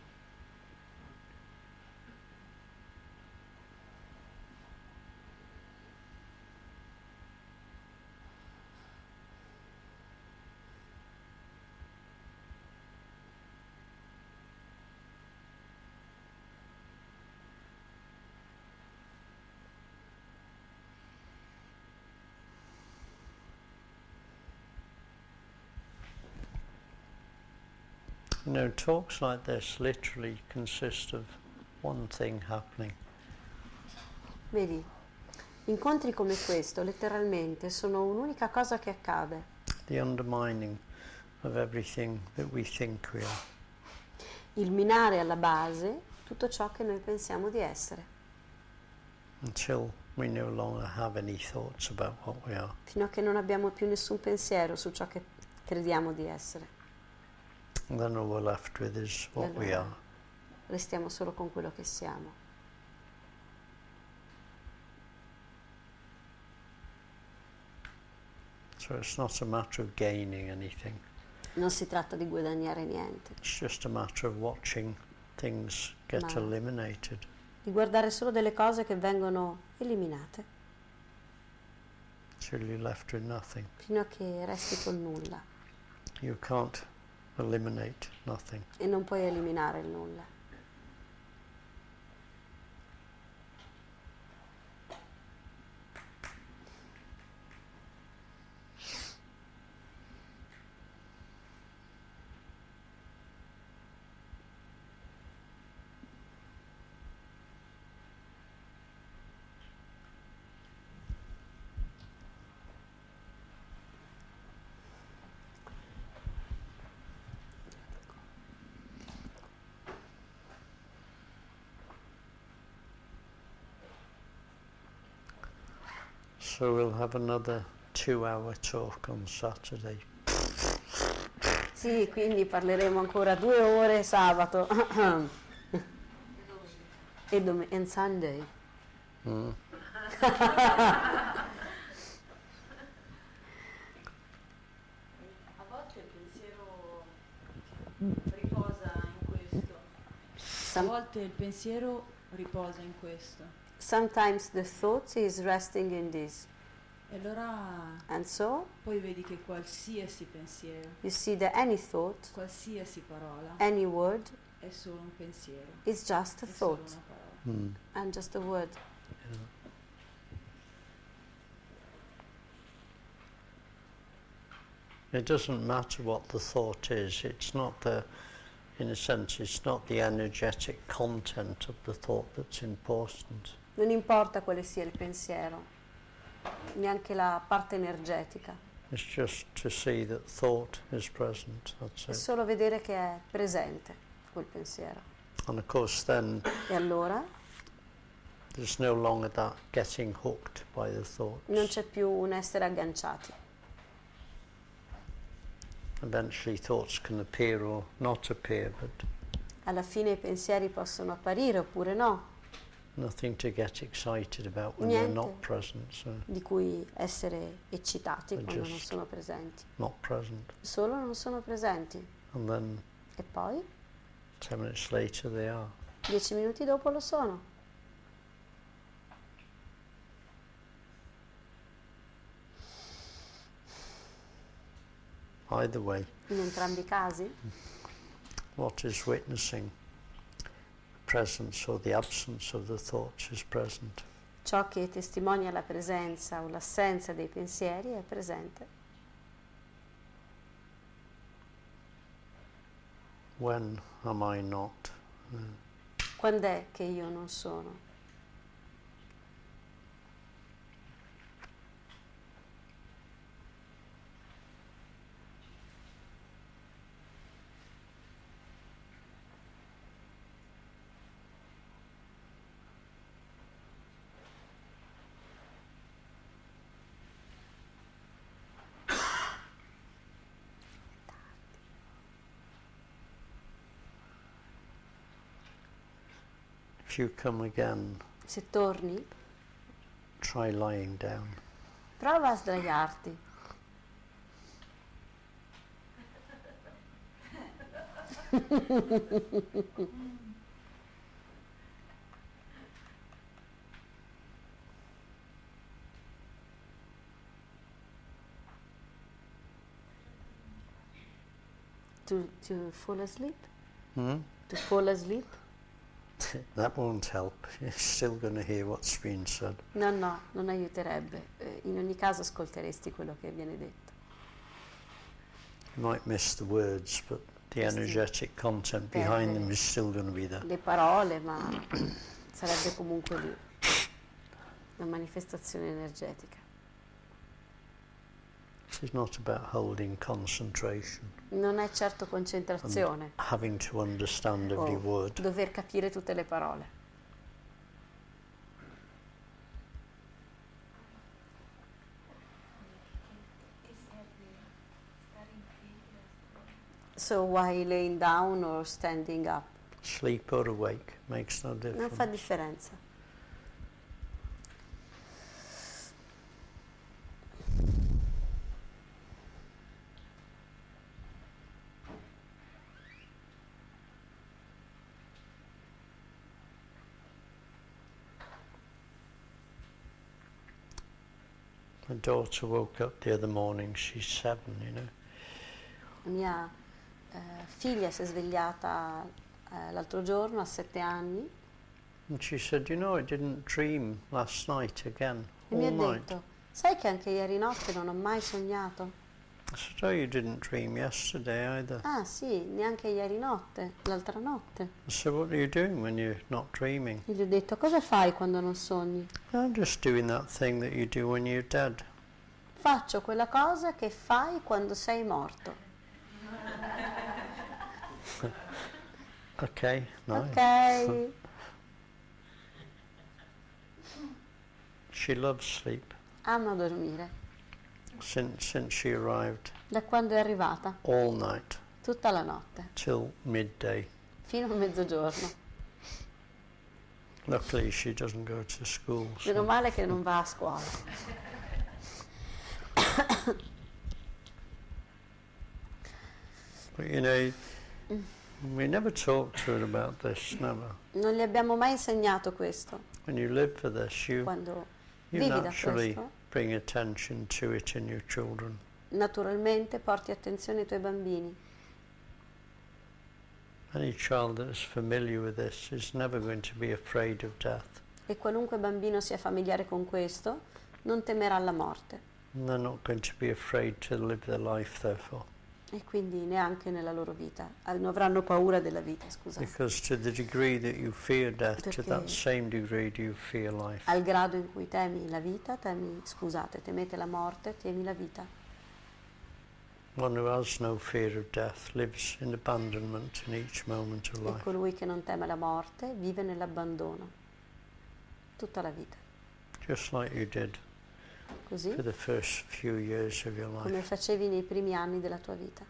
You know, talks like this literally consist of one thing happening. Vedi, incontri come questo letteralmente sono un'unica cosa che accade. The undermining of everything that we think we are. Il minare alla base tutto ciò che noi pensiamo di essere, Until we no longer have any thoughts about what we are. fino a che non abbiamo più nessun pensiero su ciò che crediamo di essere. And then all we're left with is E what we allora are. restiamo solo con quello che siamo. So it's not a matter of gaining anything. Non si tratta di guadagnare niente, It's just a matter of watching things get Ma- eliminated. di guardare solo delle cose che vengono eliminate, Till you're left with nothing. fino a che resti col nulla. You can't eliminate nothing. E non puoi eliminare il nulla. So we'll have another 2-hour talk on Saturday. Sì, quindi parleremo ancora 2 ore sabato e Sunday. Mm. A volte il pensiero riposa in questo. A Some- volte il pensiero riposa in questo. Sometimes the thought is resting in this. E allora And so poi vedi che qualsiasi pensiero, you see that any thought, qualsiasi parola any word è solo un pensiero. is just a È solo thought una parola. Mm. and just a word. It doesn't matter what the thought is. It's not the, in a sense, it's not the energetic content of the thought that's important. Non importa quale sia il pensiero, neanche la parte energetica, It's just to see that thought is present. That's è it. solo vedere che è presente quel pensiero. And of course, then E allora there's no longer that getting hooked by the thoughts. non c'è più un essere agganciati. Eventually, thoughts can appear or not appear, but Alla fine i pensieri possono apparire oppure no, Nothing to get excited about when they're not Niente. present. So di cui essere eccitati They're quando non just- sono presenti. not present. Solo non sono presenti. And then E poi, 10 minutes later they are. 10 minuti dopo lo sono. Either way, In entrambi i casi, what is witnessing? The presence or the absence of the thoughts is present. ciò che testimonia la presenza o l'assenza dei pensieri è presente. When am I not? Quando è che io non sono? If you come again, Se torni, try lying down. prova a sdraiarti. To fall asleep? Hmm? To fall asleep? That won't help. You're still going to hear what's been said. No, no, non aiuterebbe. In ogni caso ascolteresti quello che viene detto. You might miss the words, but the energetic content behind them is still going to be there. Le parole, ma sarebbe comunque lì. Una manifestazione energetica. This is not about holding concentration Non è certo concentrazione and having to understand every o word. dover capire tutte le parole. So why laying down or standing up? Sleep or awake makes no Non fa difference. differenza. My daughter woke up the other morning, she's 7, you know. Mia figlia si è svegliata l'altro giorno a 7 anni And she said, you know, I didn't dream last night again, e mi all ha night. detto: sai che anche ieri notte non ho mai sognato? I said, oh, you didn't dream yesterday either. Ah sì, neanche ieri notte, l'altra notte. I said, what are you doing when you're not dreaming? E gli ho detto: cosa fai quando non sogni? I'm just doing that thing that you do when you're dead. Faccio quella cosa che fai quando sei morto. Okay, nice. Ok. She loves sleep. Ama dormire. Since she arrived, Da quando è arrivata, all night tutta la notte, till midday. fino a mezzogiorno. Luckily, she doesn't go to school. Meno So. male che non va a scuola. But you know, we never talk to her about this, never. Non gli abbiamo mai insegnato questo. When you live for this, you Quando you vivi da naturally questo, bring attention to it in your children. naturalmente porti attenzione ai tuoi bambini. Any child that is familiar with this is never going to be afraid of death. E qualunque bambino sia familiare con questo, non temerà la morte. And they're not going to be afraid to live their life, therefore. E quindi neanche nella loro vita. Non avranno paura della vita, scusate. Because to the degree that you fear death, to Perché that same degree do you fear life. al grado in cui temi la vita, temete la morte, temi la vita. One who has no fear of death lives in abandonment in each moment of E life. colui che non teme la morte vive nell'abbandono tutta la vita. Just like you did Così for the first few years of your come life. facevi nei primi anni della tua vita.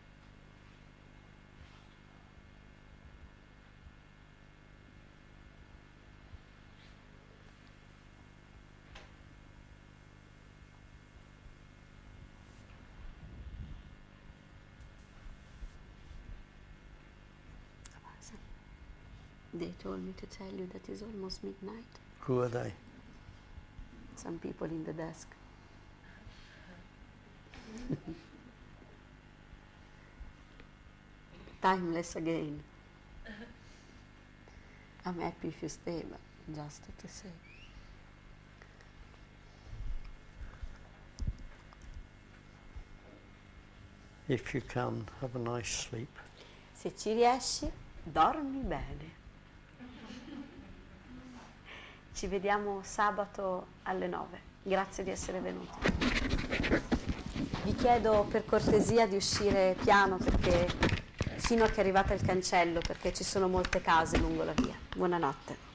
They told me to tell you that it's almost midnight. Who are they? Some people in the desk. Timeless again. I'm happy if you stay, but just to say. If you can, have a nice sleep. Se ci riesci, dormi bene. Ci vediamo sabato alle 9. Grazie di essere venuti. Vi chiedo per cortesia di uscire piano perché fino a che arrivate al cancello, perché ci sono molte case lungo la via. Buonanotte.